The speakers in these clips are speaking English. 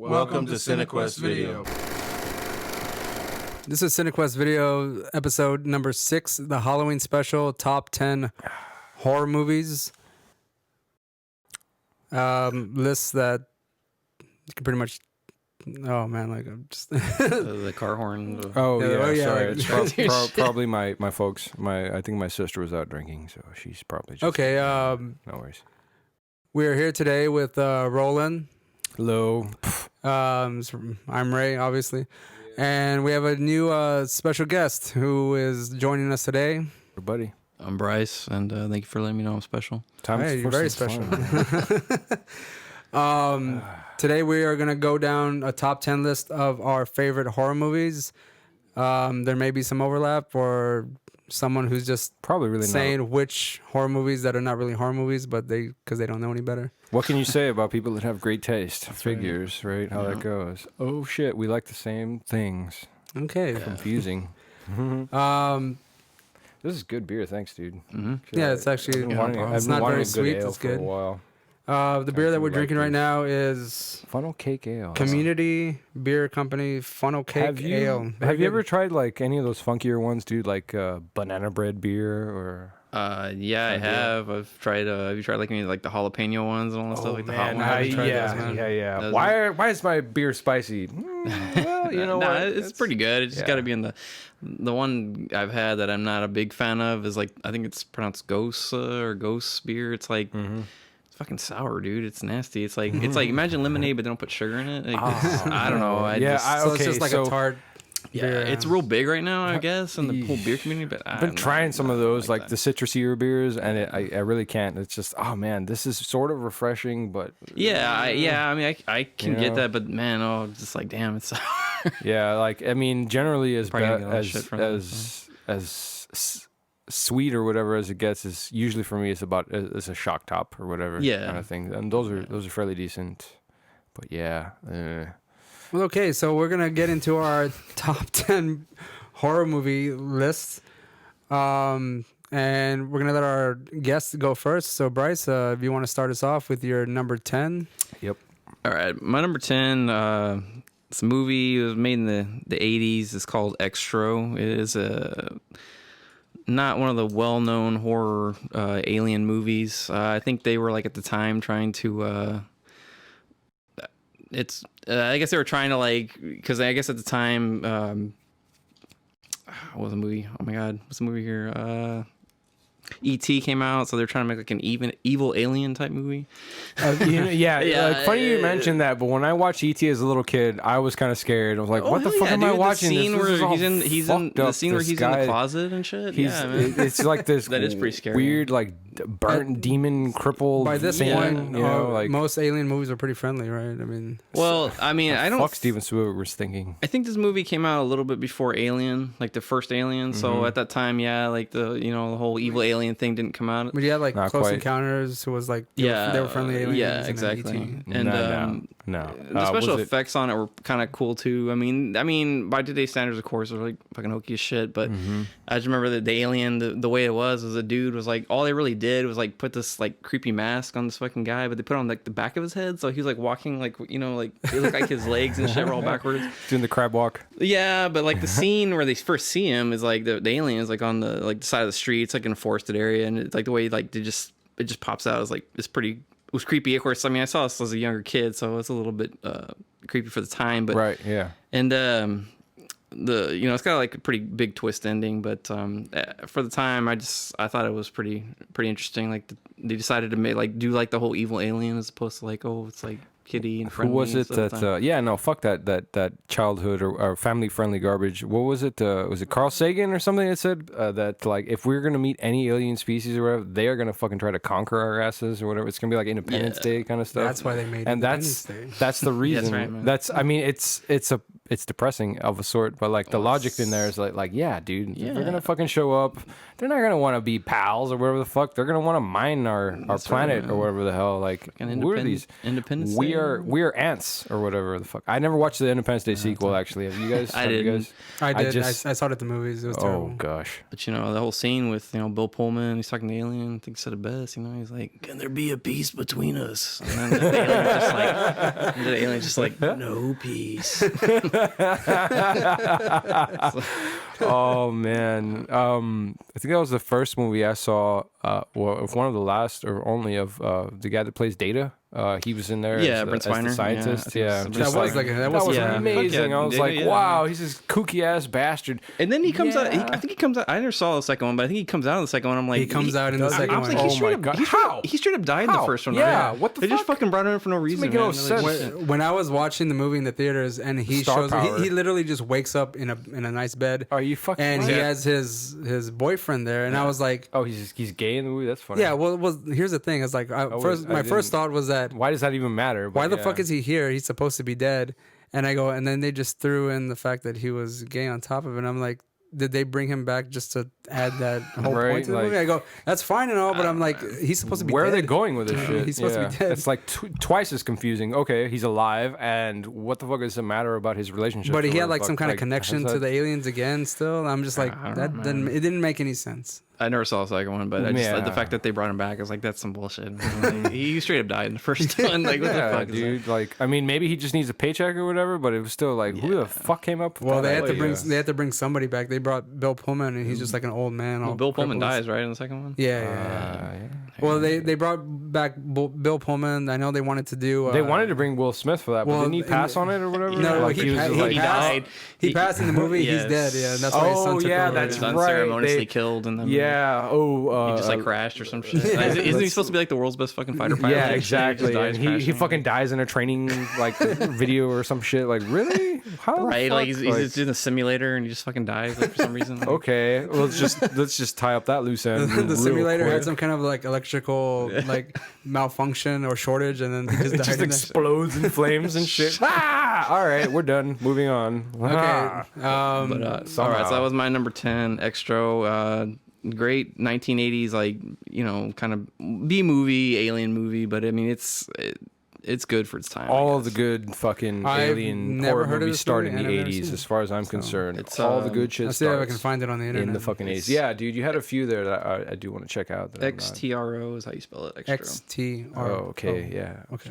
Welcome to CineKuest Video. This is CineKuest Video episode number 6, the Halloween special, top 10 horror movies. Lists that you can pretty much... Oh, man, like, I'm just... the car horn. Yeah, Sorry. like- It's probably my folks. I think my sister was out drinking, so she's probably just... Okay, no worries. we're here today with Roland. Hello. I'm Ray, obviously. And we have a new special guest who is joining us today. Everybody. I'm Bryce, and thank you for letting me know I'm special. Hey, you're very special. Today we are going to go down a top 10 list of our favorite horror movies. There may be some overlap or someone who's just Probably really saying which horror movies that are not really horror movies, but because they don't know any better. What can you say about people that have great taste? Figures, right? How that Yeah. goes. Oh, shit. We like the same things. Okay. Confusing. This is good beer. Thanks, dude. Mm-hmm. Yeah, it's actually I've been wanting it's a not very good sweet. ale It's for a good. while. The beer that we're like drinking right this. now is Funnel Cake Ale. Community Beer Company Funnel Cake Ale. Have you ever tried like any of those funkier ones, dude? Like banana bread beer or... Yeah, I have. I've tried. Have you tried like any like the jalapeno ones and all that stuff, like the hot ones? haven't tried those, man. yeah. Those Why is my beer spicy? Well, you know what? It's pretty good. It just yeah. got to be in the one I've had that I'm not a big fan of is like I think it's pronounced Ghost or Ghost beer. It's like it's fucking sour, dude. It's nasty. It's like imagine lemonade, but they don't put sugar in it. Like, I don't know. So it's just like a tart. Yeah, beer. it's real big right now, I guess, in the whole beer community. But I've been trying some of those, like the citrusy beers, and I really can't. It's just, oh man, this is sort of refreshing, but I mean, I can You get know? that, but man, it's just like, damn, it's sour. yeah, like I mean, generally as Probably gonna get a lot of shit from them, sweet or whatever as it gets is usually for me it's a shock top or whatever kind of thing, and those are fairly decent, but yeah. Well, okay, so we're going to get into our top 10 horror movie list. And we're going to let our guests go first. So, Bryce, if you want to start us off with your number 10. Yep. All right, my number 10, it's a movie. It was made in the 80s. It's called Extro. It is not one of the well-known horror alien movies. I think they were, like, at the time trying to... I guess they were trying to because I guess at the time, what was the movie? Oh my God, what's the movie here? E.T. came out, so they're trying to make like an evil alien type movie. Like, funny you mentioned that, but when I watched E.T. as a little kid, I was kind of scared. I was like, "What the fuck am I watching?" The scene This is where all he's in the fucked scene up. where This he's in the guy- closet and shit. He's, Yeah, man. it's like this. That is pretty scary. Weird, like burnt demon crippled. By this thing, point, you know, like most alien movies are pretty friendly, right? I mean... Well, I mean, I don't. fuck Steven Spielberg was thinking. I think this movie came out a little bit before Alien, like the first Alien. So at that time, like the whole evil alien thing didn't come out. But you had like Not Close quite. Encounters, who was like... They were friendly aliens. Yeah, and then exactly. E.T. And No. the special Was it- effects on it were kind of cool too. I mean, by today's standards, of course, they're like fucking hokey as shit. But I just remember that the alien, the way it was a dude was like, all they really did was like put this like creepy mask on this fucking guy, but they put on like the back of his head, so he was like walking like like it looked like his legs and shit were all backwards. doing the crab walk. Yeah, but like the scene where they first see him is like the alien is like on the like the side of the street. It's like in a forested area, and it's like the way like it just pops out. It was creepy. Of course, I mean, I saw this as a younger kid, so it's a little bit creepy for the time. But Right. Yeah. and it's got like a pretty big twist ending. But for the time, I thought it was pretty interesting. Like they decided to do like the whole evil alien as opposed to like it's like kitty and Who friendly. was and it stuff. that? Fuck that childhood or family friendly garbage. What was it? Was it Carl Sagan or something that said that like if we're gonna meet any alien species or whatever, they are gonna fucking try to conquer our asses or whatever. It's gonna be like Independence Day kind of stuff. That's why they made and Independence that's the reason. That's right, man. I mean it's depressing of a sort, but like the logic in there is like yeah, dude, they're gonna fucking show up. They're not gonna want to be pals or whatever the fuck. They're gonna want to mine our planet man. or whatever the hell. Like Fucking who are these Independence Day. we are ants or whatever the fuck. I never watched the Independence Day sequel. Actually, have you guys? I didn't. I did. just- I saw it at the movies. It was terrible. Oh gosh. But you know, the whole scene with, you know, Bill Pullman, he's talking to Alien, I think he said it best, you know, he's like, can there be a peace between us? And then the alien's just like, no peace. Oh man. I think that was the first movie I saw. Well, one of the last or only of the guy that plays Data. He was in there. Yeah, as Brent the Spiner. scientist. Yeah, I Yeah, think just that was like that was yeah. amazing. Yeah, I was Data, like, yeah. wow, he's this kooky ass bastard. And then he comes out, Yeah. I think he comes out, I never saw the second one, but I think he comes out in the second one. I'm like, He comes out in the does he? second I was one. like, Oh he straight my up, God. he straight, How? he straight up died in the How? first one. Yeah, right? what the They just fuck? fucking brought him in for no reason. make no man. They're like, sense. When I was watching the movie in the theaters and he Star shows power. he literally just wakes up in a nice bed Are you fucking? and he right? has his boyfriend there and I was like, Oh, he's gay in the movie. That's funny. yeah, well here's the thing. It's like I my first didn't- thought was that Why does that even matter? why But the yeah. fuck is he here? He's supposed to be dead. And I go, and then they just threw in the fact that he was gay on top of it. And I'm like, did they bring him back just to add that whole Right, point to the like- movie? I go, that's fine and all, but I'm like, he's supposed to be Where dead. are they going with this shit? He's supposed to be dead. It's like twice as confusing. Okay, he's alive, and what the fuck does it matter about his relationship? But he or had whatever like the some fuck? kind of Like, connection how's to that- the aliens again still. And I'm just like, I don't that know, didn't, man. it didn't make any sense. I never saw the second one, but I just Yeah. the fact that they brought him back, I was like, that's some bullshit. Like, he straight up died in the first one. Like, what Yeah, the fuck, is that? dude. Like, I mean, maybe he just needs a paycheck or whatever. But it was still like, who the fuck came up? with Well, that they had to idea? bring they had to bring somebody back. They brought Bill Pullman, and he's just like an old man. Well, all Bill Pullman crippled. dies, right, in the second one? Yeah, yeah. Yeah. Well, they brought back Bill Pullman. I know they wanted to do. They wanted to bring Will Smith for that, but well, didn't he in pass the- on it or whatever? No, Like, he was pa- just he like, died. He passed in the movie. Yes. He's dead. Yeah, and that's why his son Oh, took yeah, over. that's His right. son unceremoniously They- killed, and then Yeah. Oh, he just like crashed or some shit. Isn't he supposed to be like the world's best fucking fighter pilot? Yeah, He just exactly. dies And he crashing. fucking dies in a training like video or some shit. Like, really? How? the right, like fuck? he's just in a simulator and he just fucking dies like, for some reason. Like, Okay, well, let's just tie up that loose end. the real simulator quick. had some kind of like electrical like malfunction or shortage, and then he just It died. just in there. explodes in flames and shit. Ah! All right, we're done. Moving on. Ah. Okay. but all right, so that was my number 10 extra. Great 1980s, like, you know, kind of B movie, alien movie, but I mean, it's good for its time. I All of the guess. good fucking I've alien never horror heard of movies this started movie, in and the I've never 80s, seen as it. far as I'm concerned. it's, all the good shit I'll see if I starts can find it on the internet. in the fucking 80s. Yeah, dude, you had a few there that I do want to check out. That I'm not- XTRO is how you spell it. Extra. XT. Oh, okay, yeah. okay.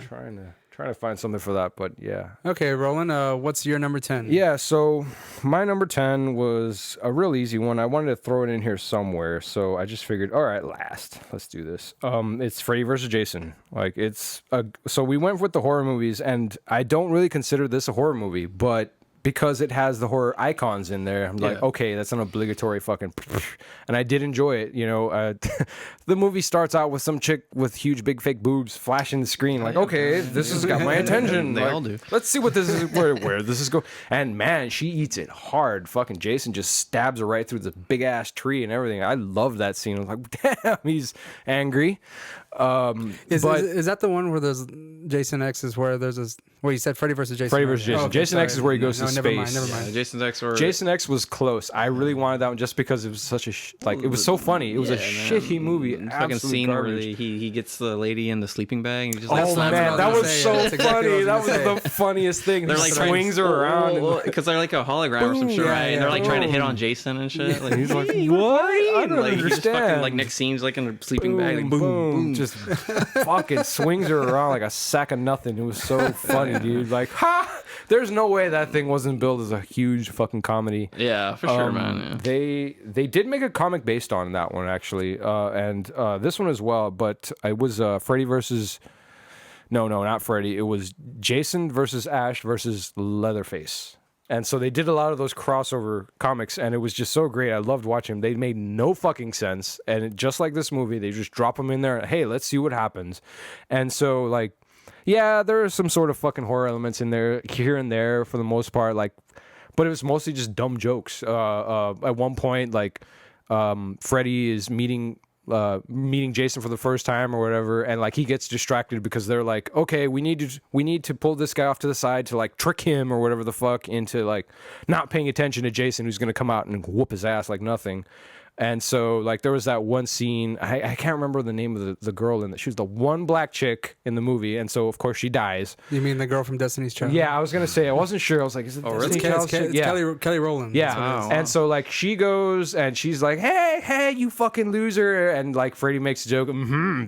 Trying to find something for that, but yeah. Okay, Roland. What's your number 10? Yeah, so my number 10 was a real easy one. I wanted to throw it in here somewhere, so I just figured, all right, let's do this. It's Freddy vs. Jason. Like, so we went with the horror movies, and I don't really consider this a horror movie, but because it has the horror icons in there, I'm like, Yeah. okay, that's an obligatory fucking, and I did enjoy it. You know, the movie starts out with some chick with huge, big, fake boobs flashing the screen. Like, okay, this has got my attention. They Like, all do. Let's see what this is, where this is going. And man, she eats it hard. Fucking Jason just stabs her right through the big ass tree and everything. I love that scene. I was like, damn, he's angry. Is that the one where there's Jason X is where there's this? Well, you said Freddy versus Jason. Freddy right? versus Jason. Oh, okay, Jason X sorry. is where he goes to never mind, space. never Yeah, mind. Jason's X or Jason X was close. I really wanted that one just because it was such a it was so funny. It was a Yeah, man. shitty movie. Fucking Absolute scene where garbage. he gets the lady in the sleeping bag and he just like Oh slams man, her. that gonna was say, so that's exactly funny. what I That was was gonna the funniest thing. They're He like swings her around. and- because they're like a hologram or some shit, Boom. right? And they're like trying to hit Boom. on Jason and shit. Like He's like, "Hey, what? I and, don't like, he just fucking, understand. like next scene's like in a sleeping bag, like boom, boom, boom. just fucking swings her around like a sack of nothing. It was so funny, dude. Like, ha! There's no way that thing wasn't billed as a huge fucking comedy. Yeah, for sure, man. Yeah. They did make a comic based on that one actually, and this one as well. But it was Freddy versus. No, not Freddy. It was Jason versus Ash versus Leatherface. And so they did a lot of those crossover comics, and it was just so great. I loved watching them. They made no fucking sense, and just like this movie, they just drop them in there. Hey, let's see what happens. And so, like, yeah, there are some sort of fucking horror elements in there here and there for the most part, like, but it was mostly just dumb jokes. At one point, like, Freddy is meeting Jason for the first time or whatever, and like he gets distracted because they're like, okay, we need to pull this guy off to the side to like trick him or whatever the fuck into like not paying attention to Jason, who's gonna come out and whoop his ass like nothing. And so, like, there was that one scene. I can't remember the name of the girl in it. She was the one black chick in the movie, and so of course she dies. You mean the girl from Destiny's Child? Yeah, I was gonna say I wasn't sure. I was like, is it Destiny's Child? It's Yeah. Kelly Rowland. Yeah, Wow. and so like she goes and she's like, "Hey, you fucking loser!" And like Freddy makes a joke,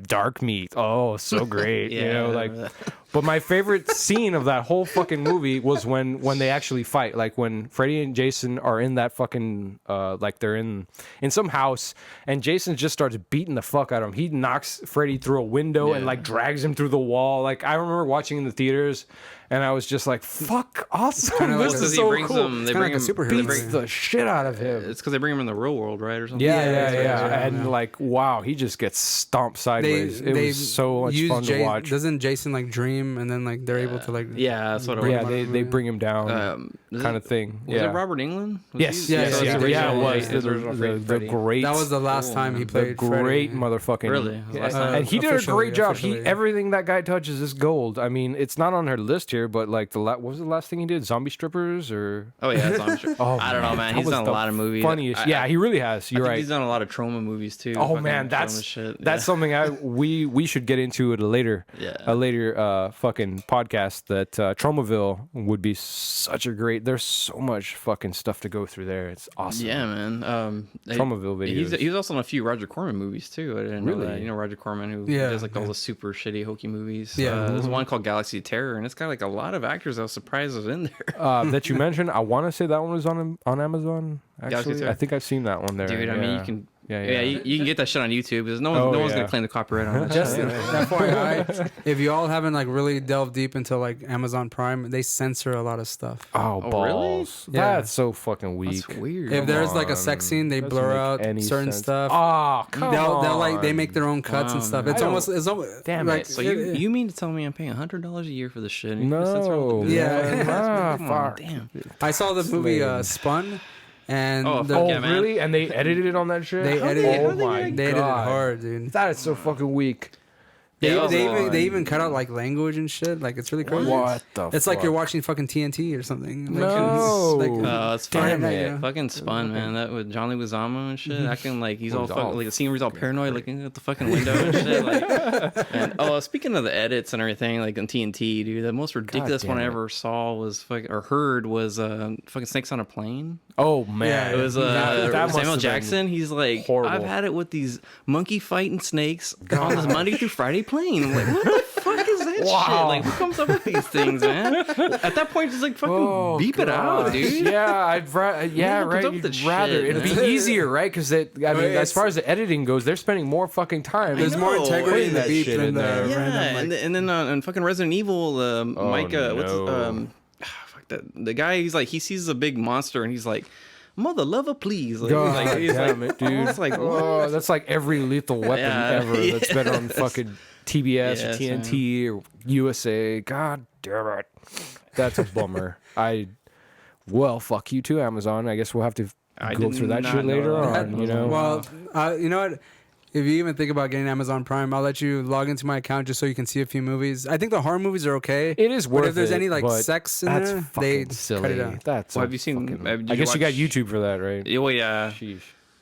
dark meat. Oh, so great, you Yeah, know, I like. remember But my favorite scene of that whole fucking movie was when they actually fight, like when Freddy and Jason are in that fucking like they're in some house, and Jason just starts beating the fuck out of him. He knocks Freddy through a window and like drags him through the wall. Like I remember watching in the theaters. And I was just like, "Fuck, awesome! Kinda This like is he so brings cool." them. They kinda bring like a him. superhero They Beats bring, the shit out of him. it's because they bring him in the real world, right, or something. Yeah. And like, wow, he just gets stomped sideways. It was so much fun to watch. Doesn't Jason like dream and then like they're able to like Yeah, that's what it was. Yeah, they bring him down, Is kind it- of thing. Was Yeah. it Robert England? Was Yes, he- yes, so it's yeah, the yeah, it original- was it's the original the Freddy. great. that was the last time he the played great Freddy. motherfucking. Really? Last time? And he did a great job. Officially. Everything that guy touches is gold. I mean, it's not on her list here, but like what was the last thing he did? Zombie strippers or? Oh yeah, so I'm sure. Oh, I don't know, man. that He's was done a the lot of movies. Funniest. Yeah, he really has. I You're think right. he's done a lot of trauma movies too. Oh fucking man, trauma that's shit. that's something we should get into at a later fucking podcast. That Tromaville would be such a great. There's so much fucking stuff to go through there. It's awesome. Yeah, man. Tromaville videos. He was also in a few Roger Corman movies too. I didn't know Really? that. You know Roger Corman who Yeah, does like all yeah. the super shitty hokey movies. Yeah. There's one called Galaxy of Terror, and it's got like a lot of actors. I was surprised was in there. That you mentioned. I want to say that one was on Amazon. Galaxy Actually, Terror? I think I've seen that one there. Dude, I mean, yeah. you can. Yeah, Yeah, you can get that shit on YouTube because no one's yeah. gonna claim the copyright on that. Just shit. FYI, if you all haven't like really delved deep into like Amazon Prime, they censor a lot of stuff. Oh, Oh, balls! really? Yeah. That's so fucking weak. That's weird. If Come there's like a sex on. scene, they Doesn't blur make out any certain sense. stuff. Oh, come They'll like they on. make their own cuts and Wow, stuff. man. It's I almost Damn like, it. So you mean to tell me I'm paying $100 a year for this shit? and you're gonna censor all No. the- Yeah. Come on, fuck. damn. I saw the movie Slave. Spun, and Oh, the, fuck Oh, yeah, man. really? And they edited it on that shit? They How edited- Oh how my they edited it god. hard, dude. That is so fucking weak. They, Yeah, that was they, a even, lot. they even cut out like language and shit. Like it's really crazy. What the It's like fuck? you're watching fucking TNT or something. Like, No. It's Damn fun. it, yeah. Fucking Spun, man. That with John Leguizamo and shit. Acting like he's all He's fucking all like the scene where he's all paranoid, looking at the fucking window and shit. Like, and speaking of the edits and everything, like on TNT, dude, the most ridiculous one I damn it. ever saw was fucking heard was fucking Snakes on a Plane. Oh man, Yeah, It was That must Samuel have Jackson. been He's like, horrible. I've had it with these monkey fighting snakes on this Monday through Friday plane. I'm like, what the fuck is that shit? Wow. Like, who comes up with these things, man? At that point, just like fucking Oh, beep it out, gosh. dude. Yeah, yeah, comes right. up with You'd the rather shit, it'd be man? easier, right? Because I mean, as it's- far as the editing goes, they're spending more fucking time. There's more know. integrity in the That beep shit than in the there. Yeah, random. Like, and then on fucking Resident Evil, Mike, what's no. fuck that? The guy, he's like, he sees a big monster and he's like, "Mother lover, please!" Like, God he's damn like, it, dude! It's like, oh, what? that's like every Lethal Weapon Yeah, ever that's been on fucking TBS or Yes, TNT or USA. God damn it, that's a bummer. Well, fuck you too, Amazon. I guess we'll have to I go did through that not shit know later that. on. You know, well, you know what? If you even think about getting Amazon Prime, I'll let you log into my account just so you can see a few movies. I think the horror movies are okay. it is worth But if there's it, any like but sex in that's there, fucking they silly. cut it out. That's Well, a have you seen- fucking- did I you guess you got watch- YouTube for that, right? Yeah, well, yeah. Sheesh.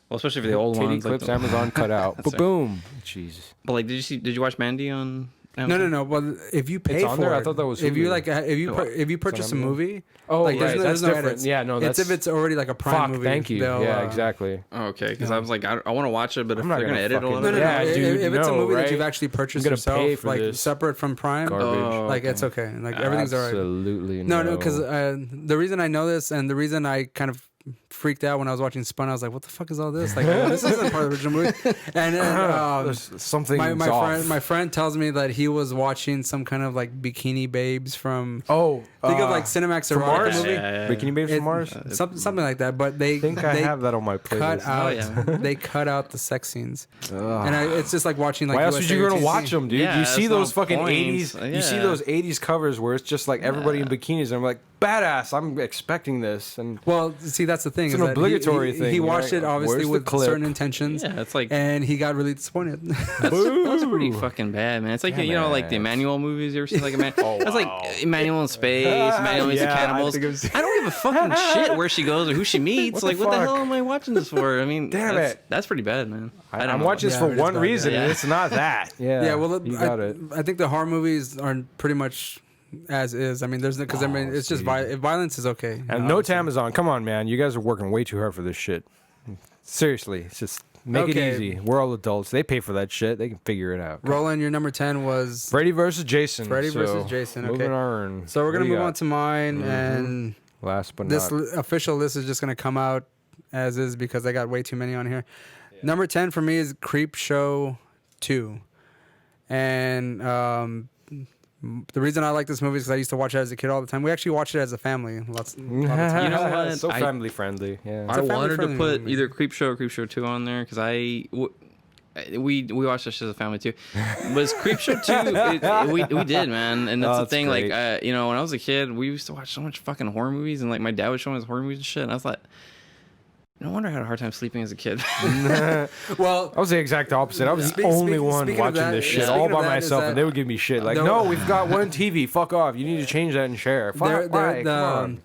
Well, especially for the old Titty ones. clips, like the, Amazon cut out. That's But boom, jeez. But like, did you watch Mandy on? No. Well, if you pay It's on for there? it, I thought that was if you Hulu. like, if you purchase a Amazon? movie, Oh, like, right, that's no different. edits. Yeah, no, it's that's if it's already like a Prime fuck. movie. Thank you. they'll, Yeah, exactly. Oh, okay, because I was like, I want to watch it, but if I'm not they're gonna gonna edit all fucking- of No, it, no, Yeah, no. dude, if it's a no, movie that right? you've actually purchased gonna pay yourself, for like this. separate from Prime, Garbage. Oh, like it's okay. okay. Like everything's alright. Absolutely No, because the reason I know this and the reason I kind of freaked out when I was watching Spun, I was like, "What the fuck is all this? Like, this isn't part of the original movie." And There's something. my friend tells me that he was watching some kind of like Bikini Babes from. Oh, Think of like Cinemax from erotica Mars. movie. Yeah. Bikini Babes It- from Mars. Something like that, but they I think I they have that on my cut playlist. out yeah. they cut out the sex scenes, Ugh. and it's just like watching like. Why else would USA you or gonna TNT. watch them, dude? Yeah, you see that's those no fucking point. 80s. You see Yeah. those 80s covers where it's just like everybody in bikinis. And I'm like, badass. I'm expecting this. And Well, see, that's the thing. It's is an that obligatory he, thing, He watched right? it obviously Where's the with clip? certain intentions. Yeah, it's like and he got really disappointed. that's pretty fucking bad, man. It's like Damn you know, like the it. Emmanuel movies. You ever seen like a man? Oh, That's wow. like Emmanuel in space, Emmanuel meets the Yeah, I cannibals. think it was- I don't give a fucking shit where she goes or who she meets. What the What the fuck? hell am I watching this for? I mean, Damn that's, it. that's pretty bad, man. I don't I'm know. watching this Yeah, for it is one bad, reason, yeah. and it's not that. Yeah, Yeah, well, you got it. I think the horror movies are pretty much as is. I mean, there's because I mean, it's just violence is okay. And no to Amazon. Come on, man. You guys are working way too hard for this shit. Seriously, it's just make Okay. it easy. We're all adults. They pay for that shit. They can figure it out. Roland, your number 10 was Freddy versus Jason. Freddy So, versus Jason. Moving Okay. on. So we're What gonna do you move got? on to mine, and Last but this not. official list is just gonna come out as is because I got way too many on here. Number 10 for me is Creep Show 2, and the reason I like this movie is because I used to watch it as a kid all the time. We actually watched it as a family. Lots of You know what? So I- family friendly. Yeah. I a family wanted to friendly put movie. either Creep Show or Creep Show 2 on there because we watched this as a family too. Was Creep Show 2? We did, man. And that's Oh, the that's thing. great. Like, you know, when I was a kid, we used to watch so much fucking horror movies, and like my dad would show me his horror movies and shit. And I was like, no wonder I had a hard time sleeping as a kid. Well, I was the exact opposite. I was the only one speaking of watching that- this shit yeah. all Speaking of by that is myself, that- and they would give me shit like, No. "No, we've got one TV. Fuck off. You need to change that and share." Fuck, why? Come on.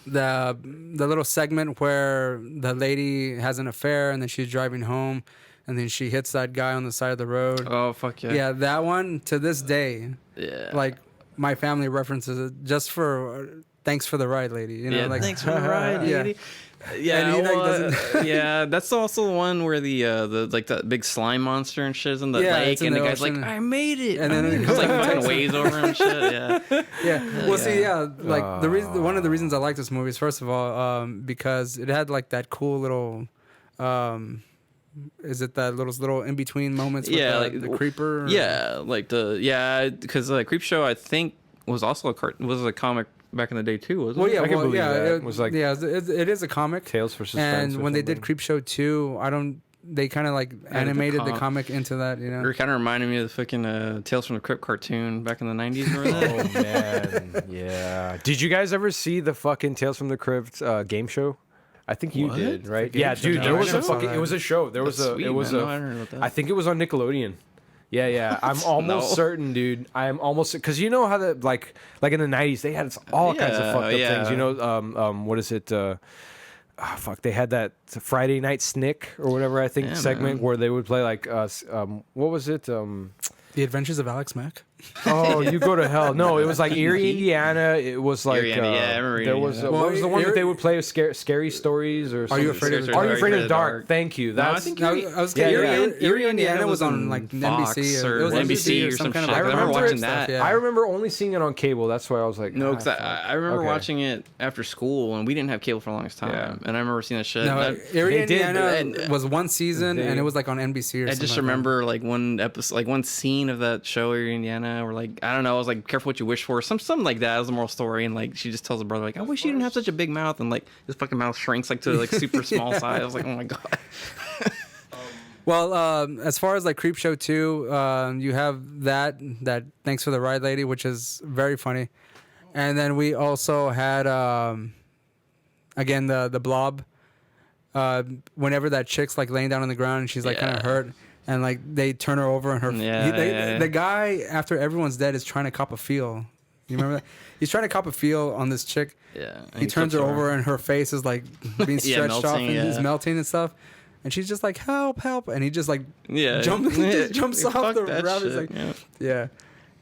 the little segment where the lady has an affair and then she's driving home and then she hits that guy on the side of the road. Oh fuck yeah. Yeah, that one to this day, Yeah. like my family references it just for thanks for the ride, lady. You know, Yeah, like thanks for the ride, Yeah. lady. Yeah, And he, like, well, doesn't- yeah, that's also the one where the like that big slime monster and shit is in the Yeah, lake, it's in and the the guy's like, ocean. "I made it," And and then then it he comes like takes fucking it. waves over him and shit. Yeah, Yeah. Well, see, yeah, like the reason, one of the Ah. reasons I like this movie is first of all, because it had like that cool little, is it that little in between moments? With Yeah, the, like the creeper. or- yeah, like because Creep Show I think was also a comic back in the day too, wasn't Well, it? yeah, I can well, believe yeah, that. it It was like yeah, it is a comic. Tales for Suspense. And or when they did something. Creep Show 2, they kind of like animated the comic into that, you know. It kind of reminded me of the fucking Tales from the Crypt cartoon back in the 90s. Remember that? Oh man, yeah. Did you guys ever see the fucking Tales from the Crypt game show? I think you What? did, right? game Yeah, show? dude. No, There I was a never saw fucking. that. It was a show. There was That's a. sweet, It was man. a. No, I didn't know about that. I think it was on Nickelodeon. Yeah. I'm almost No. certain, dude. I'm almost because you know how the like in the '90s they had all kinds of Yeah, fucked up yeah. things. You know, what is it? Fuck, they had that Friday Night Snick or whatever I think Yeah, segment man. where they would play like what was it? The Adventures of Alex Mack. Oh, you go to hell! No, it was like Erie, Indiana. It was like Erie, Indiana. Yeah, I remember there Erie, was Indiana. what was the one that Erie- they would play with scary stories or? Are You something? Afraid of the Are you Dark? afraid of the dark? Thank you. No, I That's think No, Erie- I was Yeah, kidding. yeah. Erie, Indiana was on like Fox NBC or it was NBC or some shit. kind I of remember dark watching stuff, that. yeah. I remember only seeing it on cable. That's why I was like, No, because fuck. I remember Okay. watching it after school, and we didn't have cable for the longest time. Yeah. And I remember seeing that shit. No, and Erie, They did, Indiana but- was one season, They- and it was like on NBC or I something. just like that. remember like one episode, like one scene of that show, Erie, Indiana, where like I don't know, I was like, "Careful what you wish for," something like that. It was the moral story, and like she just tells her brother, like, "I wish you didn't have such a big mouth," and like his fucking mouth shrinks like to like super small size. I was like, "Oh my god." Well, as far as like Creep Show 2, you have that Thanks for the Ride Lady, which is very funny. And then we also had, again, the Blob. Whenever that chick's like laying down on the ground and she's like kind Yeah. of hurt, and like they turn her over and her, Yeah. the guy, after everyone's dead, is trying to cop a feel. You remember that? He's trying to cop a feel on this chick. Yeah. and He turns her flips over and her face is like being Yeah, stretched off melting, and he's yeah. melting and stuff. And she's just like, help, help. And he just like Yeah. jumps off Fuck the that raft. It's shit, like, yeah. yeah.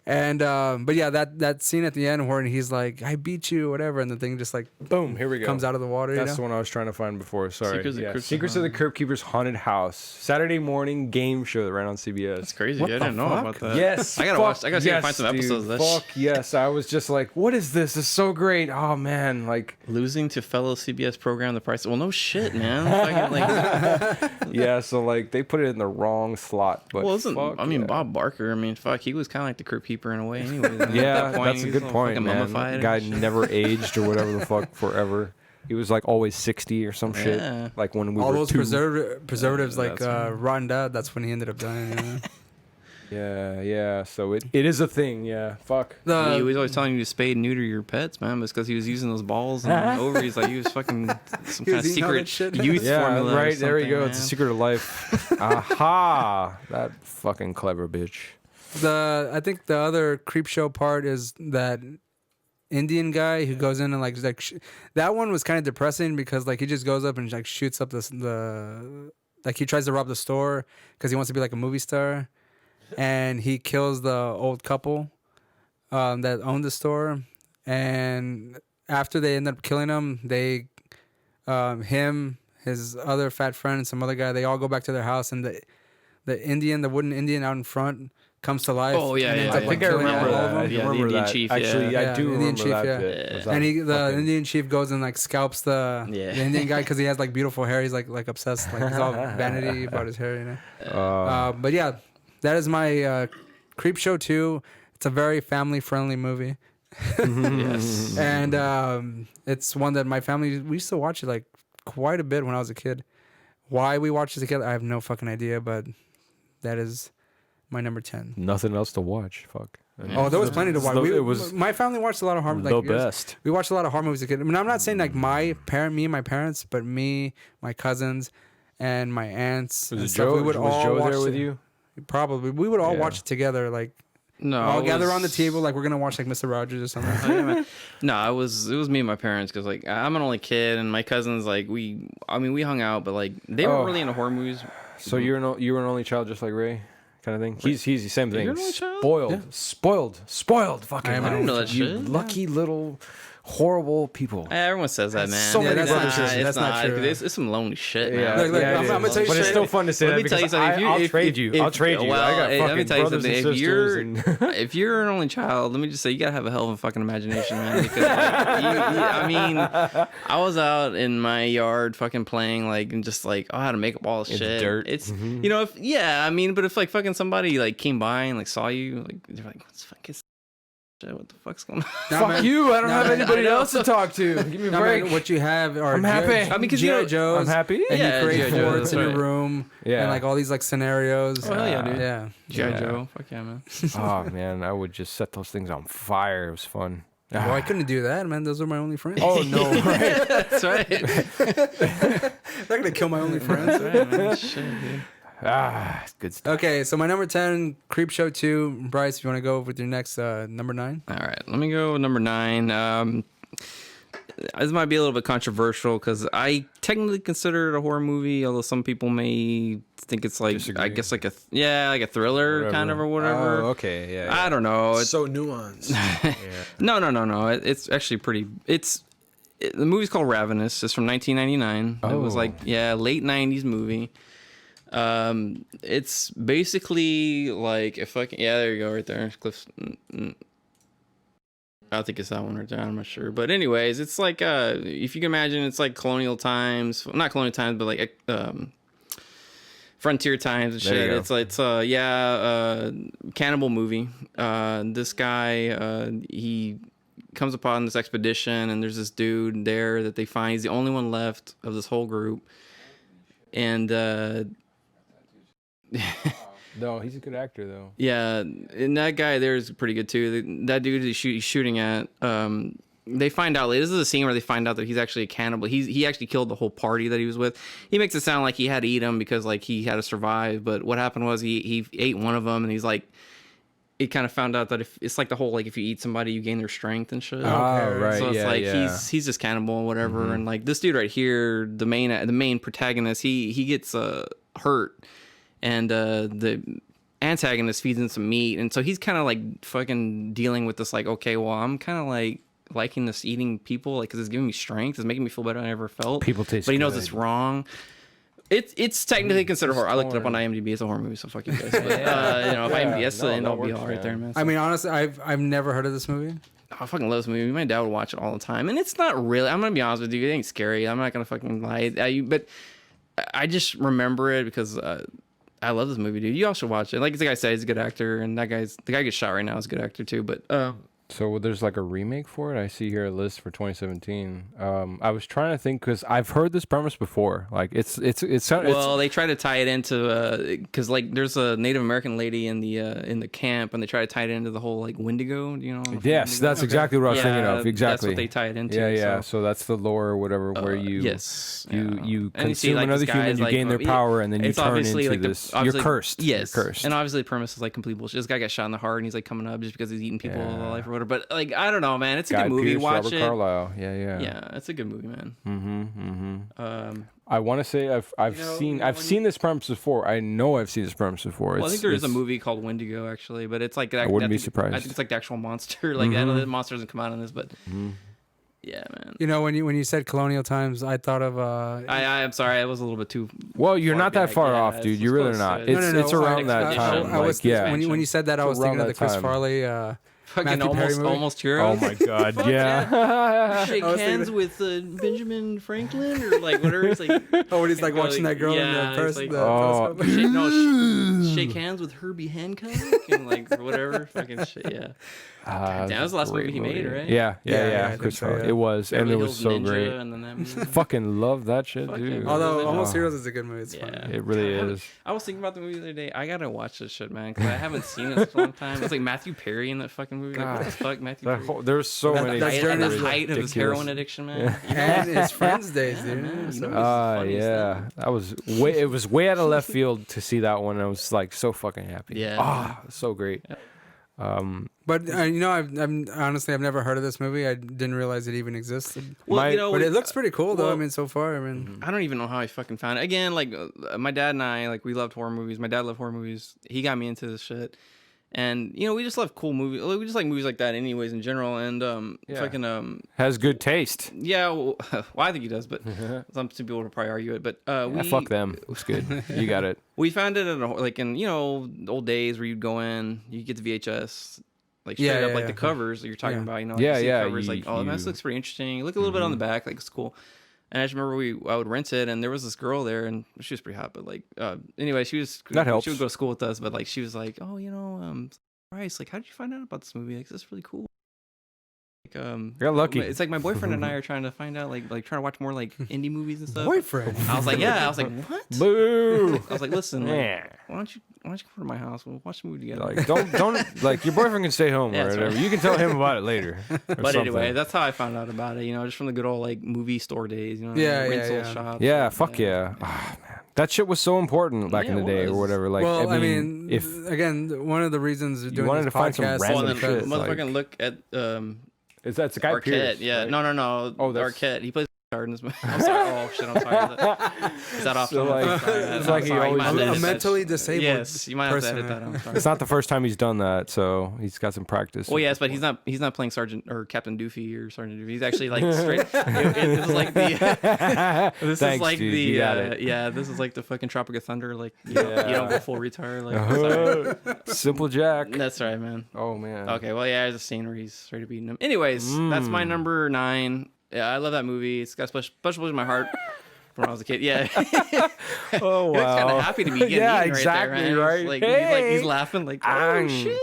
And but yeah, that scene at the end where he's like, I beat you, whatever, and the thing just like boom, here we go. comes out of the water. That's you the know? one I was trying to find before. Sorry. Secrets of the Crypt Secrets of the Crypt Keeper's Haunted House. Saturday morning game show that ran on CBS. That's crazy. What I the didn't know fuck? about that. Yes. I gotta fuck watch. I gotta see if I can find yes, some episodes of dude. that. Fuck yes. I was just like, what is this? This is so great. Oh man, like Losing to fellow CBS program The Price. Well, no shit, man. Fucking, like, yeah. So like they put it in the wrong slot. But well, isn't fuck I mean yeah. Bob Barker? I mean, fuck, he was kind of like the Crypt Keeper in a way, anyway. Yeah, that's a good point, man. Mummified and Guy shit. never aged or whatever the fuck forever. He was like always 60 or some Yeah. shit. Like when we all were those two. preservatives like that's right. rotten out. That's when he ended up dying. You know? Yeah. So it is a thing. Yeah. Fuck. He was always telling you to spay and neuter your pets, man. But it's because he was using those balls and ovaries like he was fucking some kind of eating all that secret shit. youth Yeah, formula. or right. There you something, go. It's a man. secret of life. Aha! That fucking clever bitch. I think the other creep show part is that Indian guy who goes in and like that one was kind of depressing because like he just goes up and like shoots up the like he tries to rob the store because he wants to be like a movie star, and he kills the old couple that owned the store, and after they end up killing him, him, his other fat friend, and some other guy, they all go back to their house, and the wooden Indian out in front comes to life. Oh, yeah, and yeah. ends I up, think like, I killing remember all of that. them. I Yeah, the remember Indian that. chief, Actually, yeah. I do Indian remember chief, that yeah. bit. Was And that fucking- Indian chief goes and like scalps the Indian guy because he has like beautiful hair. He's like obsessed, like he's all vanity about his hair, you know. But yeah, that is my Creep Show 2. It's a very family friendly movie. Yes. And it's one that my family, we used to watch it like quite a bit when I was a kid. Why we watched it together, I have no fucking idea, but that is my number 10. Nothing else to watch. Fuck. Oh, there was plenty to watch. It was My family watched a lot of horror. the best. We watched a lot of horror movies as a kid. I mean, I'm not saying like me and my parents, but me, my cousins, and my aunts. Was and it stuff. Joe? We would Was all Joe watch there with it. you? Probably. We would all Yeah. watch it together. Like No, all it gather was- on the table, like we're gonna watch like Mr. Rogers or something. Oh, yeah, man. No, it was me and my parents because like I'm an only kid and my cousins like we hung out, but like they Oh. weren't really into horror movies. So you were an only child, just like Ray, kind of thing. He's the same thing. You're an only child? Spoiled. Fucking. I am an I didn't know that you shit. lucky little horrible people. Everyone says that, man. so many that's not true. It's That's not true. It's some lonely shit, man. Yeah, Look, yeah, I'm it gonna is. tell you But it's straight- still fun to say Let that me tell you because something. I'll trade you. I'll trade you. Well, I got hey, let me fucking tell you brothers and something. sisters. And If you're an only child, let me just say you gotta have a hell of a fucking imagination, man. Because like, I mean, I was out in my yard fucking playing like and just like how to make up all this It's shit. dirt. It's you know but if like fucking somebody like came by and like saw you like they're like what's fucking shit? What the fuck's going on? Nah, fuck man. you! I don't Nah, have man, anybody I know. else to talk to. Give me a No, break. man, what you have are I'm happy. G.I. I mean, 'cause G.I. you know- Joes. I'm happy. And Yeah, you create G.I. Joe, forts in that's your right. room. Yeah. And like all these like scenarios. Oh, hell yeah, dude. Yeah. G.I. Yeah. Joe. Fuck yeah, man. Oh man, I would just set those things on fire. It was fun. Well, I couldn't do that, man. Those are my only friends. Oh no! Right. That's right. They're gonna kill my only friends. That's right, man. Shit, dude. Good stuff. Okay, so my number 10, Creep Show 2. Bryce, if you want to go with your next number 9? All right, let me go with number 9. This might be a little bit controversial because I technically consider it a horror movie, although some people may think it's like Disagree. I guess like a thriller kind of or whatever. Oh, okay. Yeah. I don't know. It's, So nuanced. no. It's actually pretty. The movie's called Ravenous. It's from 1999. It was Oh. like late 90s movie. It's basically like if I can, there you go, right there, Cliff's. I think it's that one right there. I'm not sure, but anyways, it's like if you can imagine, it's like colonial times, not colonial times, but like frontier times and There you shit. go. It's cannibal movie. This guy he comes upon this expedition, and there's this dude there that they find. He's the only one left of this whole group, and No, he's a good actor though. yeah, and that guy there is pretty good too. That dude he's shooting at. They find out later. This is a scene where they find out that he's actually a cannibal. He actually killed the whole party that he was with. He makes it sound like he had to eat them because like he had to survive. But what happened was he ate one of them, and he's like, it kind of found out that if it's like the whole like if you eat somebody you gain their strength and shit. Oh, right. So it's yeah, like yeah. he's just cannibal and whatever. And like this dude right here, the main protagonist, he gets hurt, and the antagonist feeds him some meat, and so he's kind of like fucking dealing with this like, okay, well I'm kind of like liking this eating people like because it's giving me strength, it's making me feel better than I ever felt. People taste but he knows good. it's wrong. It's technically considered horror. I looked it up on IMDb. It's a horror movie, so fuck you guys. But if IMDb, that's the No, end that all be works, all right there, man. I mean, honestly, I've never heard of this movie. I fucking love this movie. My dad would watch it all the time, and it's not really. I'm gonna be honest with you, it ain't scary. I'm not gonna fucking lie. But I just remember it because I love this movie, dude. You all should watch it. Like the guy said, he's a good actor, and the guy gets shot right now is a good actor too. But So there's like a remake for it. I see here a list for 2017. I was trying to think because I've heard this premise before. Like Well, they try to tie it into because like there's a Native American lady in the camp, and they try to tie it into the whole like Wendigo. You know? yes, Wendigo? that's exactly what I was thinking of. Exactly. That's what they tie it into. Yeah. So, So that's the lore or whatever where you you consume like, another this human, guy's, you like, gain their power, and then you it's turn obviously, into like, this. You're obviously- cursed. Yes, You're cursed. and obviously the premise is like complete bullshit. This guy got shot in the heart, and he's like coming up just because he's eating people alive or whatever. But like I don't know, man. It's a Guy good movie. Pearce, Watch Robert it. Carlyle. Yeah. Yeah, it's a good movie, man. I want to say I've seen this premise before. I know I've seen this premise before. Well, I think there is a movie called Wendigo actually, but it's like I wouldn't be think- surprised. I think it's like the actual monster. Like I know the monster doesn't come out in this, but yeah, man. You know, when you said colonial times, I thought of I'm sorry, I was a little bit too. Well, you're far not that back. far Yeah, off, dude. it's You really close not. to it. It's around that Expedition. time. I was yeah. when you said that, I was around thinking of the that Chris time. Farley. Fucking Matthew Perry movie. almost hero. Oh my god, yeah. Shake I was hands thinking- with Benjamin Franklin or like whatever. It's like Oh, when he's like watching that girl in yeah, the it's like, telescope. shake hands with Herbie Hancock and like whatever fucking shit. Yeah. Damn, that was the last movie he made, right? Yeah. I think Chris so, Farley. yeah. It was, and Beverly it was Hills so Ninja, great. And then that movie. Fucking love that shit, Fucking dude. Although Oh. Almost Heroes is a good movie. It's Yeah. fun. It really is. I was thinking about the movie the other day. I gotta watch this shit, man, because I haven't seen it in a long time. It's like Matthew Perry in that fucking movie. Like, what the fuck, Matthew Perry? There's so many. that's At during the his height of his ridiculous. heroin addiction, man. And his friends' days, Yeah, dude. man. So- You know, funniest Yeah, that was way. It was way out of left field to see that one. I was like so fucking happy. Yeah. So great. But you know, I've never heard of this movie. I didn't realize it even existed. Well, you know, But it looks pretty cool, though. I well- mean, so far, I mean, I don't even know how I fucking found it. Again, like my dad and I, like we loved horror movies. My dad loved horror movies. He got me into this shit, and you know, we just love cool movies. Like, we just like movies like that, anyways, in general. And fucking Has good taste. yeah. Well, I think he does, but some people would probably argue it. But Yeah, fuck them. It's good. You got it. We found it at like in old days where you'd go in, you get the VHS. Like straight Yeah, up, yeah, like yeah. the covers that you're talking Yeah. about, you know. Yeah, you see yeah, Covers you- like, oh, this you- looks pretty interesting. Look a little bit on the back, like it's cool. And I just remember I would rent it, and there was this girl there, and she was pretty hot, but like, anyway, she helps. would go to school with us, but like, she was like, oh, Bryce, like, how did you find out about this movie? Like, this is really cool. Like, You're lucky. It's like my boyfriend and I are trying to find out, like trying to watch more like indie movies and stuff. boyfriend. I was like, yeah. I was like, what? Boo. I was like, listen, like, Yeah. why don't you come to my house? We'll watch the movie together. Like don't like your boyfriend can stay home Yeah, or that's whatever. right. You can tell him about it later. But anyway, that's how I found out about it. You know, just from the good old like movie store days. You know, rental shops. yeah, like, fuck yeah. Ah, man. That shit was so important back Yeah, in the it day was. or whatever. Like, Well, I mean, if again, one of the reasons we're doing wanted this to find some podcast random Well, is then shit, because motherfucking look at is that's Guy Arquette. Pearce, Yeah, right? no. Oh, that's- Arquette. He plays in this movie. I'm sorry. Oh shit. I'm sorry. Is that off? So, like, it's like he always might have to a edit that. mentally disabled. Yes, you might have to person, edit that. man. I'm sorry. It's not the first time he's done that, so he's got some practice. Well, yes, but he's not playing Sergeant or Captain Doofy or Sergeant Doofy. He's actually like straight. This is like the. This Thanks, is like dude, the. you got it. Yeah, this is like the fucking Tropic of Thunder. Like you don't go full retard. Like sorry. Simple Jack. That's right, man. Oh man. Okay, well, yeah, there's a scene where he's straight up beating him. Anyways, that's my number 9. Yeah, I love that movie. It's got a special place in my heart from when I was a kid. Yeah. Oh He was kind wow. of happy to be getting Yeah, eaten exactly, right there, right? man. He's Hey. laughing like, oh, Ang. shit.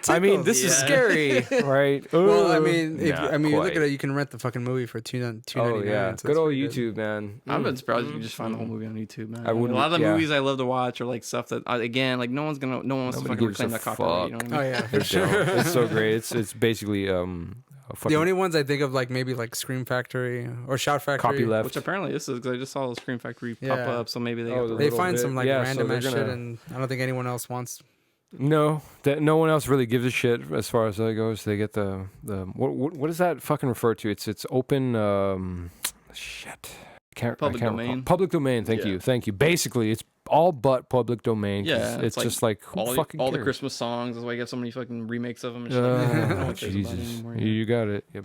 I mean, this is Yeah. scary, right? Well, I Ooh. mean, Not you look quite. at it, you can rent the fucking movie for $2.99. Oh yeah, so good it's old pretty YouTube, man. I've been surprised you can just find the whole movie on YouTube, man. I wouldn't- A lot of the yeah. movies I love to watch are like stuff that, again, like no one wants to Nobody fucking gives reclaim a that copyright. You know fuck. what I Oh mean? yeah, for It's sure. it's so great. It's basically a fucking The only ones I think of, like maybe like Scream Factory or Shout Factory. copy left. Which apparently this is because I just saw the Scream Factory pop Yeah. up, so maybe they. Oh, got the the They little find bit. some like Yeah, so random they're ass shit, gonna- and I don't think anyone else wants. No, that no one else really gives a shit as far as that goes. They get the what does that fucking refer to? It's open shit. I Public can't domain. recall. Public domain. Thank Yeah. you, thank you. Basically, it's all but public domain. 'cause Yeah, it's it's just like who all fucking the cares? Christmas songs. That's why you get so many fucking remakes of them. And shit like that. No one cares about it Jesus, anymore, you got it. Yep.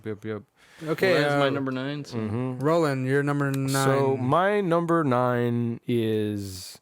Okay, Well, that's my number 9. So. Mm-hmm. Roland, you're number 9. So my number 9 is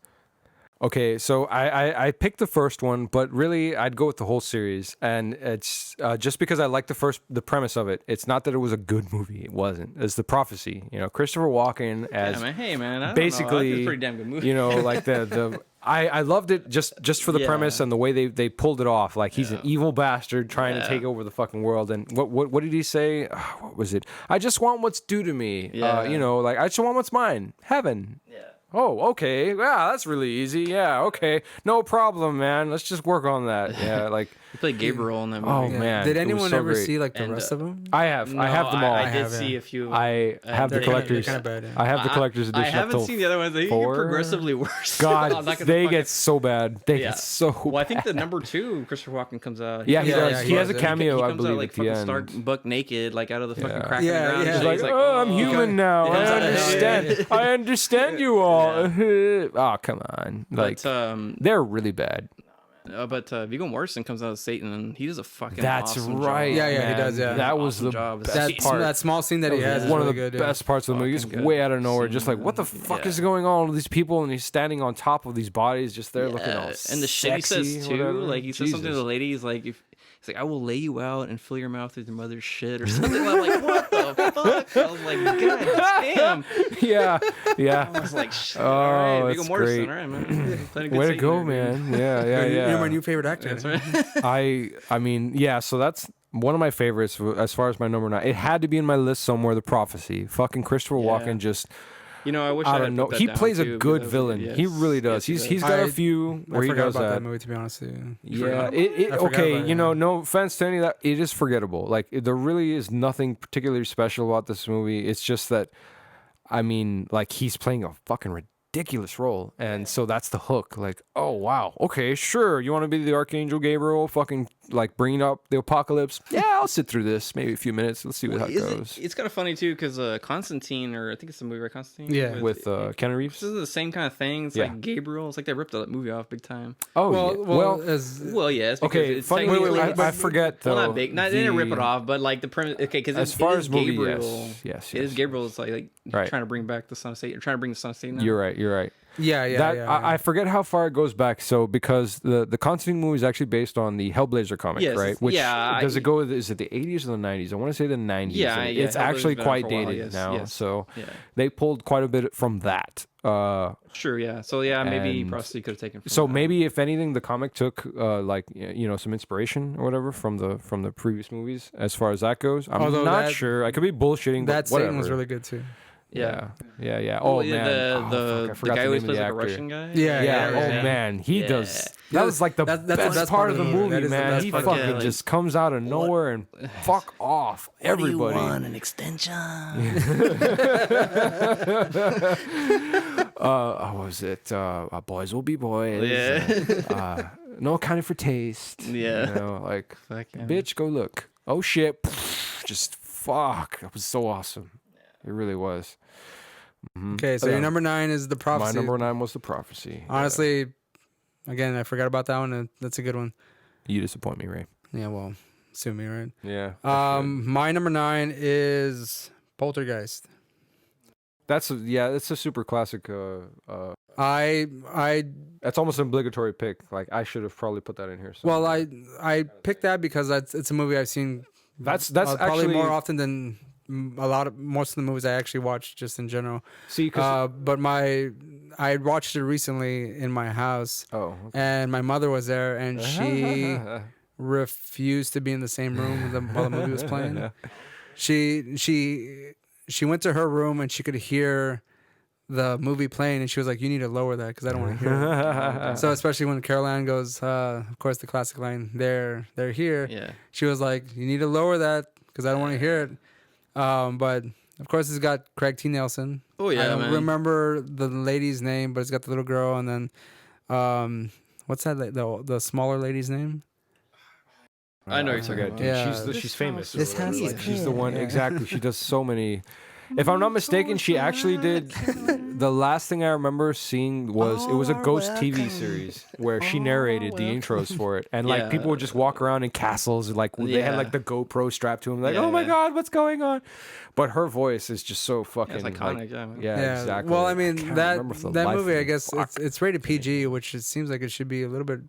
Okay, so I picked the first one, but really I'd go with the whole series, and it's just because I like the premise of it. It's not that it was a good movie; it wasn't. It's the prophecy. Christopher Walken as Yeah, man. Hey, man. I don't know. I think basically, it's a pretty damn good movie. like the I loved it just for the Yeah. premise and the way they pulled it off. Like he's an evil bastard trying to take over the fucking world. And what did he say? What was it? I just want what's due to me. Yeah. Like I just want what's mine. Heaven. Yeah. Oh, okay. Yeah, that's really easy. Yeah, okay. No problem, man. Let's just work on that. Yeah, like He played Gabriel in that movie. oh man. Did it was anyone so ever great. see like the And, rest of them? I have No, I have them all. I did have, see yeah. a few. I have the they're collectors. kinda bad, yeah. I have the collector's edition. I up haven't till seen the other ones. They get 4. progressively worse. I'm God, not gonna they fucking- get so bad. They Yeah. get so Well, I think bad. the number 2, Christopher Walken comes out. Yeah, he Yeah, does. yeah, he he has a does. cameo, He I comes believe, out like at the fucking end. stark buck naked, like out of the fucking Yeah. crack in Yeah, the ground. yeah. and He's shit. like, oh, I'm "Oh." human now. Yeah, I yeah, understand. I understand you all. Oh, come on. Like, But they're really bad. Viggo Mortensen comes out as Satan, and he does a fucking That's awesome right. job. Yeah, yeah, he man. does, yeah. That was Awesome the job. best That part. that small scene that he That has was is one really of the good. yeah. best parts of the movie. Just Fucking good way out of nowhere. Just like, scene. what the fuck Yeah. is going on with these people? And he's standing on top of these bodies, just there looking all And the shit he sexy says or too, whatever. like he says something to Jesus. the lady. He's like, he's like, I will lay you out and fill your mouth with your mother's shit or something. I'm like, what the fuck? I was like, God damn. Yeah, yeah. I was like, shit. Oh, All right, Viggo that's Mortensen. great. All right, man. Playing a good Way to Satan go, there, dude. man. Yeah, yeah, yeah. You're my new favorite actor. That's right. I mean, yeah, so that's one of my favorites as far as my number 9. It had to be in my list somewhere, The Prophecy. Fucking Christopher Walken just, You know, I wish I I don't had know. put that He down, plays too, a because good that was villain. yes. He really does. Yes, he He's got I- a few I where he forgot does about that. that movie, to be honest with you. Yeah, I forgot okay, about it, you know, yeah. no offense to any of that, it is forgettable. Like, there really is nothing particularly special about this movie. It's just that, I mean, like, he's playing a fucking ridiculous role, and so that's the hook. Like, oh wow, okay, sure, you want to be the Archangel Gabriel, fucking like bringing up the apocalypse? Yeah, I'll sit through this, maybe a few minutes. Let's see how it goes. It's kind of funny too, because Constantine, or I think it's the movie, right? Constantine. Yeah. With Keanu Reeves. This is the same kind of thing. It's Yeah. like Gabriel. It's like they ripped that movie off big time. Oh Well, yeah. well, as Well, yes. Because okay, it's funny. technically- I forget though. Well, not big. Not they didn't rip it the- off, but like the premise. Okay, because As far as movie, Gabriel. yes, It is yes. Gabriel. It's like Right. trying to bring back the son of Satan. Or trying to bring the son of Satan. Out. You're right. You're right. yeah, yeah, that yeah. I forget how far it goes back. So because the Constantine movie is actually based on the Hellblazer comic, Yes, right? Which yeah, does it go? Is it the 80s or the 90s? I want to say the 90s. Yeah, and yeah, it's Hellblazer's actually been out quite for a while, dated yes, now. yes. So Yeah. they pulled quite a bit from that. Sure. Yeah. So yeah, maybe And Prosty could have taken. From So that. maybe if anything, the comic took some inspiration or whatever from the previous movies as far as that goes. I'm Although not that- sure. I could be bullshitting. that but whatever. Satan was really good too. Yeah. Oh Well, yeah, man. Oh, fuck, I the forgot guy who always name of plays the like a actor. Russian guy. Yeah, Yeah, oh yeah. man, he Yeah. does. That was like the That's the best best part of the movie, That is the man. best He part. fucking Yeah, like, just comes out of nowhere and fuck off everybody. an extension? What was it? Boys will be boys. Yeah. No accounting for taste. Yeah. You know, like, Fuck yeah. bitch, go look. Oh shit. Just fuck. That was so awesome. It really was. Okay, so Yeah. your number 9 is the My prophecy. number 9 was the prophecy. Honestly, again, I forgot about that one. And that's a good one. You disappoint me, Ray. Yeah, well, sue me, right? Yeah. My number 9 is Poltergeist. That's a super classic. I That's almost an obligatory pick. Like I should have probably put that in here. well, I picked that because it's a movie I've seen. That's probably actually more often than most of the movies I actually watch just in general. See, because But I watched it recently in my house, okay. and my mother was there, and she refused to be in the same room while the movie was playing. She went to her room and she could hear the movie playing, and she was like, "You need to lower that because I don't want to hear it." So especially when Caroline goes, of course, the classic line, "They're here." Yeah. She was like, "You need to lower that because I don't want to hear it." But of course, it's got Craig T. Nelson. Oh, yeah, I don't man. remember the lady's name, but it's got the little girl, and then what's that? The smaller lady's name? I know I you're talking forget, about. dude. Yeah. She's famous. This house is She's the good. one Yeah. exactly. She does so many. If I'm not mistaken, she actually did. The last thing I remember seeing was it was a ghost TV series where she narrated the intros for it, and like people would just walk around in castles, like they had like the GoPro strapped to them, like oh my god, what's going on? But her voice is just so fucking it's iconic. like, Yeah. exactly. Well, I mean can't that remember for the that life movie, of I me. guess Fuck. it's rated PG, which it seems like it should be a little bit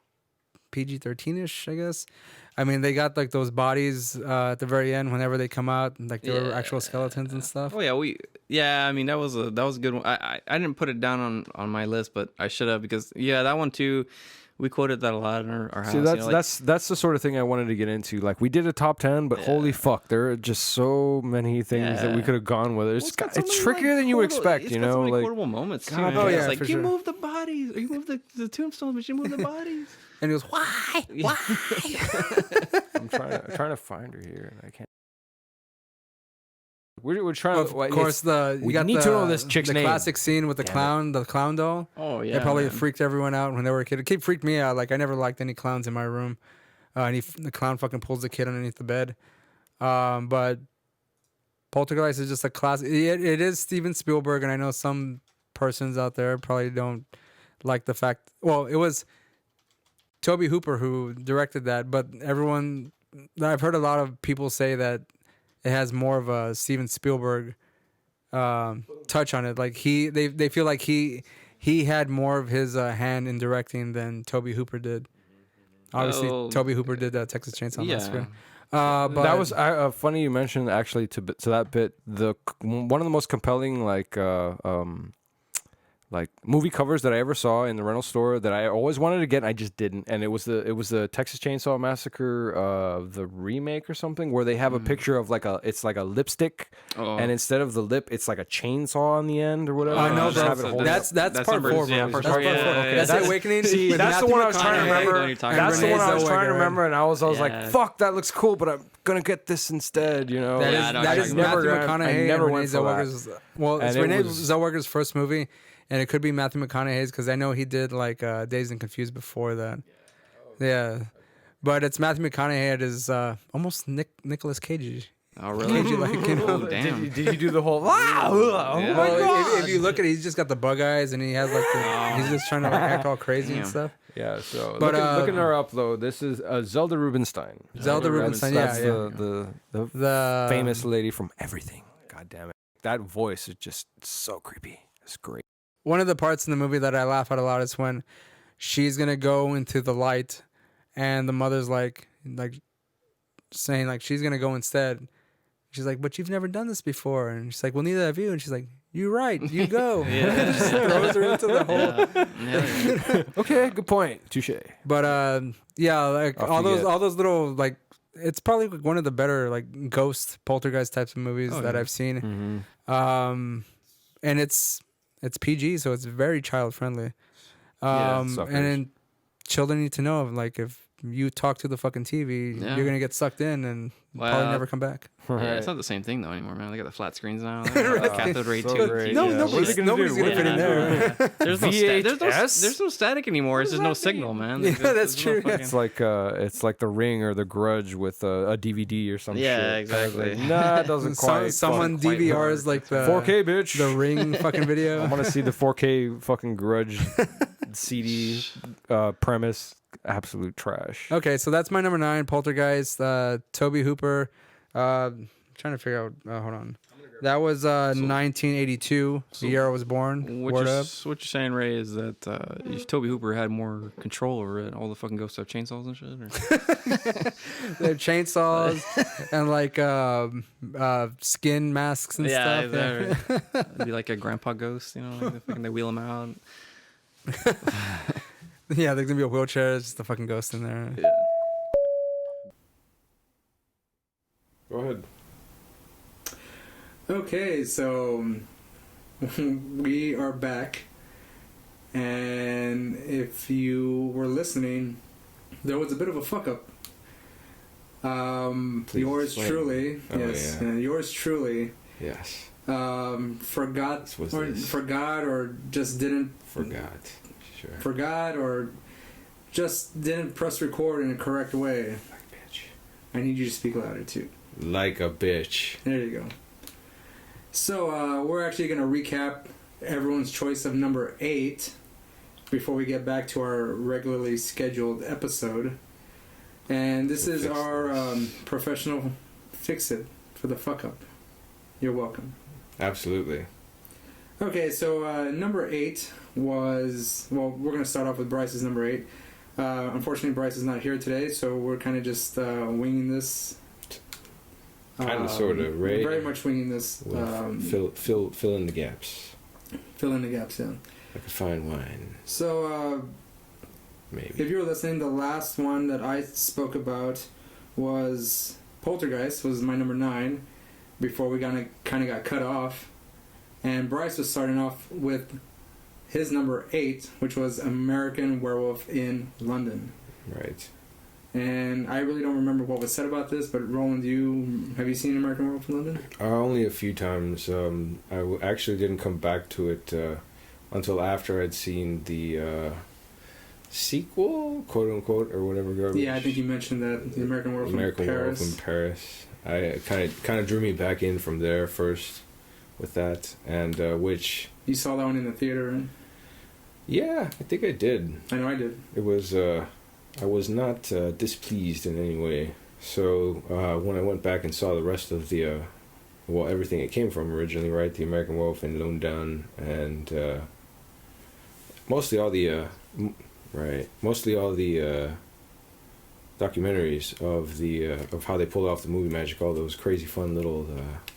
PG-13ish, I guess. I mean, they got like those bodies at the very end whenever they come out, like they were actual skeletons and stuff. Oh yeah, I mean that was a good one. I didn't put it down on my list, but I should have, because that one too. We quoted that a lot in our house. See, that's the sort of thing I wanted to get into. Like we did a top 10, but holy fuck, there are just so many things that we could have gone with. It's trickier than you would expect, you know. So many like quotable moments too. God, Man. yeah, It's like for you sure. move the bodies, or you move the tombstones, but you move the bodies. And he goes, why? Why? I'm trying to find her here, and I can't. We're trying Of to. course, we need to know this chick's the name. classic scene with the clown doll. Oh yeah, It probably man. freaked everyone out when they were a kid. It freaked me out. Like I never liked any clowns in my room. And the clown fucking pulls the kid underneath the bed. But Poltergeist is just a classic. It is Steven Spielberg, and I know some persons out there probably don't like the fact. Well, it was Toby Hooper who directed that, but I've heard a lot of people say that it has more of a Steven Spielberg touch on it. Like they feel like he had more of his hand in directing than Toby Hooper did. Obviously, Toby Hooper did Texas Chainsaw Massacre. But that was funny you mentioned actually to that bit. One of the most compelling like movie covers that I ever saw in the rental store that I always wanted to get, and I just didn't. And it was the Texas Chainsaw Massacre, the remake or something, where they have a picture of it's like a lipstick, and instead of the lip, it's like a chainsaw on the end or whatever. I know, You just have it bro. holding That's up. part number- 4, bro. yeah, That's part part 4. four. Yeah, Okay, yeah, that's yeah. The Awakening. See, with that's the Matthew one I was trying to McConaughey. remember. You're talking That's the about. one I was Renee trying to Zellweger. remember, and I was like, Yeah. fuck, that looks cool, but I'm gonna get this instead. You know, That Yeah, I is know that what is you're talking Matthew about. I McConaughey never and Renee went for that. Zellweger's. Well, it's And it Renee was- Zellweger's first movie, and it could be Matthew McConaughey's because I know he did like Dazed and Confused before that. Yeah, but it's Matthew McConaughey at his almost Nicolas Cage. Oh really? Oh damn. Did you do the whole? Wow! Oh Yeah. my Well, god! if you look at it, he's just got the bug eyes, and he has like he's just trying to like, act all crazy and Damn. stuff. Yeah, so But, looking her up though, this is Zelda Rubinstein. Zelda Rubinstein, That's yeah. the famous lady from Everything. God damn it, that voice is just so creepy. It's great. One of the parts in the movie that I laugh at a lot is when she's gonna go into the light, and the mother's like saying like she's gonna go instead. She's like, but you've never done this before, and she's like, well, neither have you. And she's like, you're right, you go. Just throws her into the hole. Yeah. Okay, good point. Touche. But yeah, like Off all you those get. all those little like it's probably one of the better like ghost poltergeist types of movies that I've seen. Mm-hmm. And it's PG, so it's very child friendly. suckers. And then children need to know like if you talk to the fucking TV, Yeah. you're gonna get sucked in and probably Well, never come back. Yeah, it's not the same thing though anymore, man. They got the flat screens now. Cathode ray So tube. great. No, Yeah, what are they nobody's gonna do? gonna fit in there. There's no, VHS? there's no static anymore. It's just no signal, man. Yeah, There's that's no true. fucking- It's like The Ring or The Grudge with a DVD or some shit. Yeah, exactly. Like, nah, it doesn't quite. Someone quite DVRs work. like the 4K, bitch. the Ring fucking I video. want to see the 4K fucking Grudge CD premise. Absolute trash. Okay, so that's my number 9, Poltergeist. Toby Hooper. Trying to figure out. Hold on. That was 1982, the year I was born. Word up. What you're saying, Ray, is that if Toby Hooper had more control over it, all the fucking ghosts have chainsaws and shit? Or? They have chainsaws and like skin masks and Yeah, stuff. exactly. It'd be like a grandpa ghost, you know? Like they wheel him out. Yeah, there's gonna be a wheelchair. There's just a fucking ghost in there. Yeah. Go ahead. Okay, so we are back, and if you were listening, there was a bit of a fuck up. Yours explain. truly, Oh, yes, yeah. yours truly, Yes. forgot This was or this. forgot or just didn't Forgot. Sure. forgot or just didn't press record in a correct way. Like a bitch. I need you to speak louder too. Like a bitch. There you go. So we're actually going to recap everyone's choice of number 8 before we get back to our regularly scheduled episode. And this is our professional fix it for the fuck up. You're welcome. Absolutely. Okay, so number 8 was, well, we're going to start off with Bryce's number 8. Unfortunately, Bryce is not here today, so we're kind of just winging this. Kind of, sort of, right? Very much winging this. Fill in the gaps. Fill in the gaps, yeah. Like a fine wine, So, maybe. if you were listening, the last one that I spoke about was Poltergeist, was my number 9, before we kind of got cut off. And Bryce was starting off with his number 8, which was American Werewolf in London. Right. And I really don't remember what was said about this, but Roland, have you seen American Werewolf in London? Only a few times. Actually didn't come back to it until after I'd seen the sequel, quote unquote, or whatever garbage. Yeah, I think you mentioned that, the American Werewolf in Paris. Werewolf in Paris. I kind of drew me back in from there first with that, and which... You saw that one in the theater, right? Yeah, I think I did. I know I did. It was... I was not displeased in any way. So when I went back and saw the rest of the, everything it came from originally, right? The American Werewolf in London, and mostly all the documentaries of how they pulled off the movie magic, all those crazy fun little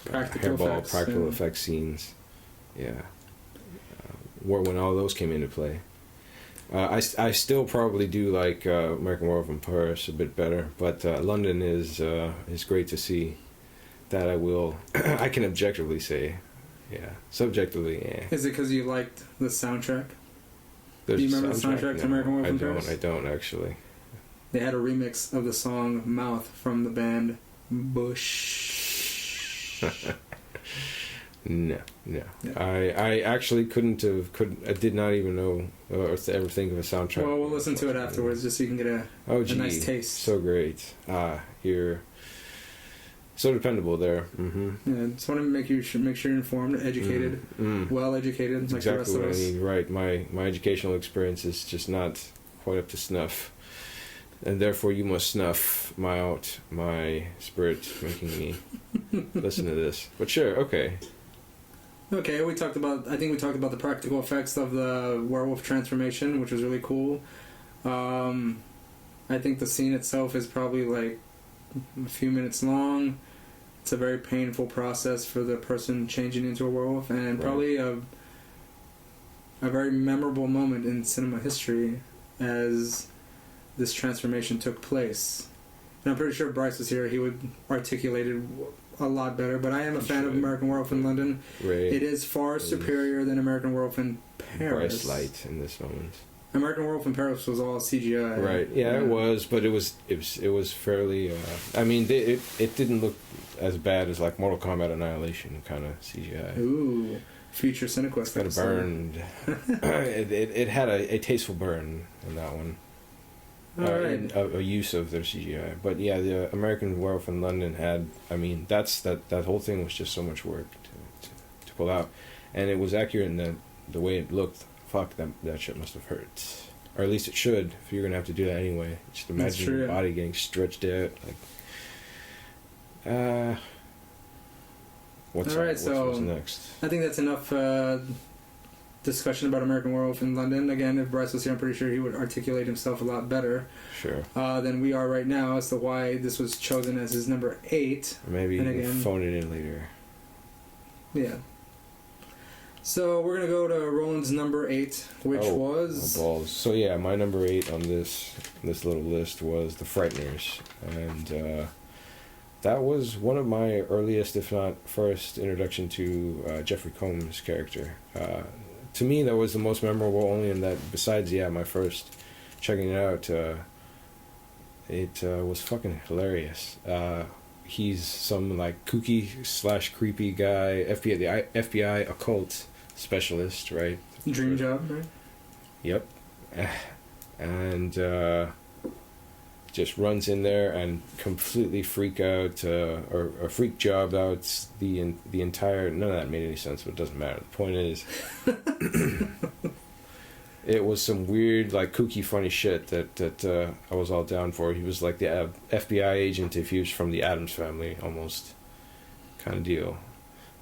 practical effects scenes. Yeah, when all those came into play. I still probably do like American Werewolf in Paris a bit better, but London is great to see. That I will, I can objectively say, yeah. Subjectively, yeah. Is it because you liked the soundtrack? Do you remember the soundtrack to American Werewolf in Paris? I don't actually. They had a remix of the song "Mouth" from the band Bush. No. Yeah. I actually I did not even know or ever think of a soundtrack. Well, we'll listen to it afterwards just so you can get a nice taste. So great. You're so dependable there. Mm-hmm. Yeah, just want to make sure you're informed, educated, well educated, That's like exactly the rest of what us. I need. Right. My educational experience is just not quite up to snuff. And therefore you must snuff my spirit, making me listen to this. But sure, okay. Okay, I think we talked about the practical effects of the werewolf transformation, which was really cool. I think the scene itself is probably like a few minutes long. It's a very painful process for the person changing into a werewolf, and probably a very memorable moment in cinema history as this transformation took place. And I'm pretty sure if Bryce was here, he would articulate it a lot better, but I am a fan of American Werewolf in London. Right. It is far superior than American Werewolf in Paris. Bryce Light in this moment. American Werewolf in Paris was all CGI. Right. Yeah, it was, but it was fairly. I mean, it didn't look as bad as like Mortal Kombat Annihilation kind of CGI. Ooh, future CineQuest. Got a burned. it had a tasteful burn in that one. Alright. A use of their CGI, but yeah, the American Werewolf in London had. I mean, that whole thing was just so much work to pull out, and it was accurate in the way it looked. Fuck, that shit must have hurt, or at least it should. If you're gonna have to do that anyway, just imagine your body getting stretched out. Like, what's next? I think that's enough discussion about American Werewolf in London. Again, if Bryce was here, I'm pretty sure he would articulate himself a lot better. Sure. Than we are right now as to why this was chosen as his number 8. Or maybe phone it in later. Yeah. So we're gonna go to Roland's number 8, which was balls. So yeah, my number 8 on this little list was The Frighteners, and that was one of my earliest, if not first, introduction to Jeffrey Combs' character. To me, that was the most memorable. Only in that, besides my first checking it out, it was fucking hilarious. He's some like kooky / creepy guy, FBI occult specialist, right? Dream job, right? Yep. And just runs in there and completely freak out or freak job out the entire. None of that made any sense, but it doesn't matter. The point is, it was some weird, like, kooky, funny shit that I was all down for. He was like the FBI agent if he was from the Addams Family, almost, kind of deal.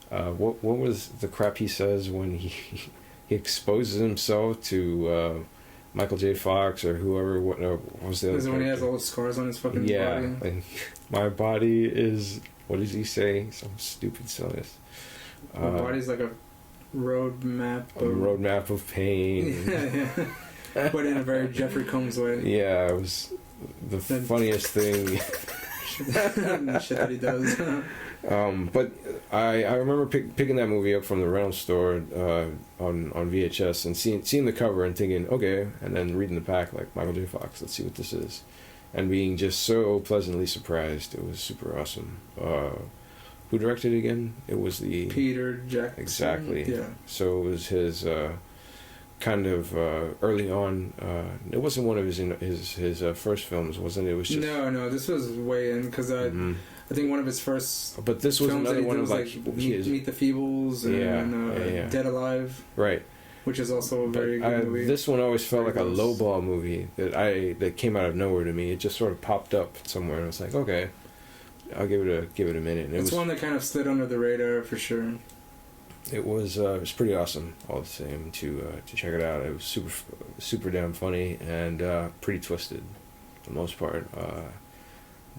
What was the crap he says when he exposes himself to Michael J. Fox or whoever? What was the other? Is it when he has character? all the scars on his fucking body? Yeah, like, my body is. What does he say? Some stupid silliness. My body's like a road map. A roadmap of pain. Yeah. But in a very Jeffrey Combs way. Yeah, it was the funniest thing. The shit that he does. But I remember picking that movie up from the rental store on VHS and seeing the cover and thinking, okay, and then reading the back like Michael J. Fox, let's see what this is, and being just so pleasantly surprised. It was super awesome. Who directed it again? It was the Peter Jackson. Exactly. Yeah. So it was his kind of early on. It wasn't one of his first films, wasn't it? It was just No. This was way in because I think one of his first. But this was films another that he one did of was like Meet the Feebles and Dead Alive, right. which is also a very good movie. This one always felt like a Very close. lowball movie that came out of nowhere to me. It just sort of popped up somewhere, and I was like, okay, I'll give it a minute. And it's one that kind of slid under the radar for sure. it was pretty awesome all the same to check it out. It was super damn funny and pretty twisted for the most part.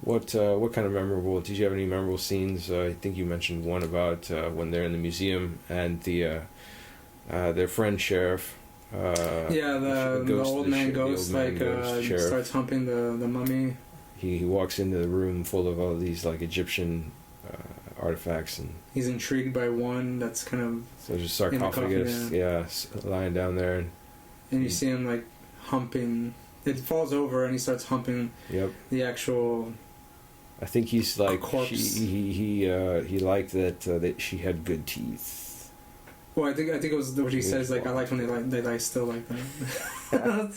What kind of memorable? Did you have any memorable scenes? I think you mentioned one about when they're in the museum and their friend sheriff. The old man ghost starts humping the mummy. He walks into the room full of all these like Egyptian artifacts, and he's intrigued by one that's kind of so there's a sarcophagus, lying down there, and you see him like humping. It falls over and he starts humping. Yep. The actual. I think he's like corpse. He liked that she had good teeth. Well, I think it was what he says. Like, I like when they lie still like that.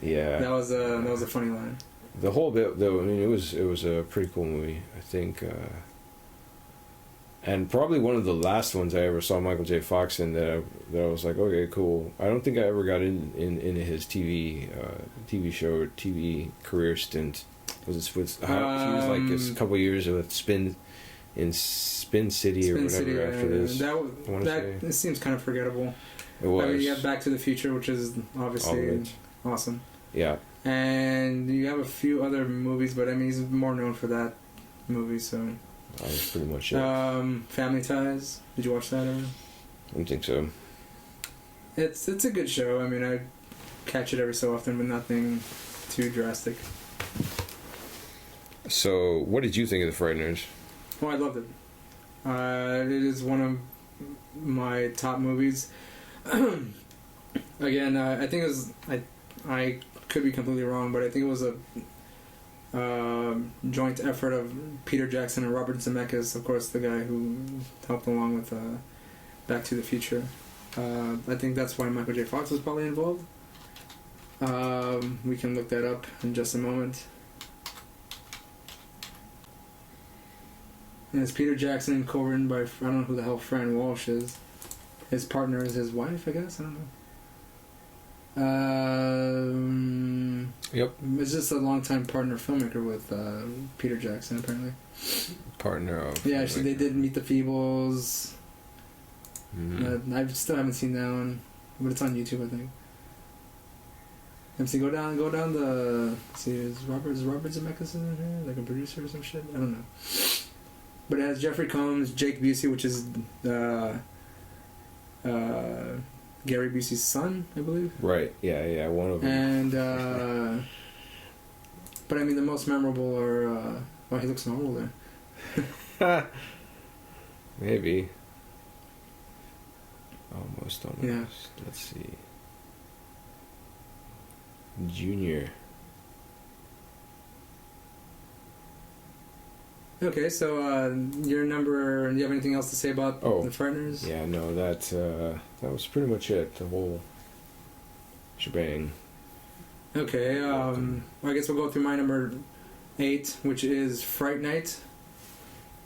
Yeah. That was a funny line. The whole bit, though, I mean, it was a pretty cool movie, I think, and probably one of the last ones I ever saw Michael J. Fox in that I was like, okay, cool. I don't think I ever got into his TV show or TV career stint. He was like a couple years with Spin City or whatever after this. It seems kind of forgettable. It was. I mean, you have Back to the Future, which is obviously awesome. Yeah. And you have a few other movies, but I mean, he's more known for that movie, so. That was pretty much it. Family Ties. Did you watch that ever? I don't think so. It's a good show. I mean, I catch it every so often, but nothing too drastic. So, what did you think of The Frighteners? Oh, I loved it. It is one of my top movies. Again, I think it was. I could be completely wrong, but I think it was a joint effort of Peter Jackson and Robert Zemeckis, of course, the guy who helped along with Back to the Future. I think that's why Michael J. Fox was probably involved. We can look that up in just a moment. And it's Peter Jackson, co-written by, I don't know who the hell Fran Walsh is. His partner is his wife, I guess? I don't know. Yep. It's just a longtime partner filmmaker with Peter Jackson, apparently. Partner of... Yeah, actually, they did Meet the Feebles. Mm-hmm. I still haven't seen that one, but it's on YouTube, I think. Let me see, go down the... See, is Robert Zemeckis in here? Like a producer or some shit? I don't know. But it has Jeffrey Combs, Jake Busey, which is Gary Busey's son, I believe. Right, yeah, one of them. And, but I mean, the most memorable are, oh, he looks normal there. Maybe. Almost. Yeah. Let's see. Junior. Okay, so your number. Do you have anything else to say about The Frighteners? Yeah, no, that was pretty much it. The whole shebang. Okay, I guess we'll go through my number 8, which is Fright Night.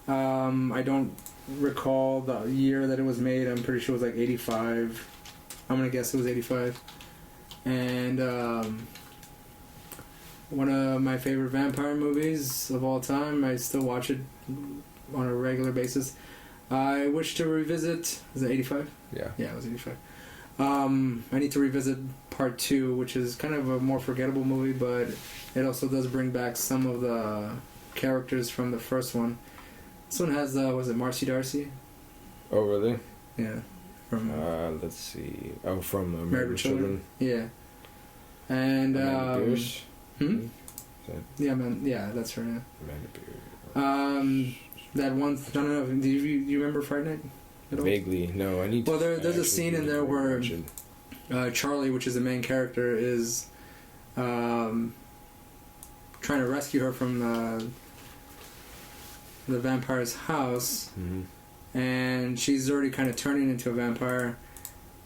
I don't recall the year that it was made. I'm pretty sure it was like 85. I'm gonna guess it was 85. And one of my favorite vampire movies of all time. I still watch it on a regular basis. I wish to revisit. Is it 85? Yeah. Yeah, it was 85. I need to revisit part 2, which is kind of a more forgettable movie, but it also does bring back some of the characters from the first one. This one has, was it Marcy Darcy? Oh, really? Yeah. From Let's see. Oh, from Married with Children. Yeah. And, Amanda Pierce. Hmm? Is that Yeah, man. Yeah, that's her. Yeah. Amanda Pierce. That one. I don't know. Do you remember Friday Night? At all? Vaguely. No, I need to. Well, there's a actually scene in need to there where rewatch it. Charlie, which is the main character, is trying to rescue her from the vampire's house, Mhm. and she's already kind of turning into a vampire,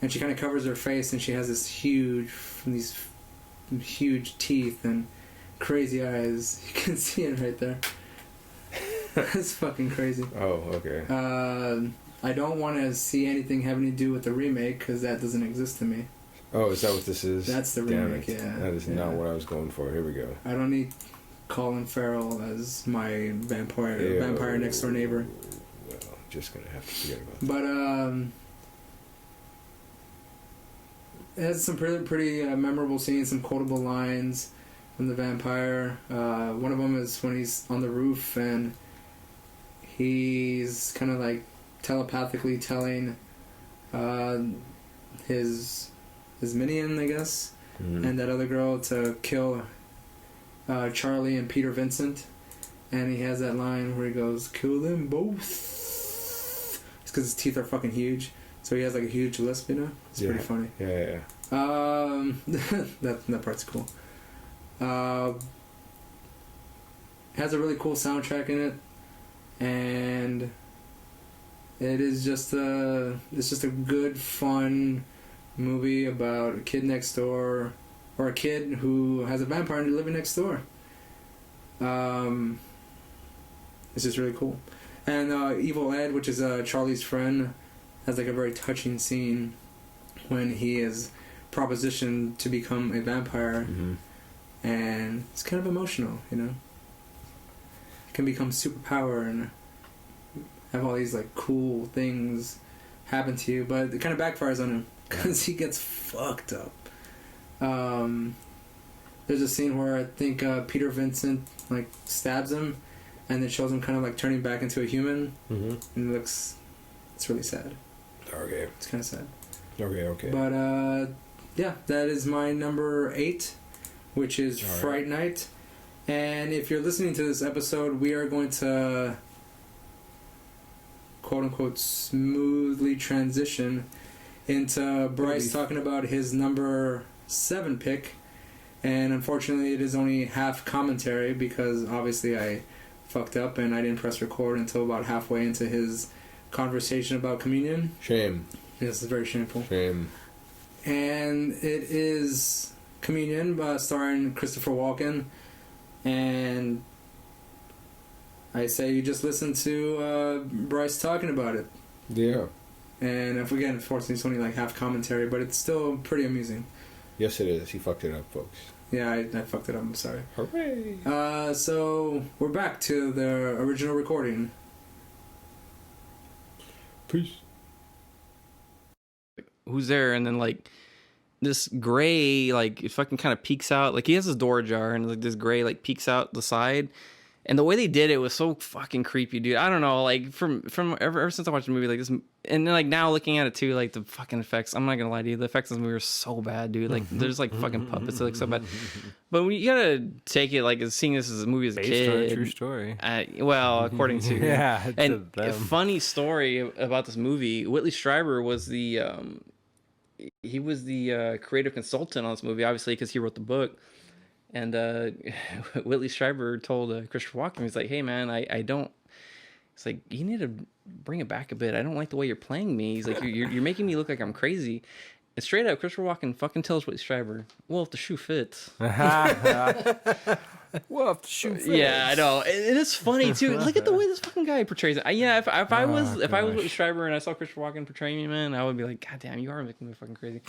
and she kind of covers her face, and she has these huge teeth and crazy eyes. You can see it right there. It's fucking crazy. Oh, okay. I don't want to see anything having to do with the remake because that doesn't exist to me. Oh, is that what this is? That's the Damn remake, it. yeah. That is Yeah. not what I was going for. Here we go. I don't need Colin Farrell as my vampire next door neighbor. Well, just gonna have to forget about that. But it has some pretty memorable scenes, some quotable lines from the vampire. One of them is when he's on the roof and he's kind of like telepathically telling his minion, I guess, Mhm. and that other girl to kill Charlie and Peter Vincent. And he has that line where he goes, "Kill them both." It's because his teeth are fucking huge, so he has like a huge lisp, you know. It's Yeah. pretty funny. Yeah. That part's cool. Has a really cool soundtrack in it, and it's just a good, fun movie about a kid next door, or a kid who has a vampire living next door. It's just really cool. And Evil Ed, which is Charlie's friend, has like a very touching scene when he is propositioned to become a vampire, Mhm. and it's kind of emotional, you know. It can become superpower and have all these like cool things happen to you, but it kind of backfires on him because he gets fucked up. There's a scene where I think Peter Vincent like stabs him, and it shows him kind of like turning back into a human, Mhm. and it's really sad. Okay. It's kind of sad. Okay. But yeah, that is my number 8, which is All right. Fright Night. And if you're listening to this episode, we are going to quote unquote smoothly transition into Bryce talking about his number 7 pick. And unfortunately, it is only half commentary because obviously I fucked up and I didn't press record until about halfway into his conversation about communion. Shame. This is very shameful. Shame. And it is Communion, starring Christopher Walken. And I say you just listen to Bryce talking about it. Yeah. And if again, unfortunately, it's only like half commentary, but it's still pretty amusing. Yes, it is. He fucked it up, folks. Yeah, I fucked it up. I'm sorry. Hooray! So we're back to the original recording. Peace. Who's there? And then like this gray, like it fucking kind of peeks out. Like he has his door ajar, and like this gray like peeks out the side. And the way they did it was so fucking creepy, dude. I don't know, like from ever since I watched the movie, like this, and then like now looking at it too, like the fucking effects. I'm not gonna lie to you, the effects of this movie are so bad, dude. Like there's like fucking puppets that look so bad. But when you gotta take it like as seeing this as a movie as a Based on a kid. true story. Well, according to Yeah, to and a them. funny story about this movie. Whitley Strieber was the he was the creative consultant on this movie, obviously because he wrote the book. And Whitley Strieber told Christopher Walken, he's like, "Hey man, I don't." It's like you need to bring it back a bit. I don't like the way you're playing me. He's like, you're making me look like I'm crazy. It's straight up. Christopher Walken fucking tells Whitley Strieber, "Well, if the shoe fits." Well, if the shoe fits. Yeah, I know. It is funny too. Look at the way this fucking guy portrays it. If I was Whitley Strieber and I saw Christopher Walken portraying me, man, I would be like, God damn, you are making me fucking crazy.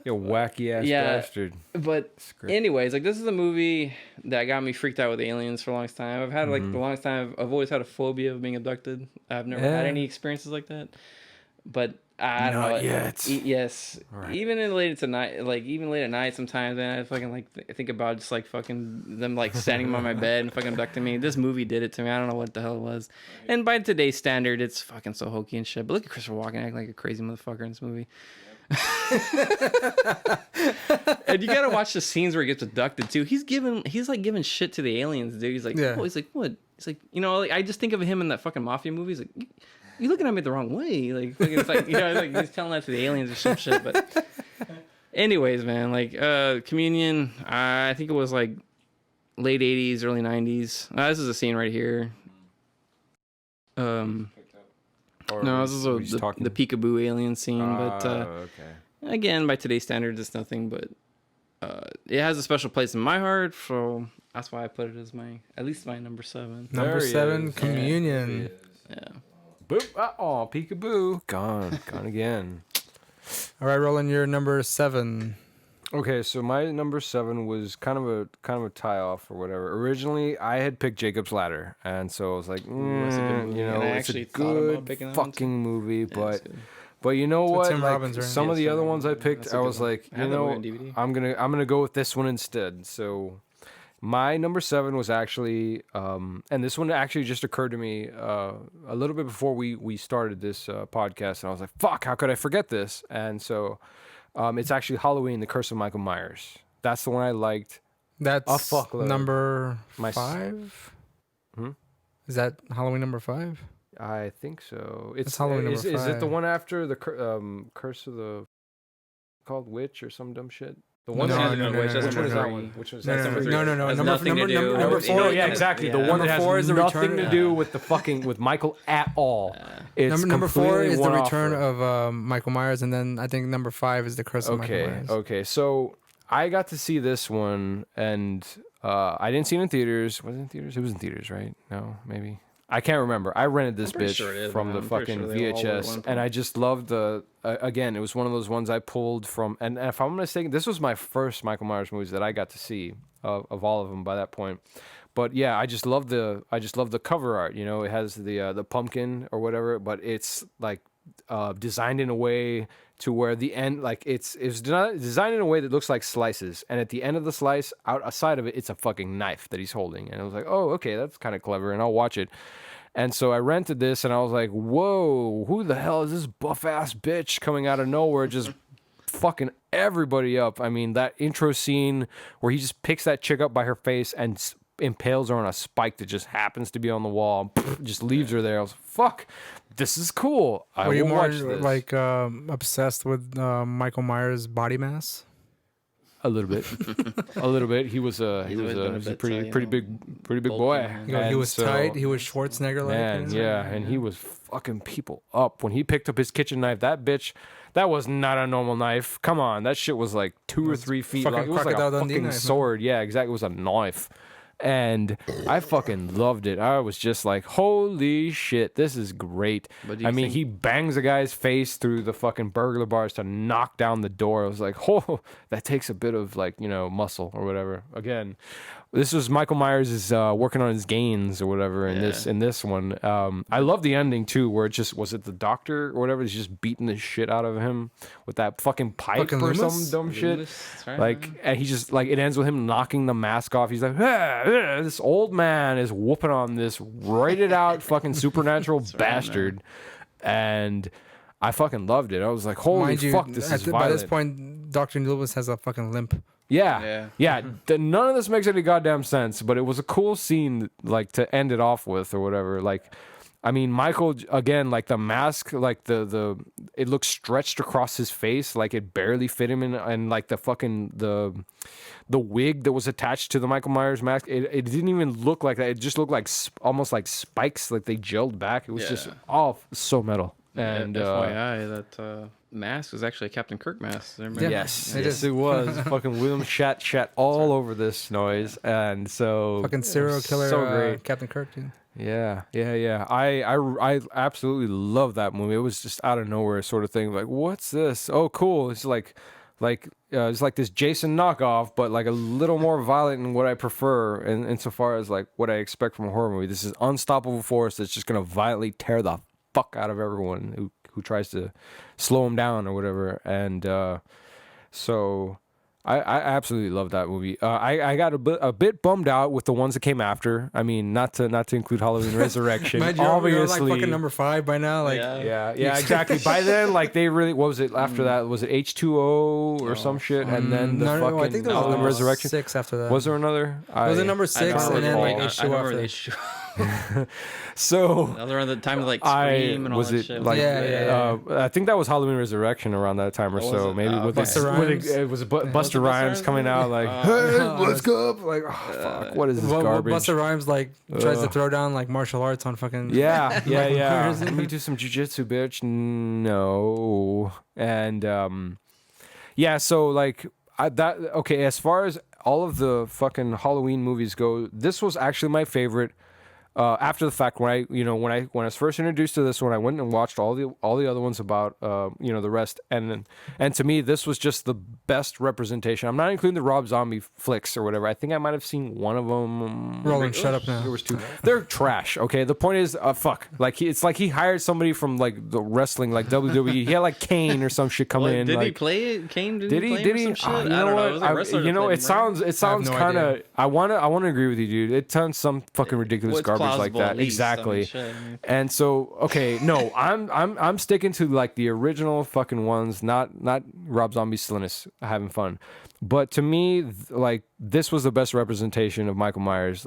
You wacky ass Yeah. bastard. But anyways, like this is a movie that got me freaked out with aliens for a long time. I've had like the longest time. I've always had a phobia of being abducted. I've never had any experiences like that. But I don't know. Not yet. Yes. Right. Even late at night sometimes, and I fucking like think about just like fucking them like standing by my bed and fucking abducting me. This movie did it to me. I don't know what the hell it was. And by today's standard, it's fucking so hokey and shit. But look at Christopher Walken acting like a crazy motherfucker in this movie. And you gotta watch the scenes where he gets abducted too. He's like giving shit to the aliens, dude. He's like, oh, he's like, what? He's like, like, I just think of him in that fucking mafia movie. He's like, you're looking at me the wrong way. Like, it's like, like he's telling that to the aliens or some shit. But anyways, man, like, Communion, I think it was like late 80s, early 90s. This is a scene right here. No, this is the peekaboo alien scene. But again, by today's standards, it's nothing. But it has a special place in my heart, so that's why I put it as at least my number 7. Number 7, Communion. Yeah. Boop. Oh, peekaboo. Gone again. All right, Roland, you're number 7. Okay, so my number 7 was kind of a tie off or whatever. Originally, I had picked Jacob's Ladder, and so I was like, That's a good movie. it's a good fucking movie, but you know what? Tim Like, Robbins, right? some of the other ones I picked, That's a I good was one. like, I have that movie on DVD. I'm gonna go with this one instead. So my number 7 was actually, and this one actually just occurred to me a little bit before we started this podcast, and I was like, fuck, how could I forget this? And so it's actually Halloween: The Curse of Michael Myers. That's the one I liked. That's A fuckload. number My 5? Hmm? Is that Halloween number 5? I think so. It's Halloween number is it the 5. one after the Curse of the called Witch or some dumb shit? The one No, that no, no, which no, one no, is no. that one? Which one is No, that? no, number no, three. no, no, no. Has Number nothing to do number with 4. No, any- yeah, exactly. The Yeah. one that Number has 4 is the nothing return- to do with the fucking with Michael at all. It's Number 4 completely is the one-off return for- of Michael Myers, and then I think number 5 is the Curse of Michael Myers. Okay. So I got to see this one, and I didn't see it in theaters. Was it in theaters? It was in theaters, right? No, maybe. I can't remember. I rented this pretty bitch sure it is, from man. the I'm pretty fucking sure they all were at VHS, one and point. I just loved the. Again, it was one of those ones I pulled from, and if I'm mistaken, this was my first Michael Myers movies that I got to see of all of them by that point. But yeah, I just love the cover art. It has the pumpkin or whatever, but it's like designed in a way to where the end, like it's designed in a way that looks like slices, and at the end of the slice, outside of it, it's a fucking knife that he's holding, and I was like, oh, okay, that's kind of clever, and I'll watch it. And so I rented this, and I was like, whoa, who the hell is this buff ass bitch coming out of nowhere, just fucking everybody up? I mean, that intro scene where he just picks that chick up by her face and impales her on a spike that just happens to be on the wall, just leaves her there. I was like, fuck, this is cool. I Were you will more watch this. like obsessed with Michael Myers' body mass? A little bit, a little bit. He was He's always been a a bit, pretty big boy. man. He And was so- tight. He was Schwarzenegger. Man, yeah, and he was fucking people up when he picked up his kitchen knife. That bitch, that was not a normal knife. Come on, that shit was like 2 or 3 feet fucking long. It was like a Crocodile Dundee fucking knife, man. sword. Yeah, exactly. It was a knife, and I fucking loved it. I was just like, holy shit, this is great. But do you I mean, think- he bangs a guy's face through the fucking burglar bars to knock down the door. I was like, oh, that takes a bit of like muscle or whatever. Again, this was Michael Myers is working on his gains or whatever in this one. I love the ending too, where it just was it the doctor or whatever is just beating the shit out of him with that fucking pipe Fucking or Loomis? some dumb shit. That's right, Like, man. and he just like it ends with him knocking the mask off. He's like, this old man is whooping on this rated out fucking supernatural right, bastard, and I fucking loved it. I was like, holy Mind you, fuck, this is by this violent. point, Dr. Lewis has a fucking limp. Yeah. None of this makes any goddamn sense, but it was a cool scene, like to end it off with or whatever. Like, I mean, Michael again, like the mask, like the it looks stretched across his face, like it barely fit him in, and like the fucking the wig that was attached to the Michael Myers mask, it didn't even look like that. It just looked like almost like spikes, like they gelled back. It was just all so metal. And FYI, that mask was actually a Captain Kirk mask. I remember. Yeah. Yes, It yes, is. it was. Fucking William shat all over this noise, and so Fucking it serial was killer, so great. Captain Kirk, dude. Yeah. I absolutely love that movie. It was just out of nowhere sort of thing. Like, what's this? Oh, cool. It's it's like this Jason knockoff, but like a little more violent than what I prefer, and insofar as like what I expect from a horror movie. This is unstoppable force that's just gonna violently tear the fuck out of everyone who tries to slow him down or whatever. And so I absolutely love that movie. I got a bit bummed out with the ones that came after. I mean, not to include Halloween Resurrection. Mind you, you're Obviously, like fucking number 5 by now. Like, Yeah. yeah, exactly. By then, like they really, what was it after that? Was it H2O or some shit? And then the fucking I think there was Halloween number Resurrection. 6 after that. Was there another? Was it number I 6 don't and then like recall. H2O I don't after remember that? H2O. So That was around the time of like Scream and all was that it shit. like Yeah. I think that was Halloween Resurrection around that time or What was so. it? Maybe with Busta it, Rhymes? it was Buster Busta Rhymes Rhymes coming out like, hey, let's go up. Like, oh, fuck, what is this garbage? Busta Rhymes like tries to Ugh. throw down like martial arts on fucking Yeah. Myers. Let me do some jujitsu, bitch. No. And yeah, so like okay, as far as all of the fucking Halloween movies go, this was actually my favorite. After the fact, when I was first introduced to this one, I went and watched all the other ones about the rest, and to me this was just the best representation. I'm not including the Rob Zombie flicks or whatever. I think I might have seen one of them. Roland, shut up now. There was 2. They're trash. Okay, the point is, fuck. Like it's like he hired somebody from like the wrestling, like WWE. He had like Kane or some shit come in. Did like, he play it? Kane? Did he play Did him he? or some shit? You I know don't know. what? It was like a wrestler that played It him, right? sounds no kind of. idea. I want to agree with you, dude. It sounds some fucking ridiculous Well, it's garbage like plausible that. at least. I mean, Exactly. shit, I mean. And so, okay, no, I'm sticking to like the original fucking ones, not Rob Zombie's silliness, having fun. But to me, like this was the best representation of Michael Myers,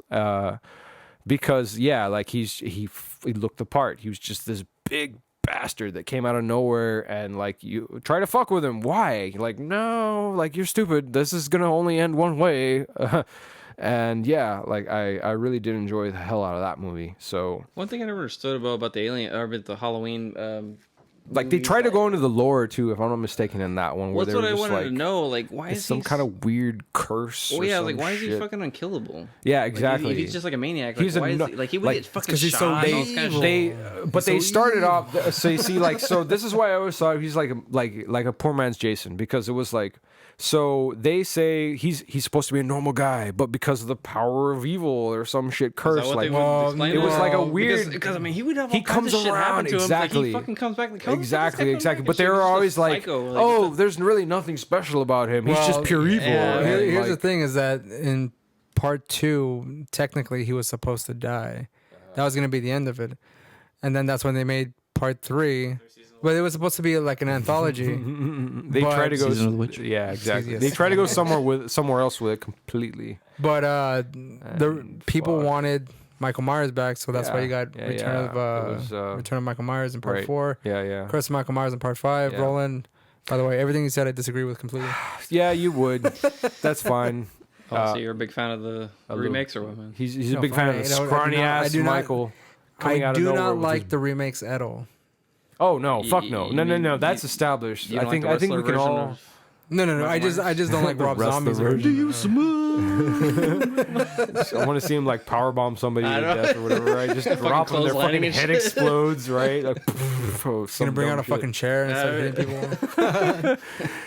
because yeah, like he looked the part. He was just this big bastard that came out of nowhere, and like you try to fuck with him. Why? Like no, like you're stupid. This is gonna only end one way. And yeah, like I really did enjoy the hell out of that movie. So One thing I never understood about the alien or about the Halloween. like they try to go into the lore too, if I'm not mistaken, in that one. Where What's they what were I just wanted like, to know. Like, why it's is some he kind of weird curse. Oh or yeah, some like why is he shit. fucking unkillable? Yeah, Like, exactly. if he's just like a maniac, like, He's a why nu- is he, like he would like, get fucking 'cause he's so shot and all this kind of shit. They, but they so started off. So you see, like, so this is why I always thought he's like a poor man's Jason, because it was like, so they say he's supposed to be a normal guy, but because of the power of evil or some shit Is that curse, what like they would explain it was it? like a weird. Because I mean he would have all He kinds comes of shit happen around to him. exactly. Like, he fucking comes back. Like, how the fuck is this guy Exactly, coming exactly. back But and they shit? were He's just always like, psycho. Like, "Oh, what the- there's really nothing special about him. He's just Well, pure evil." yeah. And, Here's the like, thing: is that in part 2, technically he was supposed to die. That was gonna be the end of it, and then that's when they made part 3. But it was supposed to be like an anthology. they But- try to go. Season of the Witch. Yeah, exactly. Yes. They try to go somewhere else with it completely. But the people fuck. wanted Michael Myers back, so that's why Yeah. you got Yeah, Return yeah. of It was, Return of Michael Myers in part right. 4. Yeah, yeah. Curse of Michael Myers in part 5. Yeah. Roland, by the way, everything you said I disagree with completely. Yeah, you would. That's fine. Oh, so you're a big fan of the little- remakes or what, man? He's a No, big fan of fine. the I don't- I do scrawny not- I ass do not- Michael. coming I out of do nowhere not with like his- the remakes at all. Oh no, fuck no, You no, no, mean- no. That's you- established. You I don't think like the we wrestler can version all. of- No. I Michael just don't like The Rob wrestler Zombie's version. version. Do you I want to see him like powerbomb somebody to I know. death or whatever, right? Just Fucking drop him, their clotheslining fucking and head shit. explodes, right? Like, oh, He's gonna bring out a fucking chair and start hitting people.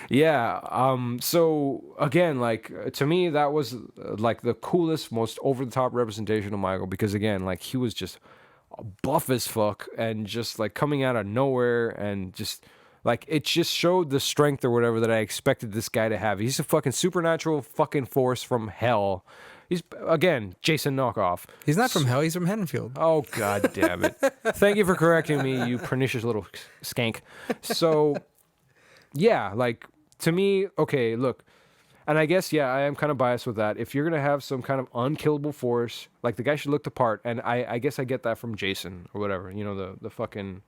Yeah. So again, like to me, that was like the coolest, most over the top representation of Michael, because again, like he was just buff as fuck and just like coming out of nowhere, and just like it just showed the strength or whatever that I expected this guy to have. He's a fucking supernatural fucking force from hell. He's again Jason knockoff. He's not from hell. He's from Haddonfield. Oh, god damn it. Thank you for correcting me, you pernicious little skank. So, yeah, like, to me, okay, look, and I guess, yeah, I am kind of biased with that. If you're going to have some kind of unkillable force, like, the guy should look the part, and I guess I get that from Jason, or whatever, you know, the fucking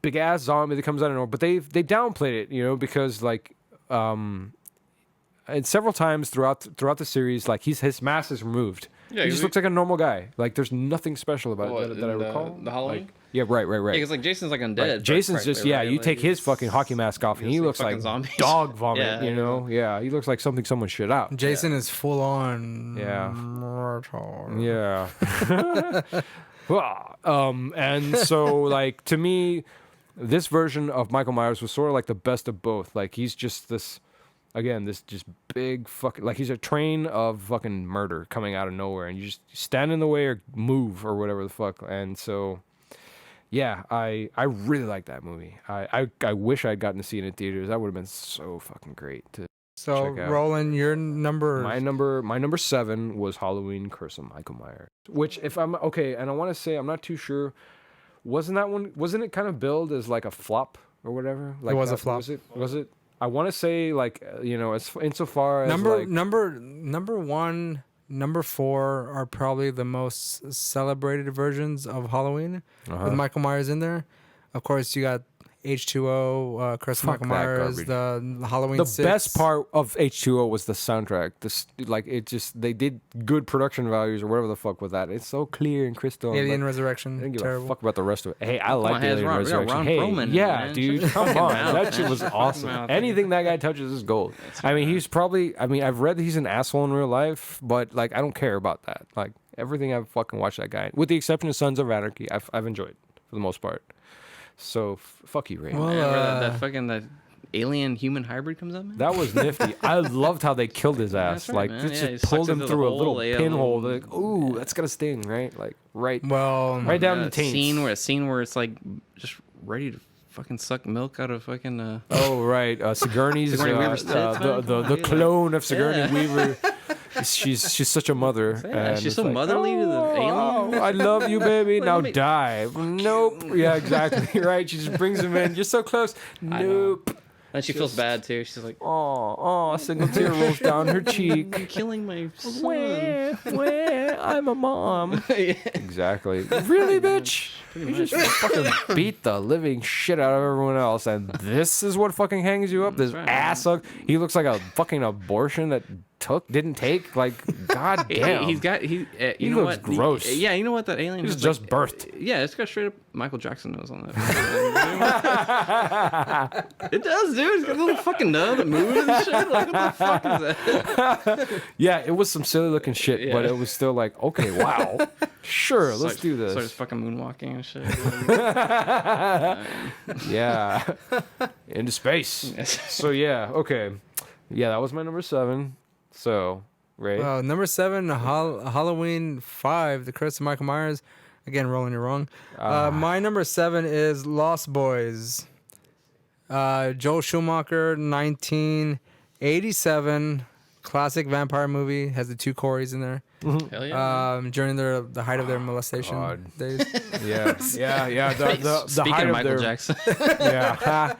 big-ass zombie that comes out of nowhere, but they downplayed it, you know, because, like, and several times throughout the series, like his mask is removed. Yeah, he just looks like a normal guy. Like there's nothing special about it that I recall. The Halloween. Like, Yeah, right. Because like Jason's like undead. Right. Jason's just practically, right? you Like, take his he's- fucking hockey mask off, and he he's looks fucking like zombies. dog vomit. Yeah, you know, yeah, he looks like something someone shit out. Jason is full on. Yeah. Murder. Yeah. Well, and so like to me, this version of Michael Myers was sort of like the best of both. Like he's just this, again, this just big fucking, like he's a train of fucking murder coming out of nowhere, and you just stand in the way or move or whatever the fuck. And so, yeah, I really like that movie. I wish I'd gotten to see it in theaters. That would have been so fucking great to. So, Check out. Roland, your number. My number 7 was Halloween Curse of Michael Myers. Which, if I'm okay, and I want to say I'm not too sure, wasn't it kind of billed as like a flop or whatever? Like was a that- flop. Was it? I want to say like as insofar as number like, number 1, number 4 are probably the most celebrated versions of Halloween with Michael Myers in there. Of course, you got H2O, Curse of Fuck Michael that Myers, garbage. the Halloween. the 6. best part of H2O was the soundtrack. This like it just they did good production values or whatever the fuck with that. It's so clear and crystal. Alien Like, Resurrection. I didn't give Terrible. a fuck about the rest of it. Hey, I on, like hey, it's Alien Ron- we got Resurrection. Ron Hey, Perlman, yeah, man. dude, Shut your come fucking on, mouth, that shit man. was Shut your awesome. mouth, Anything that guy touches is gold. I mean, he's probably. I mean, I've read that he's an asshole in real life, but like, I don't care about that. Like everything I've fucking watched that guy, with the exception of Sons of Anarchy, I've enjoyed for the most part. So fuck you, Ray. Well, Man, where that fucking that alien human hybrid comes up, man. That was nifty. I loved how they killed his ass. That's right, Like man. just, Yeah, just he pulled sucks him into through the a little hole, yeah, pinhole. little- Like, ooh, that's gonna sting, right? Like right Well, down the A taint. scene where it's like just ready to fucking suck milk out of fucking. Oh right, Sigourney's Sigourney Weaver's tits, man. the Come on, clone of Sigourney Yeah. Weaver. She's such a mother. Yeah, and she's it's so like, motherly to the alien. Oh, I love you, baby. Like, Now let me- die. Nope. Yeah, exactly. Right. She just brings him in. You're so close. I know. Nope. And she feels bad too. She's like, Oh, a single tear rolls down her I'm cheek. killing my son. Where? I'm a mom. Yeah. Exactly. Really, bitch? You just fucking beat the living shit out of everyone else, and this is what fucking hangs you up. This right. ass suck. He looks like a fucking abortion that didn't take. Like, god damn. He's got you He know looks what? gross. Yeah, you know what that alien He's has, just like, birthed. Yeah, it's got straight up Michael Jackson nose on that. It does, dude. It's got a little fucking nose that moves and shit. Like, what the fuck is that? Yeah, it was some silly looking shit, but Yeah. it was still like, okay, wow, sure, let's do Starts this. fucking moonwalking and shit. Yeah, into space. Yes. So yeah, okay, yeah, that was my number 7. So Ray, number 7, Halloween 5, The Curse of Michael Myers. Again, Roland, you're wrong. My number 7 is Lost Boys. Joel Schumacher, 1987, classic vampire movie. Has the 2 Corys in there. Hell yeah. During the height of their molestation God. days. yeah. The Speaking height of of Michael their Jackson. yeah,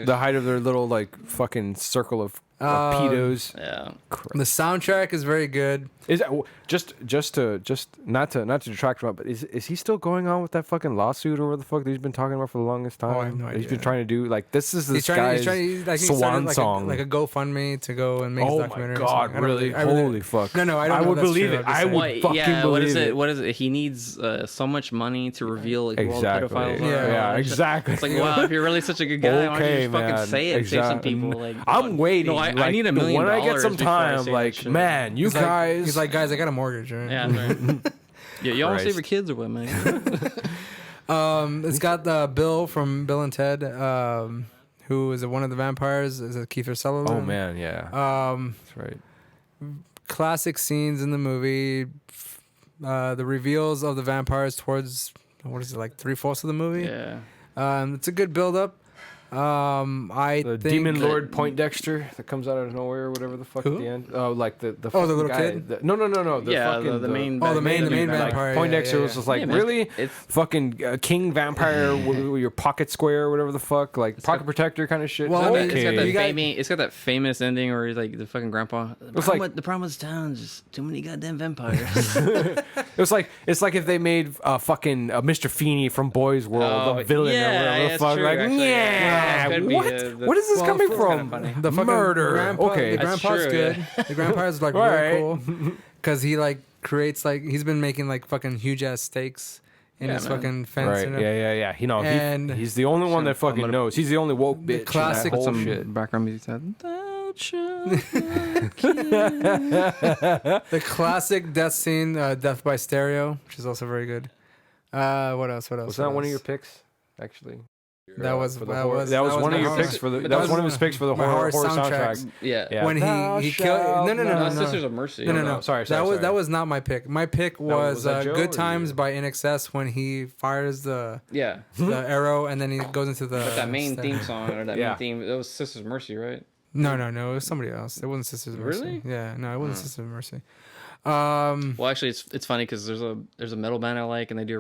the height of their little like fucking circle of pedos. Yeah. The soundtrack is very good. Is that, just not to detract from it, but is he still going on with that fucking lawsuit or what the fuck that he's been talking about for the longest time? Oh, I have no He's been idea. trying to do like this is this He's guy's like he swan started like song. like a GoFundMe to go and make his Oh documentary. my or god! something. I don't Really? I really- Holy fuck! No, I don't I know would if that's believe true. it. I'm just I saying. would fucking yeah, believe what is it? it. What is it? He needs so much money to reveal like who all the Exactly. pedophiles are. Yeah, exactly. It's like, wow, if you're really such a good guy, why don't you Okay, just fucking man. say it and save some Exactly. people? Like, I'm waiting. No, I like, need $1 million when I get some before I time. say Like, that shit. man, you He's guys. he's like, guys, I got a mortgage, right? Yeah, that's right. Yeah, y'all want to Christ. save your kids or what, man? It's got Bill from Bill and Ted, who is one of the vampires, is Kiefer Sutherland. oh man, yeah, that's right. Classic scenes in the movie. The reveals of the vampires towards what is it, like 3/4 of the movie? Yeah. It's a good build up. I The think demon lord Poindexter that comes out of nowhere or whatever the fuck Who? at the end. Oh, like the Oh, the fucking little guy. kid? No. The Yeah, fucking the main. Oh, the main vampire, yeah, Poindexter yeah, was yeah. just like Yeah, man, really it's- fucking king vampire with your pocket square or whatever the fuck, like pocket got- protter kind of shit. Well, It's got that You got- it's got that famous ending where he's like the fucking grandpa. The problem with this town is just too many goddamn vampires. it's like if they made fucking Mr. Feeney from Boys World Oh, a villain yeah, or whatever the that's fuck. true, like, actually, yeah, yeah. Could be what? the- What is this Well, coming it's kinda from? funny. the fucking Murder. Grandpa, Okay. the That's grandpa's true, good. yeah. The grandpa's like All really right. cool because he like creates like he's been making like fucking huge ass steaks in Yeah, his man. fucking fence. Right. You know? Yeah. And he's the only one that fucking knows. He's the only woke bitch. classic- in that whole Some shit. background music. Thou shalt The classic death scene, Death by Stereo, which is also very good. What else? Was that one of your picks? Actually, That was for the that horror- was that was my one of your horror- picks for the. that That was one of his picks for the my horror horror soundtrack. soundtracks. Yeah. When Thou he killed shalt no not- Sisters of Mercy. No. Sorry. That was not my pick. My pick was was, that Joe Good or Times you? by InXS when he fires the Yeah. arrow and then he goes into the But that main sta- theme song or that Yeah. main theme, that was Sisters of Mercy, right? No, it was somebody else. It wasn't Sisters of Mercy. Really? Yeah, no, it wasn't Sisters of Mercy. Well, actually, it's funny because there's a metal band I like, and they do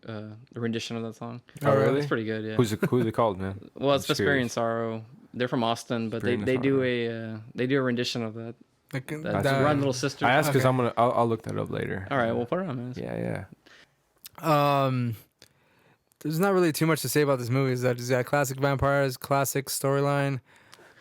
a rendition of that song. Oh, really? It's pretty good. Yeah. Who's they called, man? Well, it's I'm just Vesperian curious. Sorrow. They're from Austin, but Vesperian they do Sorrow. a rendition of that. Like, That's that- Run Little Sister. I asked because Okay. I'll look that up later. All right, we'll put it on, man. Yeah. There's not really too much to say about this movie. Is that it's got classic vampires, classic storyline.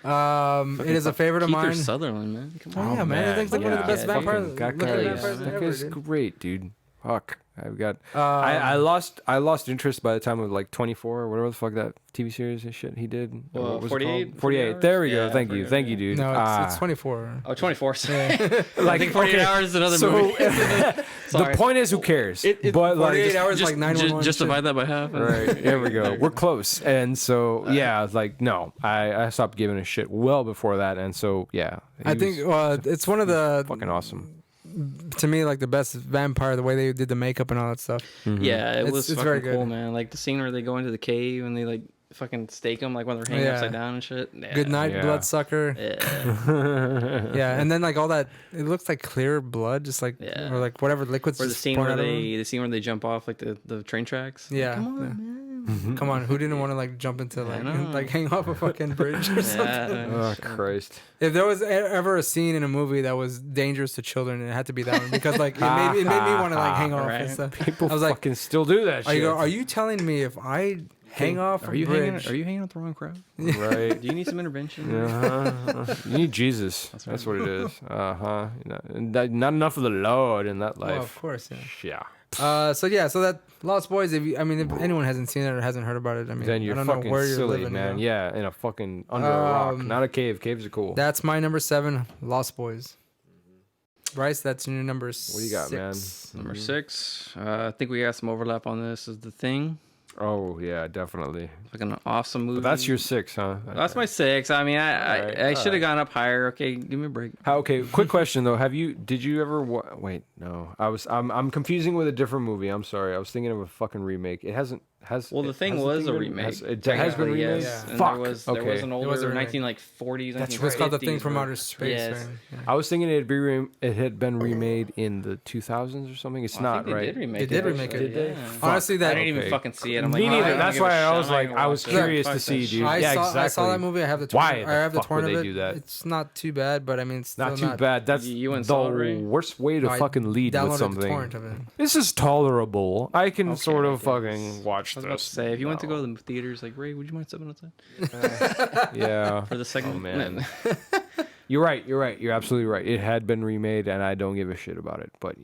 It is a favorite of Kiefer mine. Sutherland, man. Come Oh, on. yeah, man. I think like one of the best Yeah, vampires. dude. That looking guy- vampires that ever, guy's dude. great, dude. Fuck. I've got. I lost interest by the time of like 24 or whatever the fuck that TV series and shit he did. Well, What was it 48? called? 48. There we go. Yeah, Thank you, 48, dude. No, it's 24. Oh, 24. Like I think 48 hours is another movie. the Sorry. point is, who cares? It- but like, 48 hours like 911. Just divide that by half. right here we go. We're close, and so yeah, like no, I stopped giving a shit well before that, and so yeah, I think it's one of the fucking awesome. to me like the best vampire. The way they did the makeup and all that stuff. Yeah, it It's- was it's fucking very cool, good. man. Like the scene where they go into the cave and they like fucking stake them like when they're hanging Yeah. upside down and shit. Yeah. Good night, Yeah. bloodsucker. Yeah. Yeah, and then like all that, it looks like clear blood, just like Yeah. or like whatever liquids. Or the just scene pouring where out of them. the scene where they jump off like the train tracks. Yeah. Come on, yeah. man. Come on, who didn't want to like jump into I like know. like hang off a fucking bridge or something? Yeah. Oh Christ! If there was ever a scene in a movie that was dangerous to children, it had to be that one because like it made me want to like hang off Right. and stuff. People I was like, fucking still do that shit. are you telling me if I hang off Are a you bridge? hanging out with the wrong crowd? right? Do you need some intervention? You need Jesus. That's what it is. Not enough of the Lord in that Well, of life. course, yeah. Yeah. So that Lost Boys. If anyone hasn't seen it or hasn't heard about it, I mean, Then you're I don't know fucking where you're silly, living, man. you know? Yeah, in a fucking under a rock, Um, not a cave. Caves are cool. That's my number 7, Lost Boys. Bryce, that's your number 6. What do you got, man? Number 6. I think we got some overlap on this. Is The Thing. Oh yeah, definitely. Like an awesome movie. But that's your 6, huh? That's my 6. I mean, Alright, I should have alright. gone up higher. Okay, give me a break. Okay, quick question though. Did you ever wait, no. I'm confusing with a different movie. I'm sorry. I was thinking of a fucking remake. It hasn't Well, The Thing was a remake. It has been technically, remade. yes. And Fuck. There was okay. an It older was a remake. 1940s. That's It's called The Thing 1950s from one. Outer Space. Yes. Right? Yeah. I was thinking it had been remade in the 2000s or something. It's I not, think they right? did remake They it. did remake it. actually, Did they? yeah. Fuck. Honestly, I that didn't even Okay. fucking see it. I'm Me like, neither. I'm not That's gonna why give a I shit. was I'm not like, gonna I was watch it. curious Fuck to that see, shit. dude. I Yeah, saw exactly. that movie. I have the Why torrent. the I have the fuck would torrent of they it. do that? It's not too bad, but I mean, it's Not still too bad. That's You went the saw it, right? worst way to I fucking lead downloaded with the something. torrent of it. This is tolerable. I can sort of okay. fucking watch I was about to this. say, if you went to No. go to the theaters, like, Ray, would you mind stepping outside Yeah. for the segment? Oh, man. You're right. You're absolutely right. It had been remade, and I don't give a shit about it. But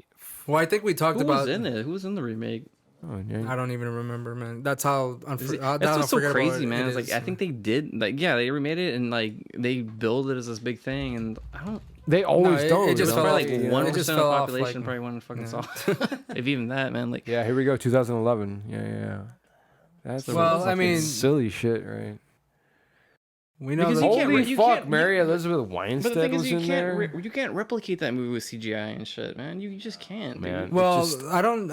Well, I think we talked Who about. was in it? Who was in the remake? oh, yeah. I don't even remember, man. That's how Is it- that's that's what's so unforgettable crazy, man. It's like is. I think they did, like, yeah, they remade it and like they billed it as this big thing, and I don't. They always it- don't. it just you know? fell Probably off, like yeah. 1% It just of the fell off, population like- probably went and fucking yeah. saw it. If even that, man. Like, Yeah, here we go. 2011. Yeah. That's Well, I fucking mean- silly shit, right? we know Because that. you can't Holy you fuck, can't- Mary Elizabeth but the Weinstein thing is, was you in can't there. you can't replicate that movie with CGI and shit, man. You just can't, Man. dude. Well, just- I don't.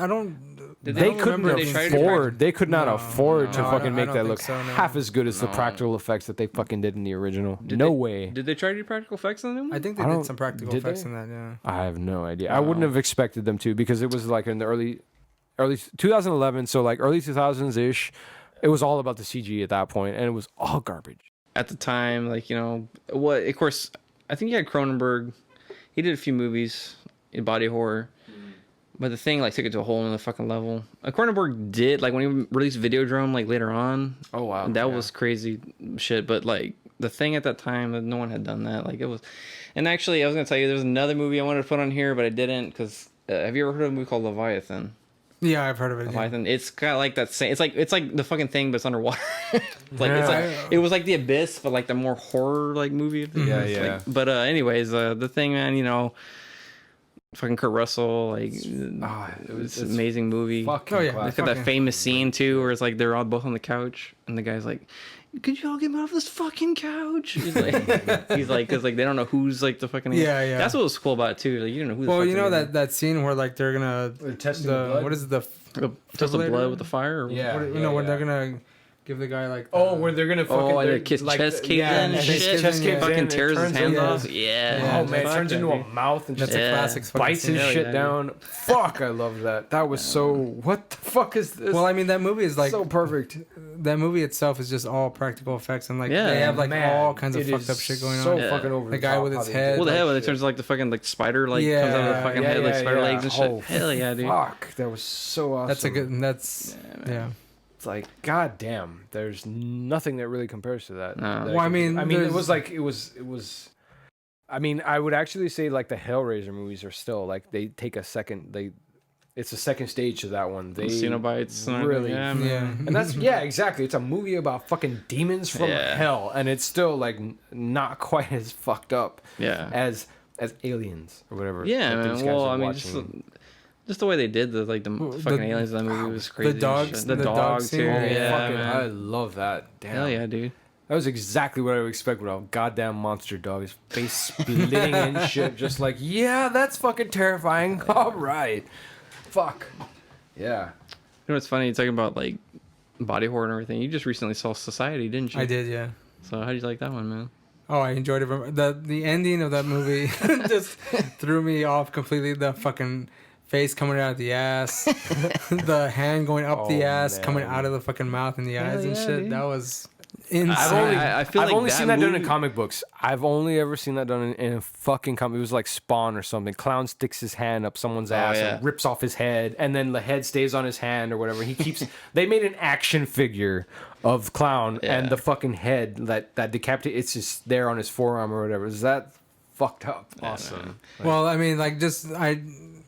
Did They don't couldn't remember they tried to afford. They could not No, afford to no, I fucking don't- I make don't that think look so, no. half as good as the No. practical effects that they fucking did in the original. Did No they- way. Did they try to do practical effects on them? I think they I did don't- some practical did effects they? in that. Yeah. I have no idea. I wouldn't have expected them to because it was like in the early 2011, so like early 2000s ish. It was all about the CG at that point, and it was all garbage. At the time, like, you know, what? Of course, I think you had Cronenberg. He did a few movies in body horror. But the thing, like, took it to a whole nother fucking level. Cronenberg did, like, when he released Videodrome, like, later on. Oh, wow. That was crazy shit. But, like, the thing at that time, no one had done that. Like, it was... And actually, I was going to tell you, there's another movie I wanted to put on here, but I didn't, because... have you ever heard of a movie called Leviathan? Yeah, I've heard of it. Yeah. Leviathan. It's got like that same. It's like the fucking thing, but it's underwater. Like Yeah. it's like it was like the Abyss, but like the more horror like movie. Yeah, It's yeah. Like, but anyways, the thing, man. You know, fucking Kurt Russell. Like it's an amazing movie. Fucking Oh, yeah. classic. Look at that fucking- famous scene too, where it's like they're all both on the couch, and the guy's like, "Could you all get me off this fucking couch?" He's like, because like they don't know who's like the fucking. Yeah, yeah. That's what was cool about it too. Like you don't know who. Well, the you know that scene where like they're gonna They're testing the blood? what is it, the just the defibrillator? blood with the fire. Or Yeah. What, no, when they're gonna give the guy like Oh, where they're gonna fucking. Oh, and they're- their like, chest caves yeah, in and and his shit. chest caves in, Fucking and it tears his turns hands into- off. Yeah. Oh man, it Fuck turns that, into a dude. mouth and that's just a Yeah. classic fucking bites scene. his Hell shit yeah, down. Fuck, I love that. That was so. What the fuck is this? Well, I mean that movie is like so perfect. that movie itself is just all practical effects and like Yeah. they have like Man, all kinds of it fucked is up shit going so on. Yeah. fucking over The the guy top with how his they head, did Well, the that hell, when it shit. turns like the fucking like spider like Yeah. comes out of the fucking head like spider legs and shit. Oh, Hell yeah, dude. Fuck, that was so awesome. That's a good. That's man. yeah. It's like, god damn, there's nothing that really compares to that. No. That Well, I mean, it there's- was like, it was. I mean, I would actually say like the Hellraiser movies are still like they take a second. It's a second stage to that one. They Cenobites. And really, everything. Yeah, man. Yeah. and that's yeah, exactly. It's a movie about fucking demons from Yeah. hell, and it's still like not quite as fucked up Yeah. as aliens or whatever. Yeah, that man. these guys Well, are I mean, watching. just the way they did the like the Well, fucking the- aliens in that movie was crazy. as dogs- shit. The the dog dog scene, too. oh, Yeah, fucking, man. I love that. Damn. Hell yeah, dude. That was exactly what I would expect with a goddamn monster dog. His face splitting and shit. Just like, yeah, that's fucking terrifying. All right. Fuck. Yeah. You know what's funny? You're talking about like body horror and everything. You just recently saw Society, didn't you? I did, yeah. So how did you like that one, man? Oh, I enjoyed it. The ending of that movie just threw me off completely. The fucking face coming out of the ass, the hand going up the Oh, ass, coming man. out of the fucking mouth and the Hell eyes and yeah, shit. dude. That was insane. I feel I've like only that seen that done in movie- comic books. I've only ever seen that done in a fucking comic. It was like Spawn or something. Clown sticks his hand up someone's ass yeah. and rips off his head, and then the head stays on his hand or whatever. He keeps. They made an action figure of Clown and Yeah. the fucking head that decapitated. It's just there on his forearm or whatever. Is that fucked up? Awesome. Well, I mean, like, just I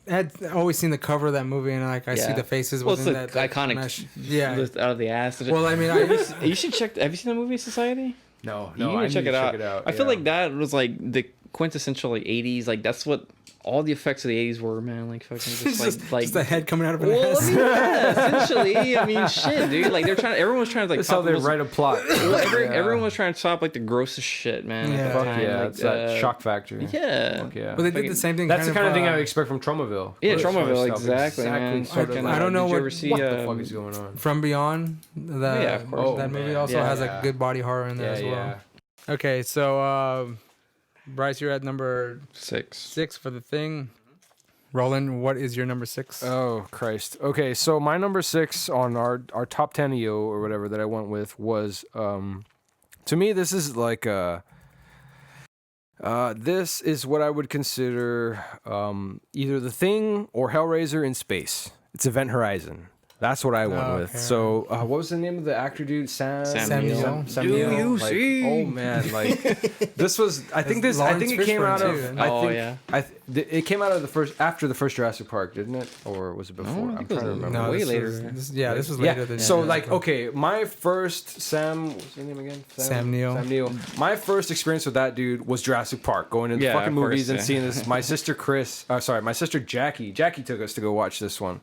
had always seen the cover of that movie, and like I see Yeah. the faces Well, it's within the that iconic mesh. Yeah. lift out of the ass. Well, I mean, I You should check. Have you seen the movie Society? No, You no, need I to check need it to out. check it out. I feel yeah. like that was like the quintessential like 80s. Like that's what all the effects of the 80s were, man. Like fucking just like just the head coming out of an Well, I ass. mean, yeah, essentially. I mean, shit, dude. Like they're trying. Everyone's trying to like. That's how top they those- write a plot. Well, Yeah. everyone was trying to stop like the grossest shit, man. Yeah. At the Fuck time. yeah, like, it's that shock factor. Yeah. Fuck yeah. But they did Fucking- the same thing. That's the kind of thing I uh, would expect from Tromaville. Yeah, That sort of Tromaville, stuff. exactly, man. Sort of Fucking- like, I don't know did you what- ever see, what the fuck is going on. From Beyond. Yeah, of course. That Oh, movie man. also Yeah, has yeah. a good body horror in there as well. Okay, so Bryce, you're at number 6 for the thing. Roland, what is your number 6? Oh Christ. Okay, so my number 6 on our top 10 EO or whatever that I went with was to me this is like this is what I would consider either The Thing or Hellraiser in space. It's Event Horizon. That's what I went with. Okay. So, what was the name of the actor dude? Sam Neill. Sam Do Neill. you Like, see? oh man, like this was. I think It's I think Lawrence it came Fishburne, out of. too. I Oh, think, yeah. it came out of after the first Jurassic Park, didn't it? Or was it before? I I'm think trying it to was- remember. No, way this later. Was, this was later than So Jurassic like, Park. okay, my first what's his name again? Sam Neill. Sam Neill. My first experience with that dude was Jurassic Park, going to the Yeah, fucking of course, movies and yeah. seeing this. My sister my sister Jackie. Jackie took us to go watch this one,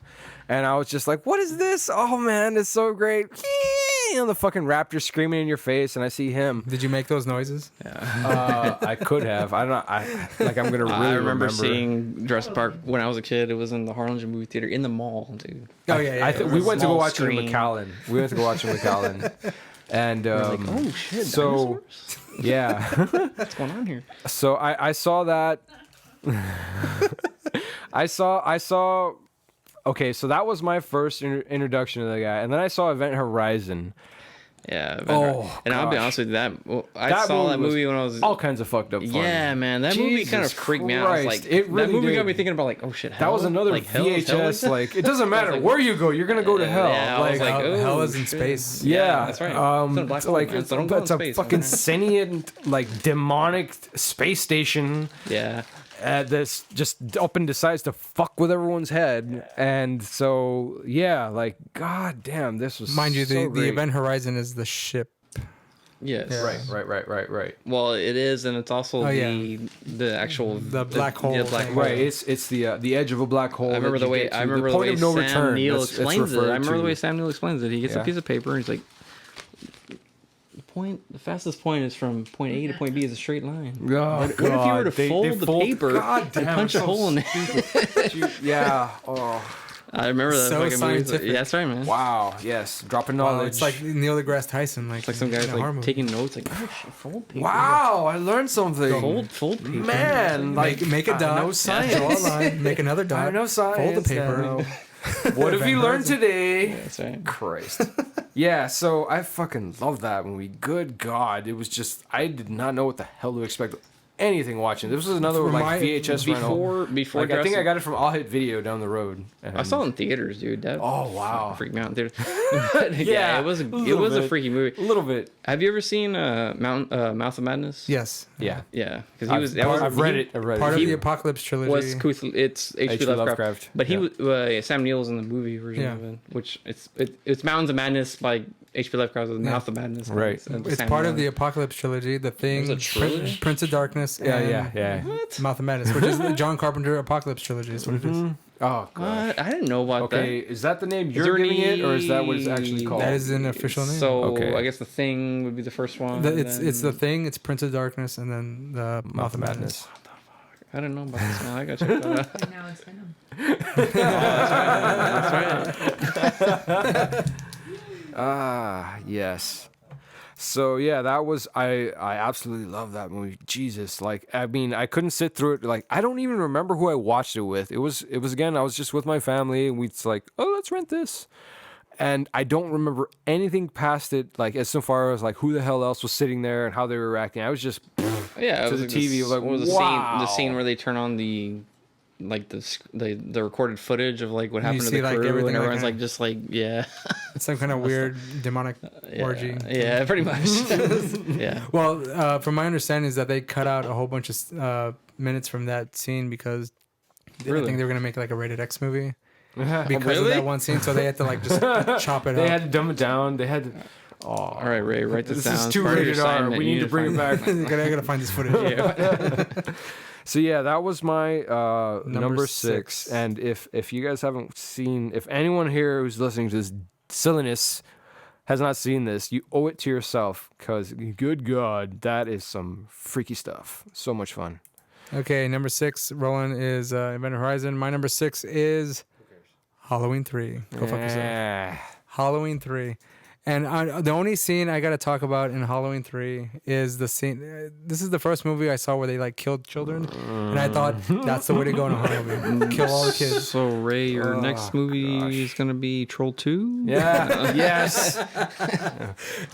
and I was just like, "What is this? Oh man, it's so great!" You know, the fucking raptor screaming in your face, and I see him. Did you make those noises? I could have. I don't know. I'm gonna really I remember remember seing Jurassic Park when I was a kid. It was in the Harlingen movie theater in the mall, dude. Oh yeah, yeah. we went to go Small watch it in screen. McAllen. We went to go watch it in McAllen, and Like, oh shit! so Dinosaurs? yeah. What's going on here? So I saw that. I saw. Okay, so that was my first introduction to the guy, and then I saw Event Horizon. Yeah. Oh, and I'll be gosh. honest with you, I That saw that movie was movie when I was. All kinds of fucked up fun. Yeah, man, that movie kind of Jesus freaked me out. I was Christ, like, it that really movie got did. me thinking about like, oh shit, That hell? was another like, hell is hell like VHS. that? Like, it doesn't matter like, where you go, you're gonna go to hell. Yeah, I like, was like, oh, hell is in shit. space. yeah, that's right. It's in a black it's hole, like man, it's, so don't go it's in a space, fucking man. sentient, like demonic space station. Yeah. this just up and decides to fuck with everyone's head. And so, yeah, like, god damn, this was Mind you, so the great. Event Horizon is the ship. Yes. Yeah. Right. Well, it is, and it's also Oh, yeah. the actual The black hole Yeah, black thing. hole. Right, it's the edge of a black hole. I remember that the you way get to, I remember the the point way of no Sam return. Neill That's- it's explains it. I referred remember the to. way Sam Neill explains it. He gets Yeah. a piece of paper and he's like, the fastest point is from point A to point B is a straight line. Oh, What if you were to fold the paper God and damn, punch a so hole in it? stupid. Yeah. Oh. I remember that So fucking movie. scientific. Yeah, that's right, man. Wow. Yes. Dropping Wow, knowledge. it's like Neil deGrasse Tyson, like, It's like some in guys a horror like movie. taking notes, like, oh, shit, fold paper. wow. I learned something. Fold paper. Man, like make a I dot, know science. draw a line, make another dot, I know science. fold the paper. now. What have you learned today? That's right. Christ. Yeah, so I fucking love that movie. Good God. It was just, I did not know what the hell to expect. Anything watching. This was another For like my- VHS rental. Before Like, I think Jurassic- I got it from All Hit Video down the road. And I saw it in theaters, dude. That Oh, wow. freaked me out in theaters. yeah, it was a bit. freaky movie. A little bit. Have you ever seen Mouth of Madness? Yes, Yeah. Yeah, because he was. That I've, was I've read it. I've read part it. of He the Apocalypse trilogy. Was it's H.P. Lovecraft. But he was Sam Neill was in the movie version Yeah. of it, which it's Mountains of Madness by H.P. Lovecraft with Mouth of Madness. Right. It's part of the Apocalypse trilogy. The Thing, There's a trilogy? Prince of Darkness, Yeah, and yeah. Mouth of Madness, which is the John Carpenter Apocalypse trilogy. Is what it is. Oh, God. What? I didn't know about Okay, is that the name there you're giving any- it, or is that what it's actually called? That is an official that. name. So Okay. I guess the Thing would be the first one. It's the Thing. It's Prince of Darkness, and then the Mouth of Madness. I don't know about this now. I got to check that out. And now it's Venom. That's right. Ah, yes. So yeah, that was I absolutely love that movie. Jesus, like I mean, I couldn't sit through it. Like I don't even remember who I watched it with. It was again, I was just with my family and we'd like, oh, let's rent this. And I don't remember anything past it, like as so far as like who the hell else was sitting there and how they were reacting. I was just Yeah, it to was the like TV, this- like, what was wow. the scene where they turn on the recorded footage of like what You happened to see, the like, crew, everything, and like, everyone's kinda- like just like yeah, It's some kind of weird demonic orgy. yeah, pretty much, yeah. Well, from my understanding is that they cut out a whole bunch of minutes from that scene because I Really? think they were gonna make like a rated X movie they because of really? that one scene. So they had to like just chop it up. had to dumb it down. They had to. Oh, All right, Ray, write this, this down. is It's too part of your rated R. assignment. We You need to bring it find- back. I gotta find this footage. Yeah. So yeah, that was my number six. six. And if you guys haven't seen, if anyone here who's listening to this silliness has not seen this, you owe it to yourself because good God, that is some freaky stuff. So much fun. Okay, number 6, Roland, is Event Horizon. My number 6 is Halloween 3. Go fuck yourself. Yeah. Halloween 3. And the only scene I got to talk about in Halloween 3 is the scene. This is the first movie I saw where they like killed children. And I thought that's the way to go in a horror movie. Kill all the kids. So Ray, your next movie gosh. is gonna be Troll 2. Yeah. Yes.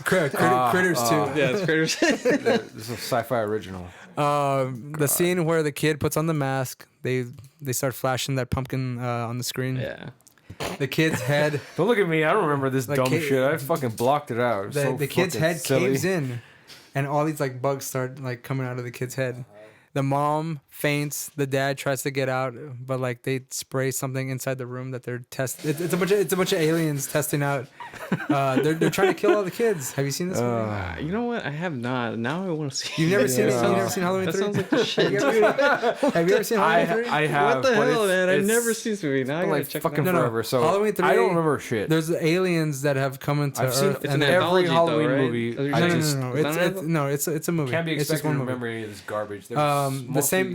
Critters 2. Yeah, it's Critters. This is a sci-fi original. The scene where the kid puts on the mask, they start flashing that pumpkin on the screen. yeah. The kid's head, Don't look at me. I don't remember this Like, dumb Kate- shit. I fucking blocked it out. It was so the kid's fucking head silly. caves in, and all these like bugs start like coming out of the kid's head. The mom faints. The dad tries to get out, but like they spray something inside the room that they're testing. It's a bunch of aliens testing out. They're trying to kill all the kids. Have you seen this movie? You know what? I have not. Now I want to see. You've never seen it? Yeah. You've never seen Halloween That 3? sounds like the shit. Have you ever seen Halloween 3? I have. What the but hell, it's- man? I've it's never seen this movie. Now I been gotta like check fucking it out. No, no. forever. So Halloween 3, I don't remember shit. There's aliens that have come into I've seen Earth. It's and an they're- every anthology, though, Halloween right? movie. Oh, you're I saying just no. Is that It's a movie. can't be It's just expected one to movie. remember any of this garbage. They're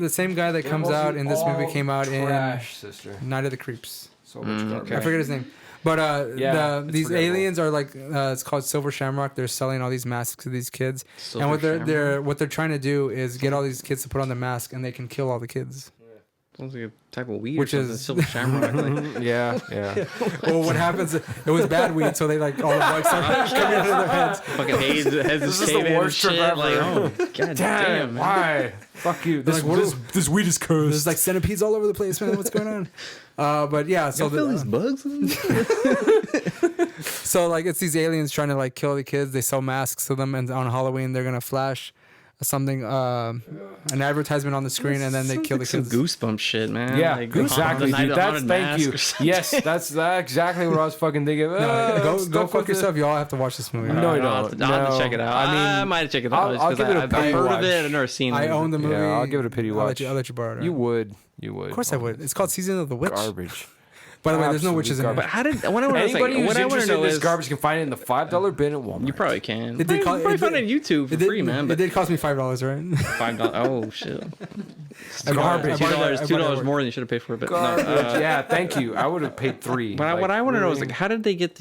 The same guy that they're comes out mostly in this movie all came out in trash, sister. Night of the Creeps. So much garbage. I forget his name. But Yeah, it's these forgettable. aliens are like it's called Silver Shamrock. They're selling all these masks to these kids, Silver and Shamrock? what they're trying to do is get all these kids to put on the mask, and they can kill all the kids. Sounds like a type of weed Which or something. is- Silver Shamrock. Like, Yeah, yeah. Well, what happens? It was bad weed, so they like all the bugs start coming out of their heads. fucking has This is the cave in and worst trip shit. ever. Like, oh, god damn, man. Why? Fuck you. This, like, what is- this weed is cursed. There's like centipedes all over the place, man. What's going on? But yeah, so Y'all feel these bugs? So like it's these aliens trying to like kill the kids. They sell masks to them, and on Halloween they're gonna flash something, an advertisement on the screen, and then they kill the some kids. goosebump shit, man. Yeah, Like, exactly, the Night dude. of the That's Haunted thank you. Mask or something. Yes, that's exactly what I was fucking thinking. Go fuck yourself. You all have to watch this movie. No, you I'll have don't. to- I'll have to No. check it out. I mean, I might check it out. I'll just give 'cause it a I've pity heard of watch. it. I've never seen it. I own the movie. Yeah, I'll give it a pity watch. I'll let you borrow it. You would. You would. Of course I would. It's called Season of the Witch. Garbage. By the way, there's no Absolute witches in garbage. it. But how did what I want to Anybody say? who's What I want to interested in know this is garbage can find it in the $5 bin at Walmart. you probably can. It did Probably it find it did- on YouTube for It did, free, man. It But did cost me $5, right? $5. Oh shit. Garbage. $2, I bought it $2 at more than you should have paid for it. But Garbage. no, Yeah, thank you. I would have paid $3. But what I want to know is really? like, how did they get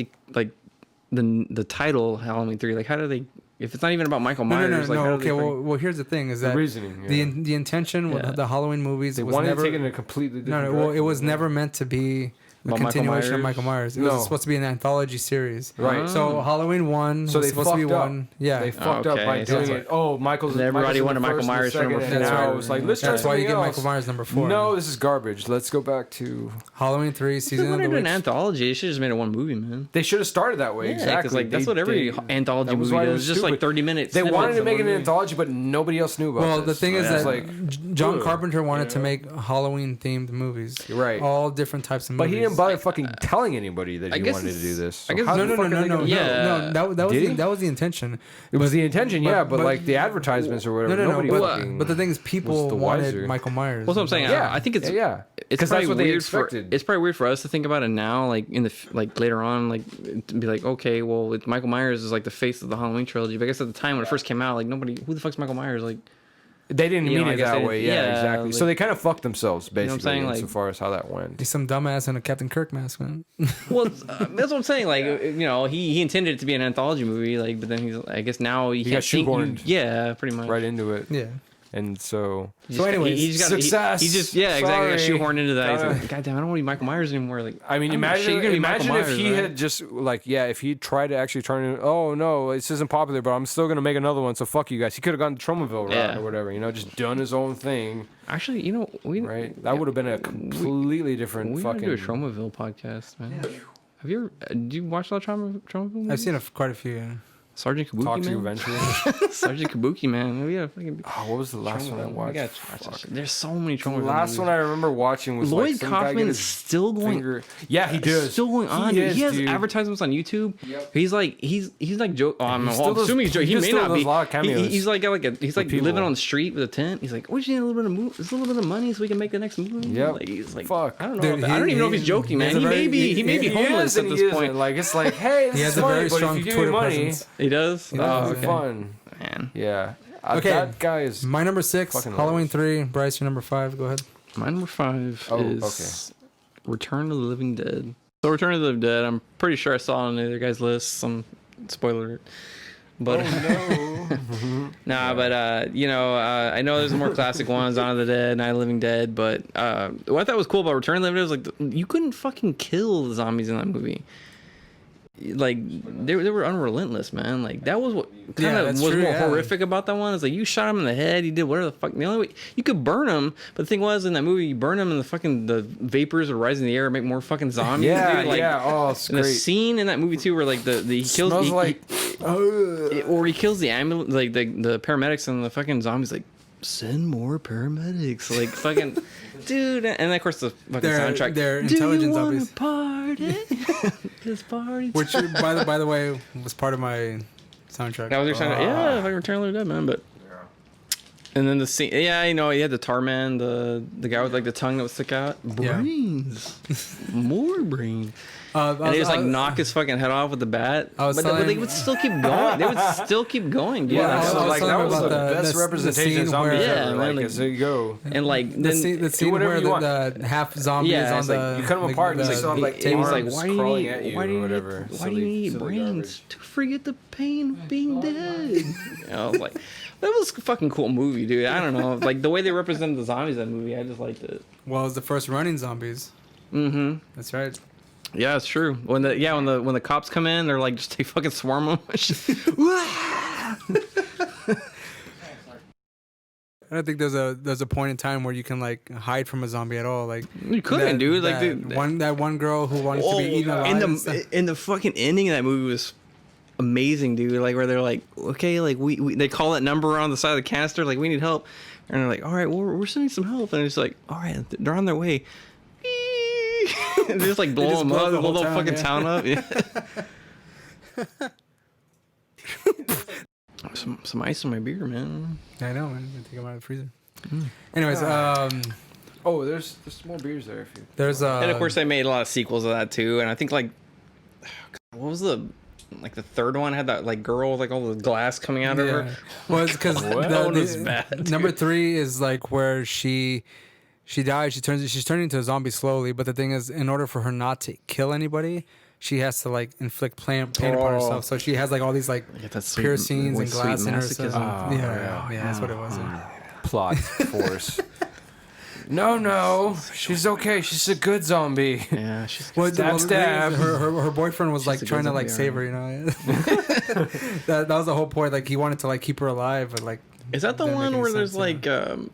the title Halloween 3? Like, how do they? If it's not even about Michael No, Myers, no, like, no. how do Okay, they bring- well, here's the thing: is the that reasoning. Yeah. the intention with Yeah. the Halloween movies They was wanted never to take it in a completely different no, well, it direction. was never meant to be a About Michael continuation of Myers? Michael Myers. It No. was supposed to be an anthology series. Right. So Halloween 1 So was they supposed to be fucked up. one. Yeah. They fucked up by Okay, so doing that's it. Oh, Michael's. And everybody Michael's in wanted the Michael first and the Myers for second, number and four. now it was like, let's try That's why you get something Michael else. Myers number 4. No, this is garbage. Let's go back to. Halloween 3 If they Season of wanted the to do an Witch. anthology, they should have just made it one movie, man. They should have started that way. Yeah, Exactly. because like that's They- what every they- anthology that was movie why it does. was Just like stupid. 30 minutes. They wanted to snippets make of it a an movie. anthology, but nobody else knew about Well, this. the thing is It's that like, John ugh, Carpenter wanted to know? make Halloween themed movies. Right. All different types of But movies. he didn't bother fucking telling anybody that I he guess wanted to do it's- this. I guess- how No, the no, fuck no, are they no, gonna- Yeah. no. That was Did he? that was the intention. It was the intention, But- yeah, but but- like the advertisements or whatever, nobody but, fucking. but the thing is, people was the wanted wiser. Michael Myers. Well, that's what I'm saying. Yeah, I think it's yeah. It's 'Cause probably that's what they weird for expected. it's probably weird for us to think about it now, like in the like later on, like to be like, okay, well, it's Michael Myers is like the face of the Halloween trilogy. But I guess at the time when it first came out, like nobody, who the fuck's Michael Myers? Like, They didn't You know, mean I it guess that they way. didn't- Yeah, yeah, exactly. So like- they kind of fucked themselves, know what I'm basically, saying? Like- insofar as how that went. He's some dumbass in a Captain Kirk mask, man. well, that's what I'm saying. Like, you know, he intended it to be an anthology movie, like, but then he's, I guess now he got can't think- shoehorned yeah, pretty much. Right into it. Yeah. And so. He So just got- anyways, he just got success. He just exactly got Sorry. shoehorned into that. He's Gotta- like, God damn, I don't want to be Michael Myers anymore. Like, I mean, I don't give a shit, imagine, you're gonna be imagine Michael if Myers, he right? had just like, yeah, if he tried to actually turn it. Oh no, this isn't popular, but I'm still gonna make another one. So fuck you guys. He could have gone the Tromaville route Yeah. or whatever. You know, just done his own thing. Actually, you know, Right. That would have been a completely different We gotta fucking. do a Tromaville podcast, man. Have you ever? Do you watch a lot of Tromaville movies? I've seen quite a few. Yeah. Sergeant Kabuki, Talk to you man. eventually. Sergeant Kabuki, man. We gotta fucking. Oh, what was the last one I Tromaville. We watched? gotta watch that shit. There's so many Tromaville. The last movies. one I remember watching was Lloyd like some guy get Kaufman is his still going. finger. Yeah, he does. Still going on. He dude. is, He has dude. advertisements on YouTube. Yep. He's like joke. Oh, I'm He still does- assuming he's joking. he He may still not does be. a lot of cameos He's like got like a he's like people. living on the street with a tent. He's like, we just need a little bit of just a little bit of money so we can make the next movie. Yep. Like he's like, Fuck. I don't know. Dude, I don't even know if he's joking, man. has a He may very- be. He may be He homeless is at and this he point. isn't. Like it's like, hey, this He has is a money, very but strong if you give Twitter me money, presence. He does. He Oh, does, it's okay. fun. Man, Yeah. Okay. That guy is. My number 6, Fucking Halloween hilarious. 3. Bryce, your number 5. Go ahead. my number 5 Oh, is Return of the Living Dead. So Return of the Living Dead, I'm pretty sure I saw on the other guy's list. Some spoiler alert. But no. nah, but you know, I know there's more classic ones, Dawn of the Dead, Night of the Living Dead. But what I thought was cool about Return of the Living Dead was like you couldn't fucking kill the zombies in that movie. Like they were unrelentless, man. Like that was what kind Yeah, of that's was true, more yeah. horrific about that one. It's like you shot him in the head, you did whatever the fuck. The only way you could burn him, but the thing was in that movie, you burn him and the vapors would rise in the air and make more fucking zombies. Yeah, dude. Like, yeah. Oh, it's and the great. scene in that movie too, where like the he kills Smells he, like. or he kills the ambulance, like the paramedics, and the fucking zombies like send more paramedics, like fucking dude. And then of course the fucking soundtrack. They're Do you intelligent wanna zombies. party? This party. Which, by the way, was part of my soundtrack. That was your soundtrack. Yeah, like Return of the Living Dead, man. But and then the scene, yeah, you know, he had the tar man, the guy with like the tongue that would stick out. Yeah. Brains, more brains. And And he just like knock his fucking head off with the bat. I was But they telling- would still keep going. They would still keep going, dude. Yeah, Like, I so was like telling that him was the about best the representation of scene zombies where- Yeah, ever. man, Like, like- there you go. and like The then scene, whatever where you want. the half zombie Yeah, is on it's like, the. you cut 'em apart and the- they still have, like, he was like, arms why do you crawling need, at you why do or you whatever. need, why do Silly- you need silly brains garbage. to forget the pain of being dead? I was like, that was a fucking cool movie, dude. I don't know, like the way they represented the zombies in that movie, I just liked it. Well, it was the first running zombies. Mm-hmm. That's right. Yeah, it's true. When the cops come in, they're like just they fucking swarm them. I don't think there's a point in time where you can like hide from a zombie at all. Like You couldn't, dude. Like, dude, that one girl who wanted to be eaten alive. and the fucking ending of that movie was amazing, dude. Like where they're like, okay, like we they call that number on the side of the canister, like we need help, and they're like, all right, well we're sending some help, and it's like, all right, they're on their way. And they just like blow them up, blow the whole fucking town up. Yeah. some ice in my beer, man. I know, man. I take them out of the freezer. Anyways, Oh, there's more beers there. If you there's And of course, they made a lot of sequels of that too. And I think like, what was the third one had that like girl with like all the glass coming out of her? Well, it's because That one was bad. number 3 is like where she dies. She's turning into a zombie slowly. But the thing is, in order for her not to kill anybody, she has to like inflict pain upon herself. So she has like all these like Get that sweet, piercings and sweet glass in her. masochism. So, yeah, that's what it was. plot force. No, she's okay. She's a good zombie. Yeah, she's Well, Stab. Her boyfriend was like a trying to good like zombie, save her, you know. that was the whole point. Like he wanted to like keep her alive, but like. Is that the didn't make one any where there's sense, you like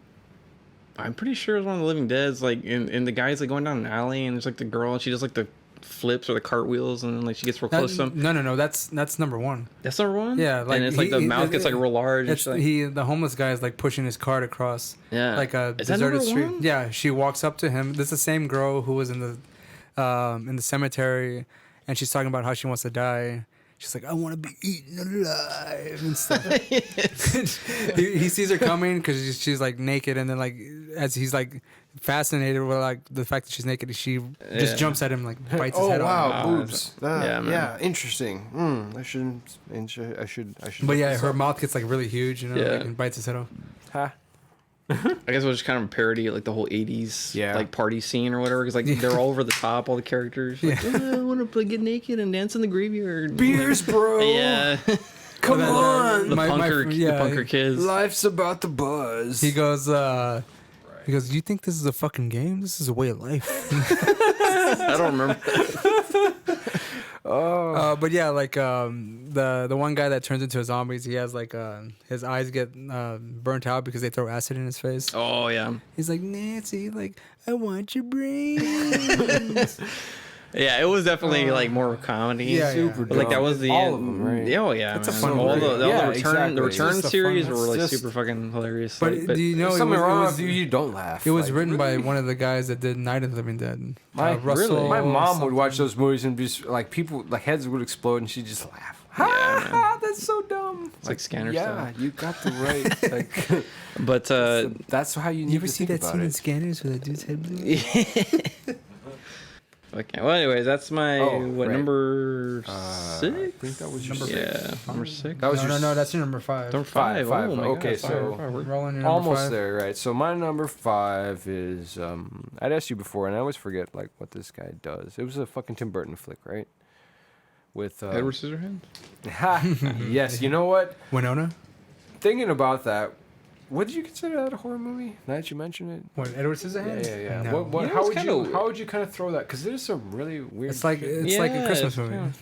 I'm pretty sure it's one of the Living Dead's like and the guy's like going down an alley and there's like the girl and she does like the flips or the cartwheels and then like she gets real close to him. No, that's number 1. That's number 1? Yeah, like and it's like the mouth gets like real large and It's she's like, the homeless guy is like pushing his cart across yeah. like a Is that deserted number street. 1? Yeah, she walks up to him. This is the same girl who was in the cemetery, and she's talking about how she wants to die. She's like, I want to be eaten alive and stuff. he sees her coming because she's like naked, and then like as he's like fascinated with like the fact that she's naked, she just jumps at him like bites his Oh head wow, off. boobs. Yeah, man. Yeah, interesting. I shouldn't. I should. But yeah, her mouth gets like really huge, you know, Yeah. like, and bites his head off. Ha. I guess it was just kind of a parody of like the whole 80s Yeah. like party scene or whatever because like they're all over the top, all the characters. Like, I want to get naked and dance in the graveyard. Beers, bro. Yeah. Come Well, on. the My- punker yeah. the punker kids. Life's about the buzz. He goes, you think this is a fucking game? This is a way of life. I don't remember. But yeah, like the one guy that turns into a zombie, he has like his eyes get burnt out because they throw acid in his face. Oh yeah. He's like, Nancy, like I want your brains. Yeah, it was definitely like more of a comedy. Yeah, Super But like that dumb. was the all end. of them, right? Yeah, oh yeah, It's a man. fun all movie. the Yeah, return exactly. the return It's just a series fun- were like it's just- super fucking hilarious. But Like, do you know There's it something was, wrong it was, if you don't laugh. it was Like, written by really? one of the guys that did Night of the Living Dead. My- Russell. My mom would something. watch those movies and just like people, like heads would explode, and she'd just laugh. Yeah, man. That's so dumb. It's like Scanner yeah, stuff. you got the right. Like, But that's how you need You ever to see think that about scene in it. Scanners where that dude's head blew? okay. Well, anyways, that's my Oh, what right. number I 6? think that was your Yeah, number 6. That was your No, that's your number 5. Number five, 5. five. Oh my Okay, God, so- five. We're- Rolling your number almost 5. there, right? So my number 5 is I'd asked you before, and I always forget like what this guy does. It was a fucking Tim Burton flick, right? With Edward Scissorhands. yes, you know what? Winona? Thinking about that, what did you consider that a horror movie? Now that you mention it. What, Edward Scissorhands? Yeah. No. What? You know, How it's would kinda- you? How would you kind of throw that? Because there's some really weird. It's like shit. it's like a Yeah, Christmas it's movie. kinda-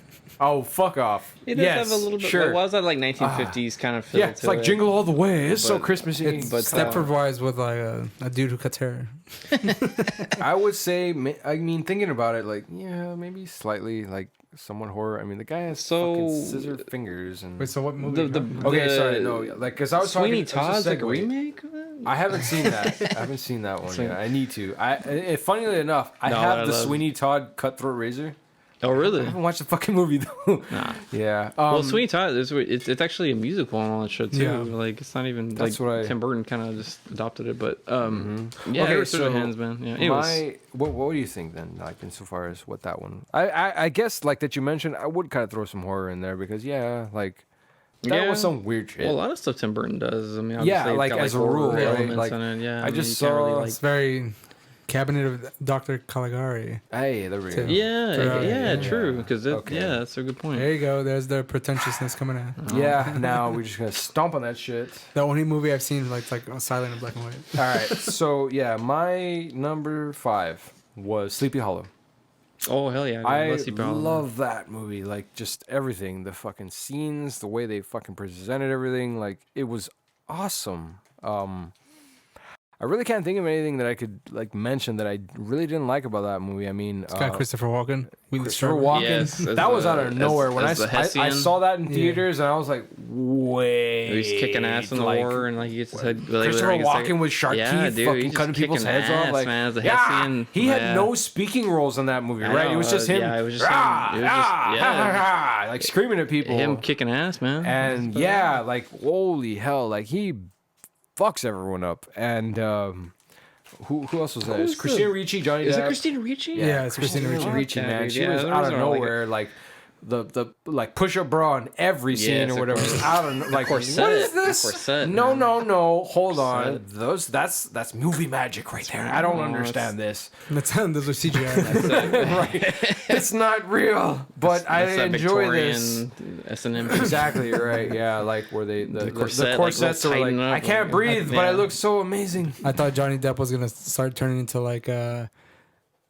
Oh, fuck off. It does yes, have a little bit. Sure. It was that like 1950s kind of feel Yeah, to it's like it. Jingle All the Way. It's so But Christmassy. It's But, Stepford Wives with like a dude who cuts hair. I would say, I mean, thinking about it, like, yeah, maybe slightly, like, somewhat horror. I mean, the guy has So- fucking scissor fingers and. Wait, so what movie? Okay, sorry, no, like, because I was Sweeney talking. Todd's like a segue. remake. of it? I haven't seen that. I haven't seen that one yet. I need to. Funnily enough, I No, have I the love- Sweeney Todd Cutthroat Razor. Oh I really? haven't watched the fucking movie though. Nah. Yeah. Well, Sweeney Todd it's actually a musical and all that shit too. Yeah. Like it's not even That's like what I- Tim Burton kind of just adopted it, but yeah, Okay, Edward so Scissorhands, man. Yeah. Anyways, what do you think then? Like insofar as what that one? I guess like that you mentioned, I would kind of throw some horror in there because like that Yeah. was some weird shit. well, a lot of stuff Tim Burton does. I mean, Yeah, obviously it's like, got, as a horror rule, right? elements Like, in it. Yeah, I just you can't really, saw- like, It's very Cabinet of Dr. Caligari. Hey, there we go. yeah, Yeah. true. Because Okay. yeah, that's a good point. There you go. There's the pretentiousness coming out. Yeah, now we're just gonna stomp on that shit. The only movie I've seen like silent and black and white. All right, so yeah, my number 5 was Sleepy Hollow. Oh hell yeah! I Let's see, Paolo. love that movie. Like just everything, the fucking scenes, the way they fucking presented everything. Like it was awesome. I really can't think of anything that I could like mention that I really didn't like about that movie. I mean, It's got Christopher Walken. Christopher Walken. Yes, as that was the- out of nowhere. When I, as the I Hessian. saw that in theaters, and I was like, wait. He's kicking ass in the war, and like he gets his head. Christopher Walken with shark yeah, teeth, dude, fucking he's cutting just people's kicking heads off. ass, Like, man, as a yeah, Hessian. he had Yeah. no speaking roles in that movie, I right? know, It was just him. yeah, it was just "Rah, him. It was just- ah, yeah. ha, ha, ha," like screaming at people. Him kicking ass, man. And yeah, like holy hell, like he fucks everyone up. And who else was that? It's Who's Christina the- Ricci, Johnny Is Depp. it Christina Ricci? Yeah, it's Christina Ricci. Man, Yeah, she dude, was yeah, out of those are like- nowhere, like the like push up bra in every scene Yes, or of whatever. course. Just out of like Corset, what is the this? corset, no, man. no, hold on. Corset. That's movie magic right there. I don't No, understand this. Those are CGI. Right, it's not real, but I That's that enjoy this. Victorian S&M. Exactly right. Yeah, like where they the corset, like, corsets all are like tightened up I can't and- breathe, but yeah. I look so amazing. I thought Johnny Depp was gonna start turning into like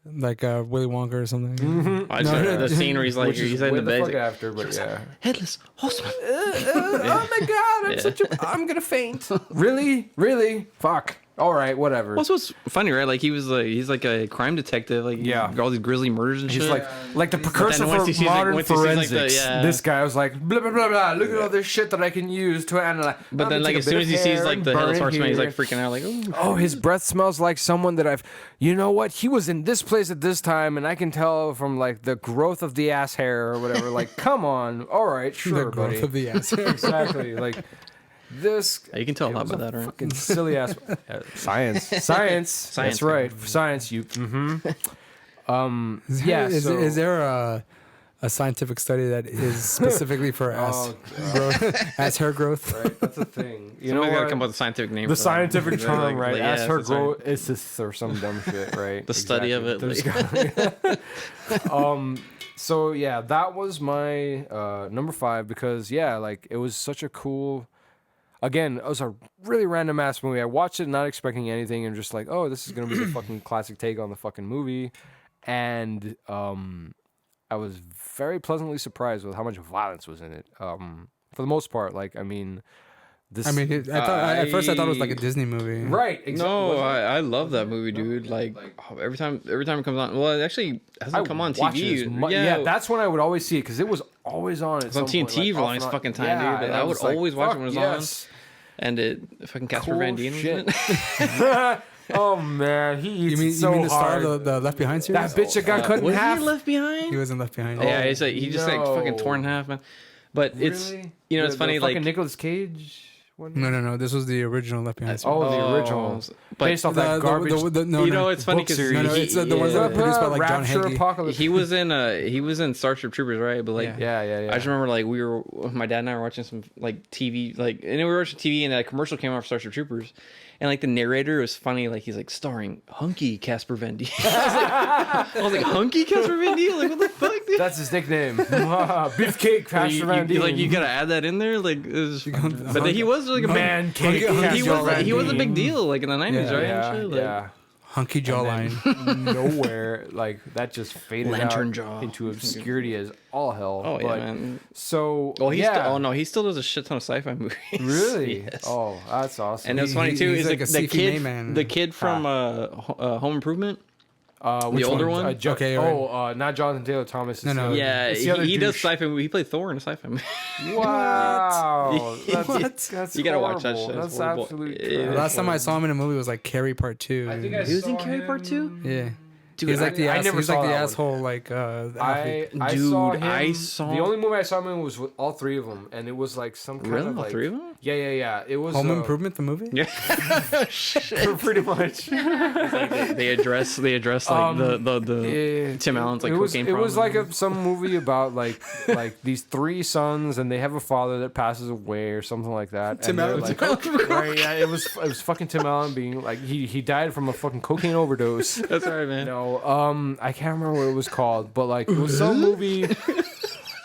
Willy Wonka or something. I just, No, the scene where he's like, Which is he's in way the bed. fuck He's like, after, but yeah. headless horseman. Oh my god, Yeah. I'm gonna faint. Really? Fuck. All right, whatever. What's funny, right? Like he's like a crime detective. Like Yeah. all these grisly murders and He's shit. like the precursor once for he sees, like, modern once he sees, like, forensics. yeah. This guy was like, blah blah blah blah. Look at all this shit that I can use to analyze. but then, like as soon as he sees like the headless horseman, he's like freaking out. Like, ooh. oh, his breath smells like someone that I've. You know what? He was in this place at this time, and I can tell from like the growth of the ass hair or whatever. Like, come on. All right, sure, The growth buddy. of the ass. Exactly. Like this. You can tell a lot was about that, right? Fucking silly ass science. That's right. Science. You. Yeah. Is there a scientific study that is specifically for ass growth, ass hair growth? Right. That's a thing. You Somebody's know gotta what? come up with a scientific name. The for that. scientific Yeah, term, like- right? like, As yeah, her that's right. growth is or some dumb shit, right? The study of it, So yeah, that was my number 5 because yeah, like it was such a cool. Again, it was a really random ass movie. I watched it not expecting anything and just like, oh, this is gonna be the fucking classic take on the fucking movie, and I was very pleasantly surprised with how much violence was in it. For the most part, like I mean, this. I mean, at first I thought it was like a Disney movie. right? No, exactly. I love that movie, dude. Like every time it comes on. Well, it actually hasn't come on watch it TV. as yeah, that's when I would always see it because it was always on. It's on TNT for the longest fucking time, dude. and I would was like, always watch it fuck when it was yes. on. And it fucking Casper Cool Van Dien was in shit. it. Oh man, he eats You mean so you mean the star hard. of the Left Behind series? That bitch that got cut in Was half. he left behind? He wasn't Left Behind. Yeah, he's like, he just like fucking no. torn in half, man. But it's Really? it's funny the fucking like Nicolas Cage. one? No. This was the original Left Behind series. Oh, the original, but based off that garbage. No, you know, it's funny book because series. No, it's the ones that are produced by like John Rapture Hagee. Apocalypse. he was in Starship Troopers, right? But like yeah. I just remember like my dad and I were watching some like TV, like and we were watching TV and a commercial came out for Starship Troopers, and like the narrator was funny, like he's like starring hunky Casper Van Dien. I was like hunky Casper Van Dien, like what the fuck, dude? That's his nickname. Beefcake Pastor Van Dien. Like you gotta add that in there, like it was, but then he was like a Man cake. he was a big deal like in the 90s, Yeah, right? Yeah, And shit, like, yeah. Hunky jawline. Nowhere, like that just faded Lantern out jaw. into obscurity as all hell. Oh yeah, but, man. So Well, he yeah. he still does a shit ton of sci-fi movies. Really? Yes. Oh, that's awesome. And it was funny too. he's Is like a the Seaky kid, Mayman. the kid from Home Improvement? Which older one? Okay, right. not Jonathan Taylor Thomas. No, no. Yeah, it's the other he does douche. sci-fi movie. He played Thor in a sci-fi movie. Wow. That's, What? That's You gotta watch that horrible. shit. It's That's horrible. absolutely Yeah. trash. Last time I saw him in a movie was like Carrie Part 2. I think I He was in saw Carrie Part Two? him- Yeah. Dude, He's like the I ass, never he's saw like the that one. asshole like athlete. I Dude, saw him. I saw- The only movie I saw him in was with all three of them, and it was like some kind Really? of All like three of them? Yeah. It was Home Improvement the movie? Yeah. pretty much. they address like the Tim Allen's like it was cocaine it was problem. like some movie about like these three sons and they have a father that passes away or something like that. Tim and they're Allen. like, right, yeah, it was fucking Tim Allen being like he died from a fucking cocaine overdose. That's all right, man. No, I can't remember what it was called, but like it was some movie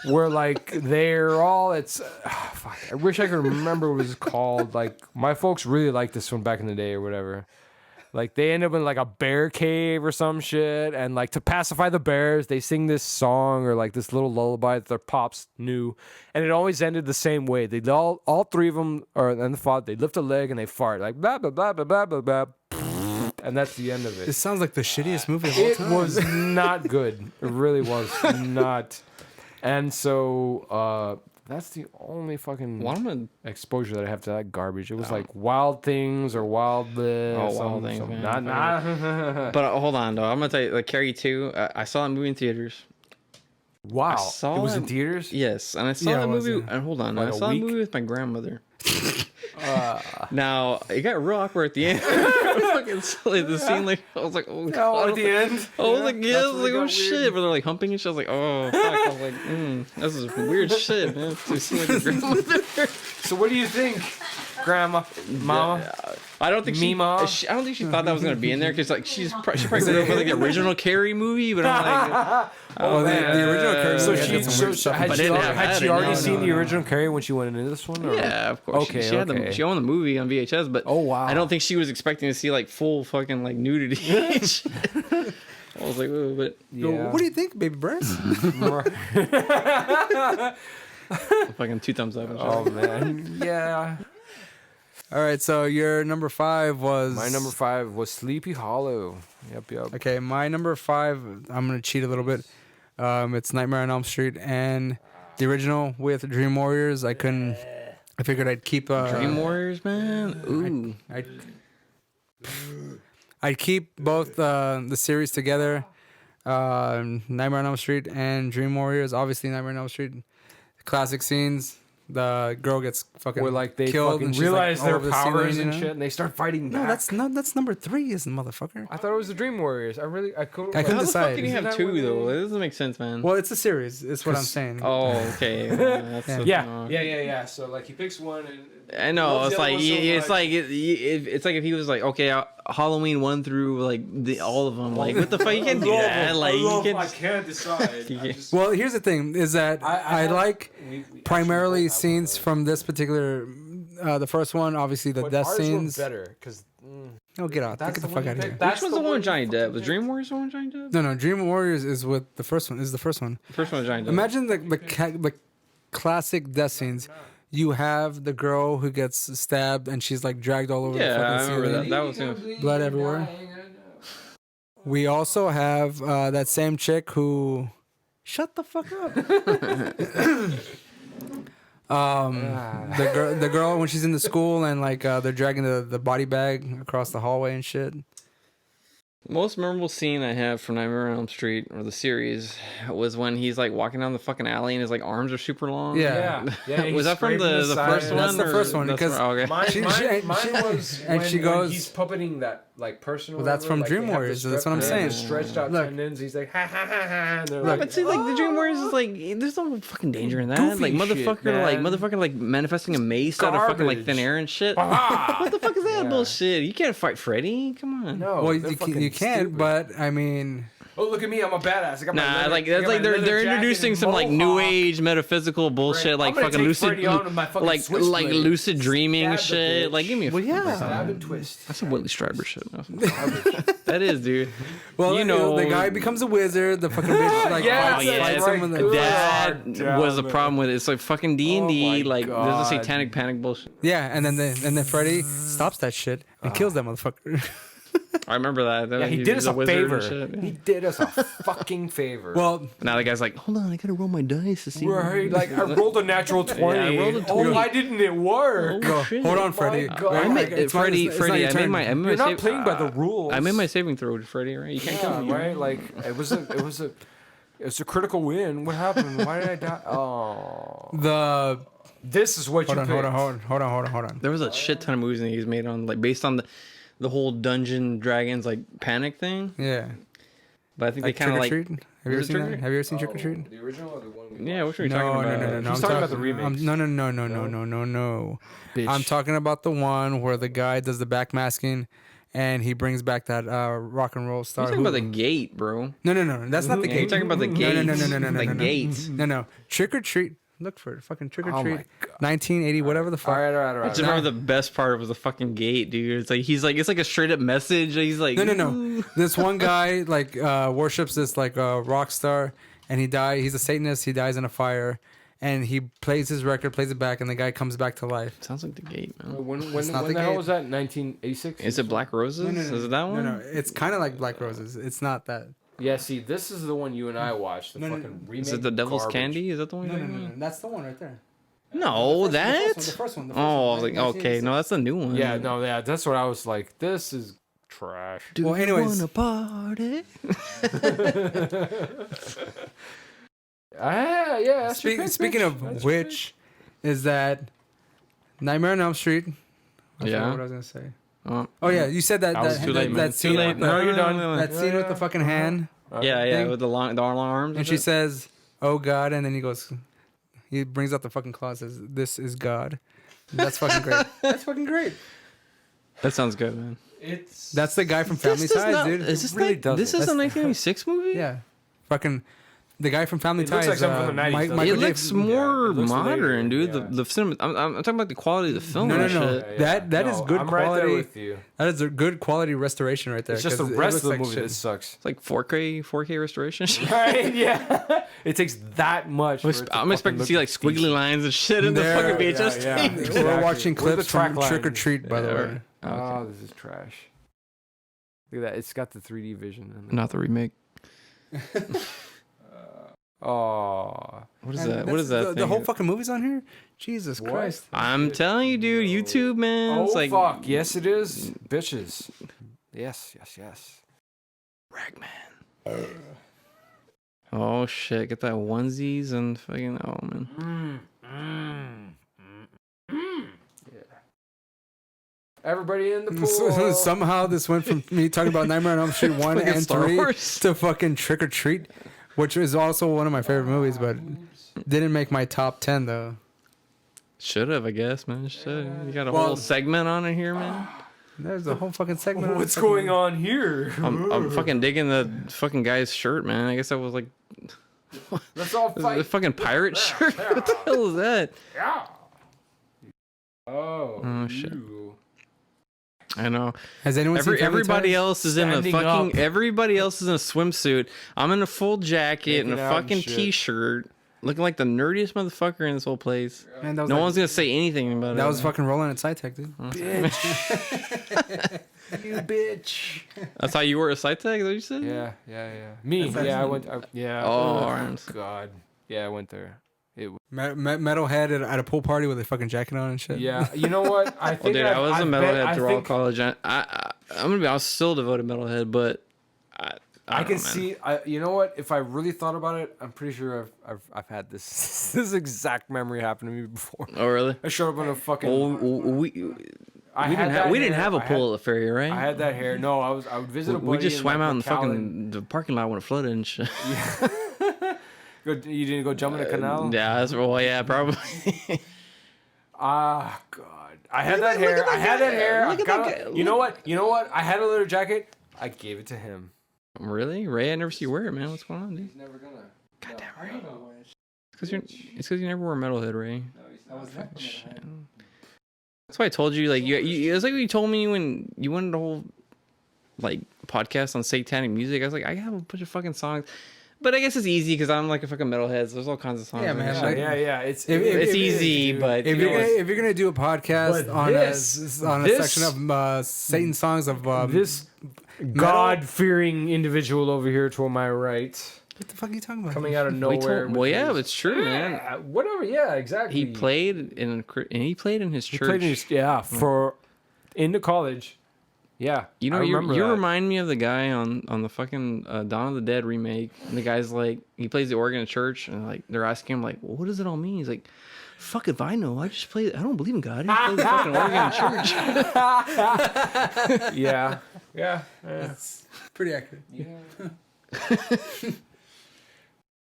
where like they're all fuck. I wish I could remember what it was called. Like my folks really liked this one back in the day or whatever. Like they end up in like a bear cave or some shit, and like to pacify the bears, they sing this song or like this little lullaby that their pops knew, and it always ended the same way. They all three of them, and the father, they lift a leg and they fart like blah blah blah blah blah blah blah. and that's the end of This it. sounds like the shittiest movie of all It time. was not good. It really was not. And so that's the only fucking Well, I'm gonna. exposure that I have to that garbage. It was like Wild Things or Wild this. Wild Things, man. Not. But hold on, though. I'm gonna tell you, like Carrie 2. I saw that movie in theaters. Wow. saw It was in that- theaters? Yes, and I saw Yeah, that it was, movie. yeah. And hold on, Like I a saw that week? movie with my grandmother. Now it got real awkward at the end. Fucking silly. The scene, like I was like, oh Oh, god. at the end? I was like, yeah, I was where like, it oh got shit. weird. But they're like humping and shit. I was like, oh fuck. I was like, this is weird shit, man. To see like a grandmother. So what do you think, Grandma? Mama? I don't think Mima? I don't think she thought that was gonna be in there because like she probably grew up with like the original Carrie movie, but I'm like, Oh, the original Carrie So movie she, had some weird stuff had But she, it didn't al- have had that she in it. already No, seen no, the no. original Carrie when she went into this one? Or? yeah, of course. Okay, she had okay. she owned the movie on VHS, but Oh, wow. I don't think she was expecting to see like full fucking like nudity. I was like, oh, but Yeah. What do you think, baby Bryce? fucking 2 thumbs up. And shit. Oh man, yeah. All right, so your number 5 was My number 5 was Sleepy Hollow. Yep. Okay, my number 5. I'm gonna cheat a little bit. It's Nightmare on Elm Street and the original with Dream Warriors. I figured I'd keep Dream Warriors, man. Ooh, I'd keep both the series together. Nightmare on Elm Street and Dream Warriors. Obviously, Nightmare on Elm Street. Classic scenes. The girl gets fucking Where like they killed fucking and she's, realize all their over the powers ceiling, and you know? shit, and they start fighting back. No, that's number 3, is the motherfucker. I thought it was the Dream Warriors. I couldn't. I couldn't how the fuck decide. can you have Isn't that 2 what though? they- That doesn't make sense, man. Well, it's a series. It's what I'm saying. Oh, okay. That's Yeah. Yeah. So like he picks one and I know. loves It's the other like one so it's much. like it's like if he was like, okay, Halloween 1 through like all of them. Like, what the fuck? You can't do that. Like, you can't. can't decide. You can't- Well, here's the thing: is that I like primarily scenes from this particular, the first one. Obviously, the death scenes. better because Oh, get out! Get the fuck out of here! Which one's the one with Johnny Depp? Was Dream Warriors the one with Johnny Depp? No, Dream Warriors is with the first one. Is the first one. The first one with Johnny Depp. Imagine the classic death scenes. You have the girl who gets stabbed and she's like dragged all over the Yeah, I fucking remember ceiling. that. That was Blood everywhere. We also have that same chick who. Shut the fuck up. The girl when she's in the school and like they're dragging the body bag across the hallway and shit. most memorable scene I have from Nightmare on Elm Street or the series was when he's like walking down the fucking alley and his like arms are super long. Yeah. Was that from the first one? That's the or- first one, that's because from- okay. Mine, She- mine, she- mine she- was and when, she when goes- he's puppeting that like person. or Well, that's whatever, from like, Dream they have the Warriors, that's what I'm strep- saying. the stretched out Look. tendons. He's like ha ha ha ha. And they're Look. like, But see, like the Dream Warriors is like, there's no fucking danger in that. Goofy Like shit, motherfucker, like manifesting a mace out of fucking like thin Garbage. air and shit. "Ah!" What the fuck is that Yeah. bullshit? You can't fight Freddy. Come on. No, Well, they're you fucking can, stupid. but I mean, Oh, look at me! I'm a badass. I got my Nah, leather- like I that's got like my they're leather jacket introducing and some like new mohawk. age metaphysical bullshit, Right. like I'm gonna fucking take lucid, Freddy on with my fucking like switchblade. lucid dreaming and Stab the shit. bitch. Like give me a well, yeah. Stab and twist. that's some Whitley Strieber shit. That is, dude. Well, You know- the guy becomes a wizard. The fucking bitch like Yes, fights, yeah, fights right. him with Good. the, That Damn was the it. problem with it. It's like fucking D and Oh D. my Like there's God. a satanic panic bullshit. yeah, and then Freddy stops that shit and kills that motherfucker. I remember that. Yeah, he He's did us a wizard and favor. shit, yeah. He did us a fucking favor. Well, Now the guy's like, hold on, I gotta roll my dice to see. right, like I rolled a natural 20. I rolled a Oh, 20. why didn't it work? Oh, shit. hold on, Freddy. God. Wait, I made- it's not- Freddy, it's not Freddy, your I made turn. my. You're not playing by the rules. I made my saving throw to Freddy, right? You can't kill me. right. Like it was a critical win. What happened? Why did I die? Oh, The this is what hold you on, picked. hold on. There was a shit ton of movies that he's made on, like based on the whole Dungeon Dragons like panic thing. Yeah, But I think like they kind Trick of or like. Treat. Have you ever Was it seen Trick or that? Treat? Have you ever seen Trick or Treat? The original or the one? Yeah, what are you No, talking about? no. He's I'm talking about the remakes. No. Bitch. I'm talking about the one where the guy does the backmasking, and he brings back that rock and roll You're star. talking who- about the gate, bro. No. That's not the Yeah, gate. you're talking about the No, gates. No. The no. gates. No. Trick or Treat. Look for it. Fucking Trick or Oh Treat. my God. 1980, whatever the fuck. All right. I just remember the best part was the fucking gate, dude. It's like it's like a straight up message. He's like, No. This one guy like worships this like rock star, and he dies. He's a Satanist. He dies in a fire, and he plays his record, plays it back, and the guy comes back to life. Sounds like the Gate, man. When not the the hell Gate. was that? 1986. Is it Black Roses? Is it that one? No, it's kind of like Black Roses. It's not that. Yeah. See, this is the one you and I watched. The No, no, fucking remake. Is it the Devil's garbage. Candy? Is that the one? No, you're no, talking no, about? no. That's the one right there. No, that. The first one. Oh, I was like, okay, no, that's the new one. Yeah. No. Yeah. That's what I was like. This is trash. Do Well, you anyways. wanna party? Yeah. That's your pick, Speaking bitch. of That's your which, is that Nightmare on Elm Street? I Yeah. forgot what I was gonna say. Oh, Yeah, you said that. I was that too late, man. that scene with the, No, you're done. that scene with the fucking hand, yeah, thing. with the long arms. and she says, "Oh God," and then he goes, he brings out the fucking claw, and says, "This is God." That's fucking great. That's fucking great. That sounds good, man. It's That's the guy from Family This does Ties, not- dude. Is this really like, doesn't. this is a That's- 1986 movie? Yeah, fucking the guy from Family It looks Ties. like something from the 90s, Mike- doesn't Michael It J. looks more it looks modern, later, dude. yeah. The cinema. I'm talking about the quality of the film. No, no, and no. shit. That is good I'm right there quality. with you. That is a good quality restoration right there. It's just the 'cause it rest looks of the like movie shit. that sucks. It's like 4K restoration. Right? Yeah. It takes that much. for it to I'm expecting to fucking see like look squiggly lines and shit in the There, fucking VHS yeah, tape. yeah. We're Exactly. watching Where's the clips track from Trick or lines? Treat, by the Yeah, way. right. Oh, this is trash. Look at that. It's got the 3D vision. In it. Not the remake. Oh. What is And that? What is that? The thing? whole fucking movie's on here? Jesus What? Christ. I'm telling you, dude. YouTube, man. Oh, It's like fuck. Yes, it is. Bitches. Yes. Ragman. Oh shit! Get that onesies and fucking man. Yeah. Everybody in the pool. Somehow this went from me talking about Nightmare on Elm Street 1 Fucking and Star 3 Wars. to fucking Trick or Treat, which is also one of my favorite movies, but didn't make my top 10 though. Should have, I guess, man. Should. You got a Well- whole segment on it here, man. There's a whole fucking segment. on What's fucking- going on here? I'm fucking digging the fucking guy's shirt, man. I guess that was like Let's all the fight. fucking pirate shirt. What the hell is that? Yeah. Oh. Oh, shit. you. I know. Has anyone seen Family Everybody Ties? else is in a Standing fucking. up. Everybody else is in a swimsuit. I'm in a full jacket and a Making out and fucking shit. t-shirt, looking like the nerdiest motherfucker in this whole place. Man, that was No like- one's gonna say anything about it. That was fucking rolling at SciTech, dude. Bitch. You bitch. That's how you were a site tag. Is that what you said? Yeah. Me. Yeah, I went. Yeah. Oh, Ugh, arms. God. Yeah, I went there. It. Metalhead at a pool party with a fucking jacket on and shit. Yeah. You know what? I Well, think. dude, I was a bet- metalhead through all think college. I'm gonna be. I was still a devoted metalhead, but I I don't can know, man. see. You know what? If I really thought about it, I'm pretty sure I've had this this exact memory happen to me before. Oh, really? I showed up in a fucking. We I had that didn't hair. have a I had- pool at the ferry, right? I had that hair. No, I would visit a buddy. we just swam out in the Macallan. fucking the parking lot when it flooded and shit. You didn't go jump in the canal? Yeah, yeah, probably. Ah, God. I had that hair. I had that hair. I got you know what? You know what? I had a leather jacket. I gave it to him. Really, Ray? I never see you wear it, man. What's going on, dude? He's never gonna. Goddamn, Ray. It's because you never wore metalhead, Ray. Shit. That's why I told you, like, it's like what you told me when you wanted the whole, like, podcast on satanic music. I was like, I have a bunch of fucking songs. But I guess it's easy because I'm like a fucking metalhead, so there's all kinds of songs. Yeah, and man, shit. like- Yeah. It's It's easy, but If you you're know, gonna if you're gonna do a podcast But on this- a this- section of Satan songs of this God-fearing individual over here to my right, what the fuck are you talking about? coming out of we nowhere. told, well, yeah, it's true, man. Yeah, whatever. Yeah, exactly. He played in his He church. played in his, for into college. Yeah, You know, I you remember that. remind me of the guy on the fucking Dawn of the Dead remake. And the guy's like, he plays the organ at church, and like they're asking him like, well, what does it all mean? He's like, fuck if I know. I just play. I don't believe in God. I just play the fucking organ in church. Yeah. It's pretty accurate.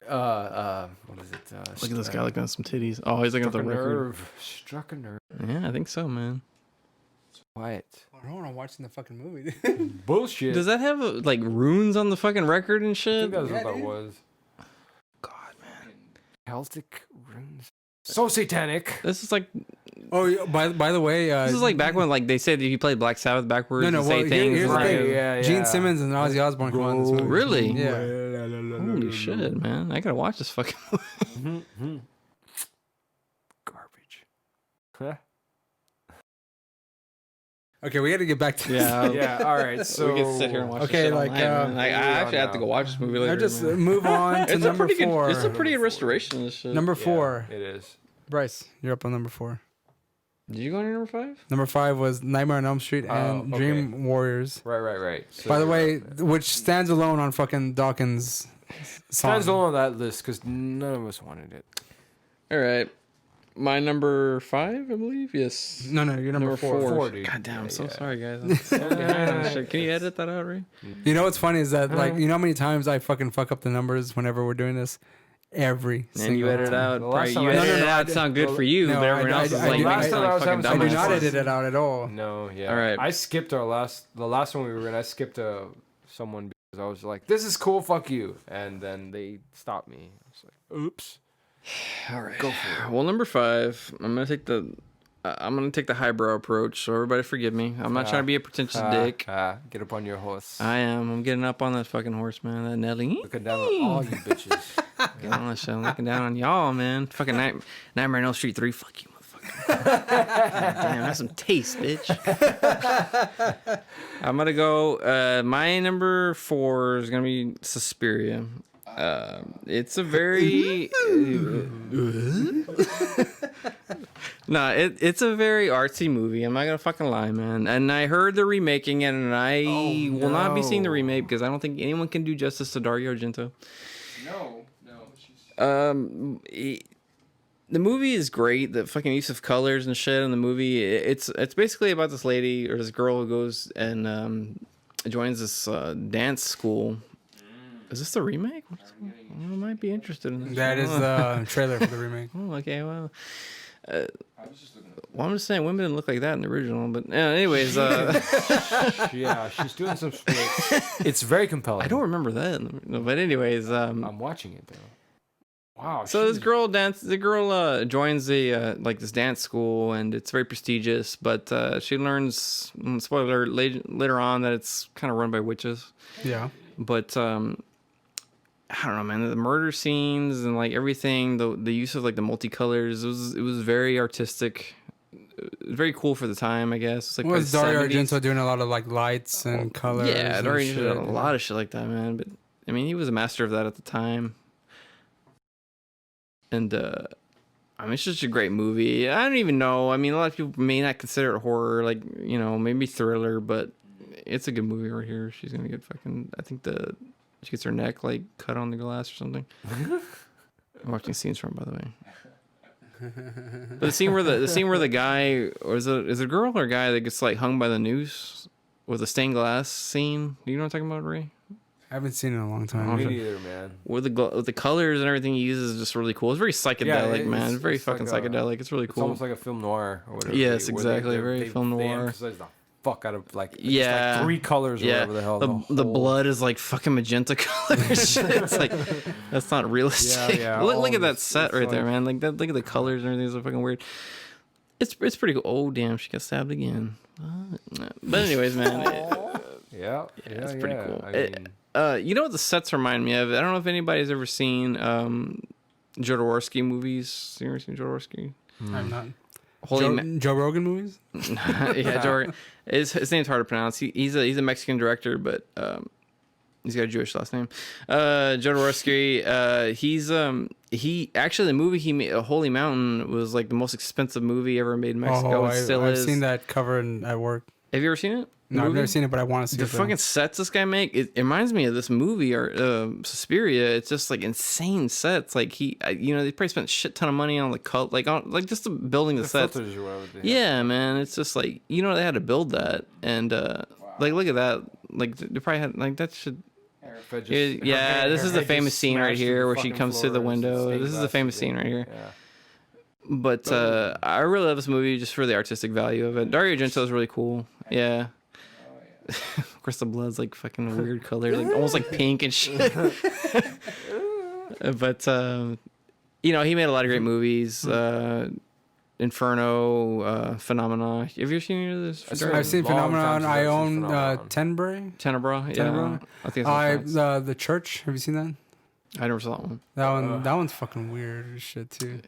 What is it? Look at this guy looking at some titties. Oh, he's looking at the record. Struck a nerve. Yeah, I think so, man. Quiet. I don't want to watch the fucking movie. Bullshit. Does that have like runes on the fucking record and I shit? think that's Yeah, what that dude. was. God, man. Celtic runes. So satanic. This is like Oh, yeah, by the way, this is like back when like they said if you played Black Sabbath backwards, No, no, and say well, things here's the like, thing. Yeah, Gene yeah. Simmons and Ozzy Osbourne come on in this movie. Really? Yeah. Holy shit, man! I gotta watch this fucking movie. Okay, we got to get back to Yeah, Yeah. All right. So we can sit here and watch. Okay, this shit all like, night, man. I actually have to now. go watch this movie later. I just man. move on to It's a number pretty four. good. It's a pretty good restoration of this shit. Number Yeah, 4. it is. Bryce, you're up on number 4. Did you go on your number 5? Number 5 was Nightmare on Elm Street and Oh, Dream Warriors. Right. So, By the way, which stands alone on fucking Dawkins' song. stands alone on that list because none of us wanted it. All right, my number 5, I believe. Yes. No, you're number 4. Four, dude. God damn, I'm so Yeah. sorry, guys. I'm so behind on this shit. Can you edit that out, Ray? You know what's funny is that, like, you know how many times I fucking fuck up the numbers whenever we're doing this? Every And single you edit it time. out. The Right? last time You I- edit No, it no, out. It sound good for you, no, but everyone I- else is I like do- making I- it sound I- like fucking I dumb. I do Dumb not as edit it out at all. No, yeah. All right. I skipped the last one we were in. I skipped someone because I was like, "This is cool, fuck you," and then they stopped me. I was like, "Oops." All right. Go for it. Well, number 5, I'm gonna take the highbrow approach. So everybody, forgive me. I'm not trying to be a pretentious dick. Get up on your horse. I am. I'm getting up on that fucking horse, man. That Nelly. Looking down on all you bitches. Get on that shit. I'm looking down on y'all, man. Fucking Nightmare on Elm Street 3. Fuck you, motherfucker. God damn, that's some taste, bitch. I'm gonna go. My number 4 is gonna be Suspiria. It's a very it's a very artsy movie. I'm not gonna fucking lie, man. And I heard they're remaking it, and I will not be seeing the remake because I don't think anyone can do justice to Dario Argento. No. The movie is great. The fucking use of colors and shit in the movie. It's basically about this lady or this girl who goes and joins this dance school. Is this the remake? I might be interested in this. That is the trailer for the remake. Oh, okay. Well, I'm just saying women didn't look like that in the original. But anyways, Yeah, she's doing some splits. It's very compelling. I don't remember that. No, but anyways, I'm watching it though. Wow. so this she's- girl joins like this dance school, and it's very prestigious. But she learns, spoiler later on, that it's kind of run by witches. Yeah. But I don't know, man. The murder scenes and like everything, the use of like the multicolors, it was very artistic. It was very cool for the time, I guess. It's like Was probably Dario 70s. Argento doing a lot of like lights and colors? Yeah, and Dario shit? did a lot of shit like that, man. But I mean, he was a master of that at the time. And I mean, it's just a great movie. I don't even know. I mean, a lot of people may not consider it horror, like, you know, maybe thriller, but it's a good movie right here. She's gonna get fucking. I think she gets her neck like cut on the glass or something. I'm watching scenes from, by the way. But the scene where the guy, or is it a girl or a guy that gets like hung by the noose with a stained glass scene? You know what I'm talking about, Ray? I haven't seen it in a long time. Me neither, man. With the colors and everything he uses is just really cool. It's very psychedelic, man. It's very fucking like psychedelic. It's really It's cool. almost like a film noir or whatever. Yes, where exactly, very film They noir. emphasize the fuck out of like Yeah. like 3 colors or Yeah, whatever the hell. the whole- blood is like fucking magenta colors. It's like that's not realistic. Yeah, look all at that this- set it's right there, like- man. Like that. Look at the colors and everything's so fucking weird. It's pretty cool. Oh damn, she got stabbed again. But anyways, man. Yeah, it's pretty cool. I mean, You know what the sets remind me of? I don't know if anybody's ever seen Jodorowsky movies. You ever seen Jodorowsky? I'm not. Holy Joe Rogan movies? yeah, Jodorowsky. His name's hard to pronounce. He's a Mexican director, but he's got a Jewish last name. Jodorowsky. He actually the movie he made, Holy Mountain, was like the most expensive movie ever made in Mexico. It still I've is. seen that cover at work. Have you ever seen it? No, I've Movie? never seen it, but I want to see The it. though. fucking sets this guy make, it reminds me of this movie or Suspiria. It's just like insane sets. Like they probably spent a shit ton of money on the just the building the sets. filters or whatever. Yeah, man, it's just like they had to build that, and like look at that. Like they probably had like that should. Yeah, this is the famous scene right here where she comes through the window. This is the famous scene right here. Yeah. But I really love this movie just for the artistic value of it. Dario Argento is really cool. Yeah. Of course, the blood's like fucking weird color, like almost like pink and shit. But he made a lot of great movies. Inferno, Phenomena. Have you ever seen any of this? I've seen Long time Phenomenon. since I I've seen own Phenomenon. Tenbury. Tenebra. Yeah, Tenebra? I think that's The Church. Have you seen that? I never saw that one. That one's fucking weird as shit too.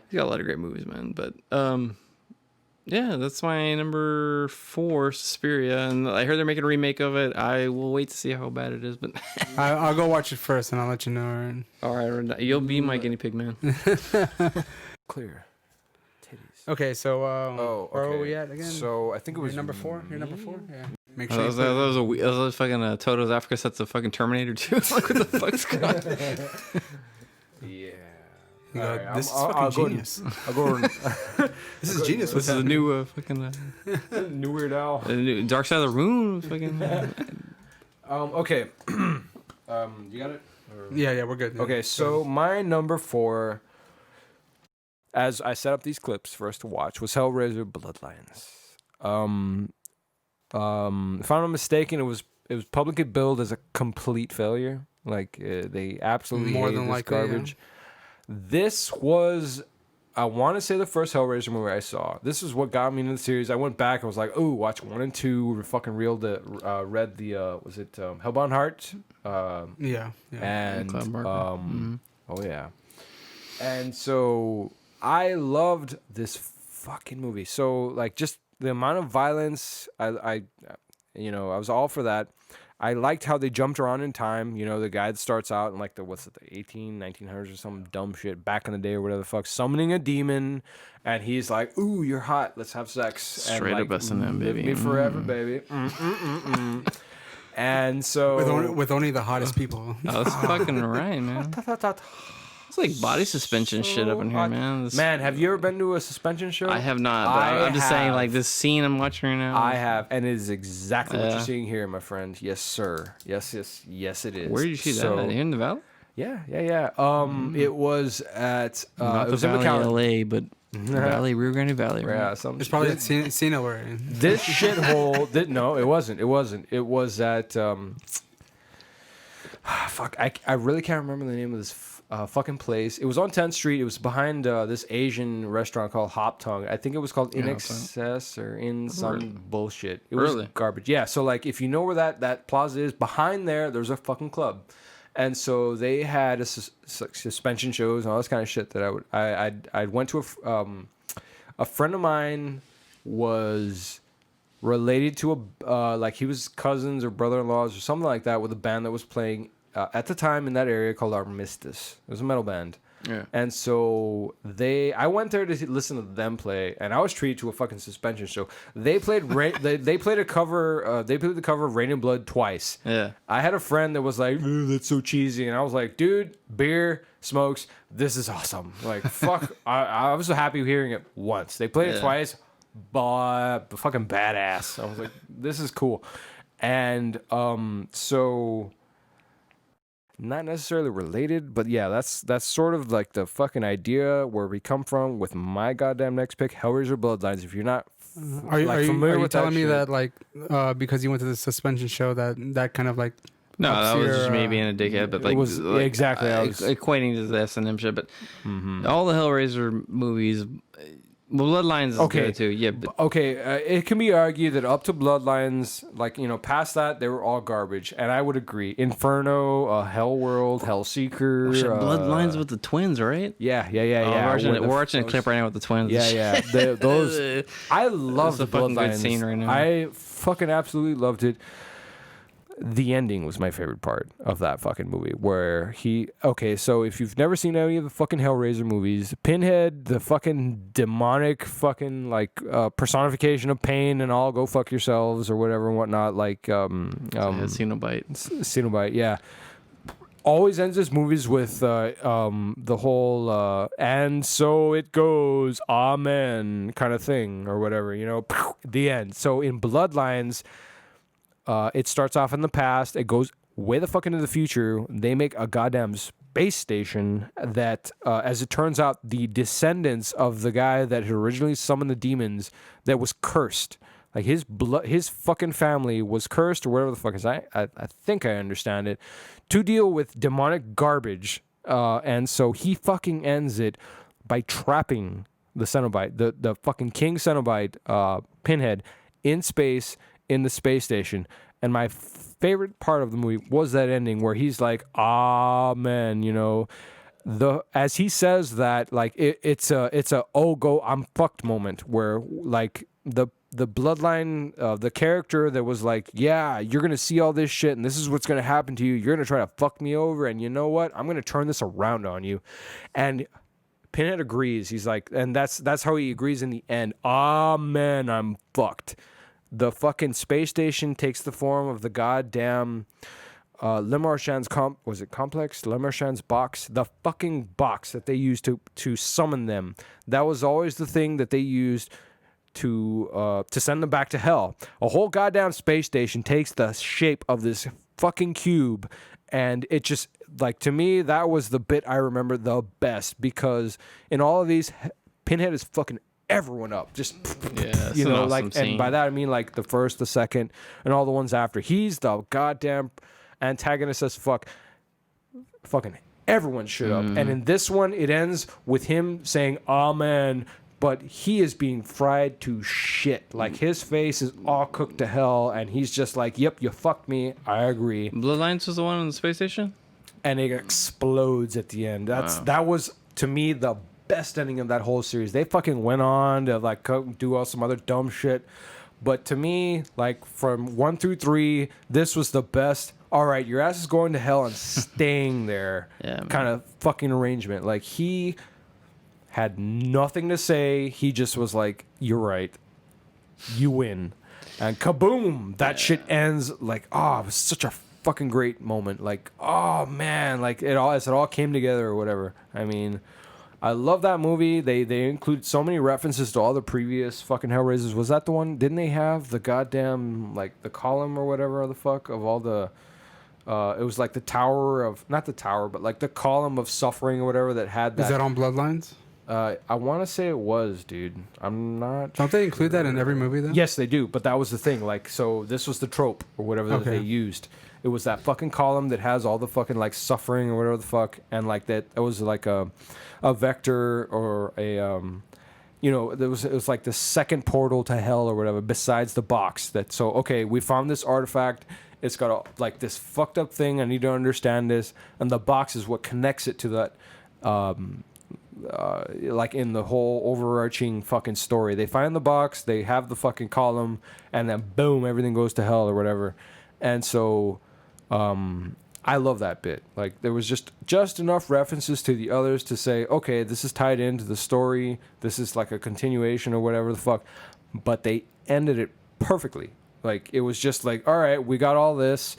He's got a lot of great movies, man. But Yeah, that's my number 4, Suspiria, and I heard they're making a remake of it. I will wait to see how bad it is, but I'll go watch it first, and I'll let you know. all right, you'll be my guinea pig, man. Clear. Titties. Okay, so where okay. were we at again? So I think it was You're number 4. You're number 4. Yeah. Make That sure. was, that was a fucking Toto's Africa sets of fucking Terminator 2. Like, what the fuck's going on? Yeah. You go, Alright, this is I'll fucking go- genius. I'll go. This is genius. This is a new fucking New Weird Al. new Dark Side of the Moon. Fucking. Okay. You got it. Or- Yeah, we're good. Okay, so my number 4, as I set up these clips for us to watch, was Hellraiser Bloodlines. If I'm not mistaken, it was publicly billed as a complete failure. Like they absolutely More hated than this likely, yeah. garbage. This was, I want to say, the first Hellraiser movie I saw. This is what got me into the series. I went back and was like, "Ooh, watch 1 and 2." We fucking read the was it Hellbound Heart? Yeah. And Clive Barker. oh yeah, and so I loved this fucking movie. So like, just the amount of violence, I was all for that. I liked how they jumped around in time. You know, the guy that starts out in like the 1900s or some dumb shit back in the day or whatever the fuck, summoning a demon, and he's like, "Ooh, you're hot. Let's have sex." Straight and, up like, S&M, live baby. me forever, baby. And so With only the hottest people. Oh, that's fucking right, man. It's like body suspension shit up in here, man. This- Man, have you ever been to a suspension show? I have not, but I'm just saying, like, this scene I'm watching right now. I have, and it is exactly what Yeah. you're seeing here, my friend. Yes, sir. Yes, it is. Where did you see So, that? Here in the Valley? Yeah. It was at Not it the was in Valley, McAllen. LA, but Valley, Rio Grande Valley. Right? Yeah, some. It's probably at Cena where. This shithole. No, it wasn't. It wasn't. It was at. Fuck. I really can't remember the name of this fucking place. It was on 10th Street. It was behind this Asian restaurant called Hop Tongue. I think it was called In Yeah, Excess or In some bullshit. It Really? was garbage. Yeah. So like, if you know where that plaza is, behind there's a fucking club. And so they had suspension shows and all this kind of shit that I went to a friend of mine was related to like he was cousins or brother-in-laws or something like that with a band that was playing at the time in that area called Armistice. It was a metal band. Yeah. And so I went there to listen to them play, and I was treated to a fucking suspension show. They played they played a cover. They played the cover of Rain and Blood twice. Yeah. I had a friend that was like, "Ooh, that's so cheesy," and I was like, "Dude, beer, smokes, this is awesome." Like, fuck, I was so happy hearing it once. They played it Yeah. twice, but fucking badass. I was like, "This is cool," and so. Not necessarily related, but yeah, that's sort of like the fucking idea where we come from with my goddamn next pick, Hellraiser Bloodlines. If you're not Are you familiar with telling me shit- that like because you went to the suspension show that kind of like No, ups that was your, just me being a dickhead, but like, was- yeah, exactly, I was- equating to the S&M shit. But all the Hellraiser movies, Bloodlines is Okay. good too. Yeah, but Okay, it can be argued that up to Bloodlines, like, past that, they were all garbage, and I would agree. Inferno, Hellworld, Hellseeker. shit, Bloodlines with the twins, right? Yeah. Oh, we're watching a clip right now with the twins. Yeah. Those. I love the That's a fucking good Bloodlines. scene right now. I fucking absolutely loved it. The ending was my favorite part of that fucking movie, where so if you've never seen any of the fucking Hellraiser movies, Pinhead, the fucking demonic fucking like personification of pain and all, go fuck yourselves or whatever and whatnot, like Cenobite. Cenobite, yeah. Always ends his movies with the whole and so it goes, amen kind of thing or whatever, the end. So in Bloodlines, it starts off in the past. It goes way the fuck into the future. They make a goddamn space station that, as it turns out, the descendants of the guy that had originally summoned the demons that was cursed. Like his fucking family was cursed or whatever the fuck is. I think I understand it. To deal with demonic garbage. And so he fucking ends it by trapping the Cenobite, the fucking King Cenobite, Pinhead, in space, in the space station. And my favorite part of the movie was that ending where he's like, amen, as he says that, like it's a oh go I'm fucked moment where like the bloodline the character that was like, yeah, you're gonna see all this shit and this is what's gonna happen to you, you're gonna try to fuck me over, and you know what, I'm gonna turn this around on you. And Pinhead agrees. He's like, and that's how he agrees in the end. Ah, man, I'm fucked. The fucking space station takes the form of the goddamn Le Marchand's was it complex? Le Marchand's box, the fucking box that they used to summon them. That was always the thing that they used to send them back to hell. A whole goddamn space station takes the shape of this fucking cube, and it just, like, to me, that was the bit I remember the best, because in all of these, Pinhead is fucking everyone up, just Yeah, you know, awesome like, scene. and by that I mean like the first, the second, and all the ones after. He's the goddamn antagonist as fuck. Fucking everyone shit up. And in this one, it ends with him saying, "Oh man," but he is being fried to shit. Like, his face is all cooked to hell, and he's just like, "Yep, you fucked me. I agree." Bloodlines was the one on the space station. And it explodes at the end. That was, to me, the best ending of that whole series. They fucking went on to like do all some other dumb shit, but to me, like, from 1 through 3, this was the best. All right, your ass is going to hell and staying there. Yeah, man. Kind of fucking arrangement. Like, he had nothing to say. He just was like, "You're right. You win." And kaboom, that shit ends. Like, oh, it was such a fucking great moment. Like, oh man, like it all came together or whatever. I mean, I love that movie. They include so many references to all the previous fucking Hellraisers. Was that the one? Didn't they have the goddamn, like, the column or whatever the fuck of all the it was like the tower of, not the tower, but like the column of suffering or whatever that had that. Is that on Bloodlines? I want to say it was, dude. I'm not. Don't they include that in every movie then? Yes, they do. But that was the thing. Like, so this was the trope or whatever that Okay. they used. It was that fucking column that has all the fucking, like, suffering or whatever the fuck, and like that. It was like a vector or a you know, it was like the second portal to hell or whatever. Besides the box, that, so okay, we found this artifact. It's got a, like, this fucked up thing. I need to understand this, and the box is what connects it to that. Like, in the whole overarching fucking story, they find the box, they have the fucking column, and then boom, everything goes to hell or whatever. And so I love that bit. Like, there was just enough references to the others to say, okay, this is tied into the story, this is like a continuation or whatever the fuck, but they ended it perfectly. Like, it was just like, all right, we got all this,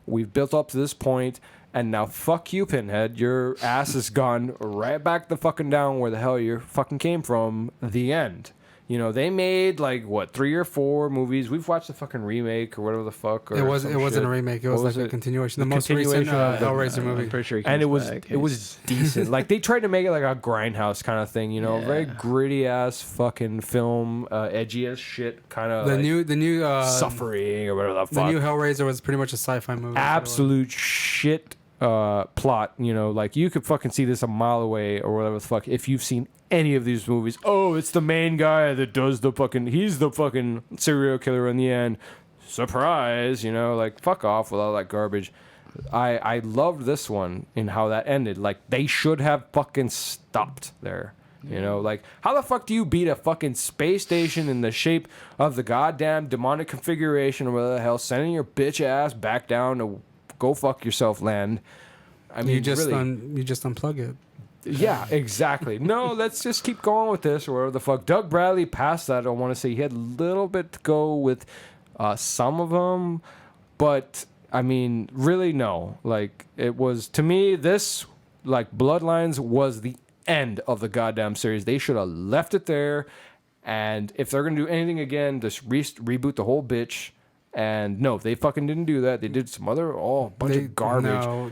we've built up to this point, and now fuck you, Pinhead. Your ass is gone right back the fucking down where the hell you fucking came from. The end. You know, they made, like, what, 3 or 4 movies. We've watched the fucking remake or whatever the fuck. Or It wasn't shit. a remake. It was What like a continuation. The most continuation recent of the- Hellraiser movie. I'm pretty sure he And comes it back. was decent. Like, they tried to make it like a grindhouse kind of thing, you know, very Yeah. gritty ass fucking film, edgy as shit, kind of The like new suffering or whatever the The fuck. new Hellraiser was pretty much a sci-fi movie. Absolute shit plot. You know, like, you could fucking see this a mile away or whatever the fuck if you've seen any of these movies. Oh, it's the main guy that does the fucking, he's the fucking serial killer in the end. Surprise, you know, like, fuck off with all that garbage. I loved this one in how that ended. Like, they should have fucking stopped there. You know, like, how the fuck do you beat a fucking space station in the shape of the goddamn demonic configuration or whatever the hell, sending your bitch ass back down to go fuck yourself land? I mean, You just really. you just unplug it. Yeah, exactly. No, let's just keep going with this or whatever the fuck. Doug Bradley passed that. I want to say he had a little bit to go with some of them, but I mean, really, no. Like, it was, to me, this, like, Bloodlines was the end of the goddamn series. They should have left it there, and if they're gonna do anything again, just reboot the whole bitch. And no, they fucking didn't do that. They did some other bunch of garbage. No,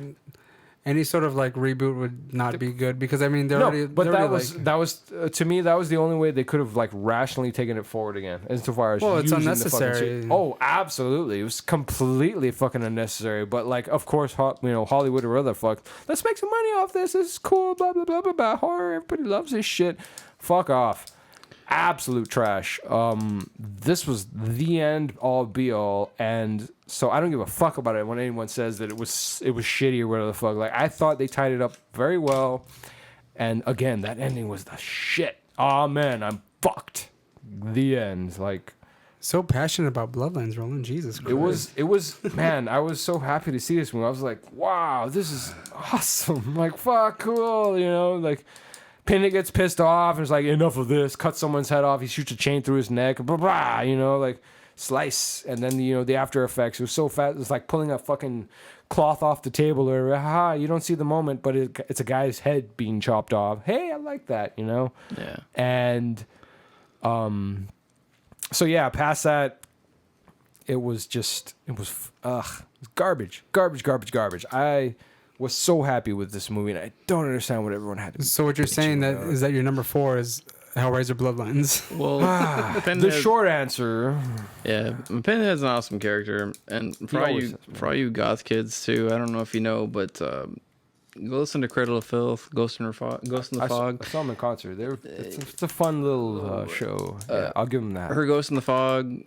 any sort of like reboot would not be good because I mean they're No, already. but they're that already, was like, to me, that was the only way they could have, like, rationally taken it forward again. Insofar as Well, it's using the fucking unnecessary. oh, absolutely, it was completely fucking unnecessary. But, like, of course, you know, Hollywood or other fuck, let's make some money off this. This is cool. Blah blah blah blah blah. Horror, everybody loves this shit. Fuck off. absolute trash. This was the end all be all, and so I don't give a fuck about it when anyone says that it was shitty or whatever the fuck. Like, I thought they tied it up very well, and again, that ending was the shit. Oh man, I'm fucked. The end, like. So passionate about Bloodlines, Roland. Jesus Christ. It was, man, I was so happy to see this movie. I was like, wow, this is awesome. Like, fuck, cool, you know, like, Pinhead gets pissed off and it's like, enough of this, cuts someone's head off, he shoots a chain through his neck, blah, blah, you know, like, slice. And then, you know, the after effects, it was so fast, it's like pulling a fucking cloth off the table or, haha, you don't see the moment, but it's a guy's head being chopped off. Hey, I like that, you know? Yeah. And, so yeah, past that, it was garbage. I was so happy with this movie, and I don't understand what everyone had to. So what you're saying is that your number 4 is Hellraiser Bloodlines. Well, The short answer, yeah, Pinhead's an awesome character, and for all you goth kids too. I don't know if you know, but go listen to Cradle of Filth, Ghost in the Fog. I saw them in concert. It's a fun little show. Yeah, I'll give them that. Her Ghost in the Fog.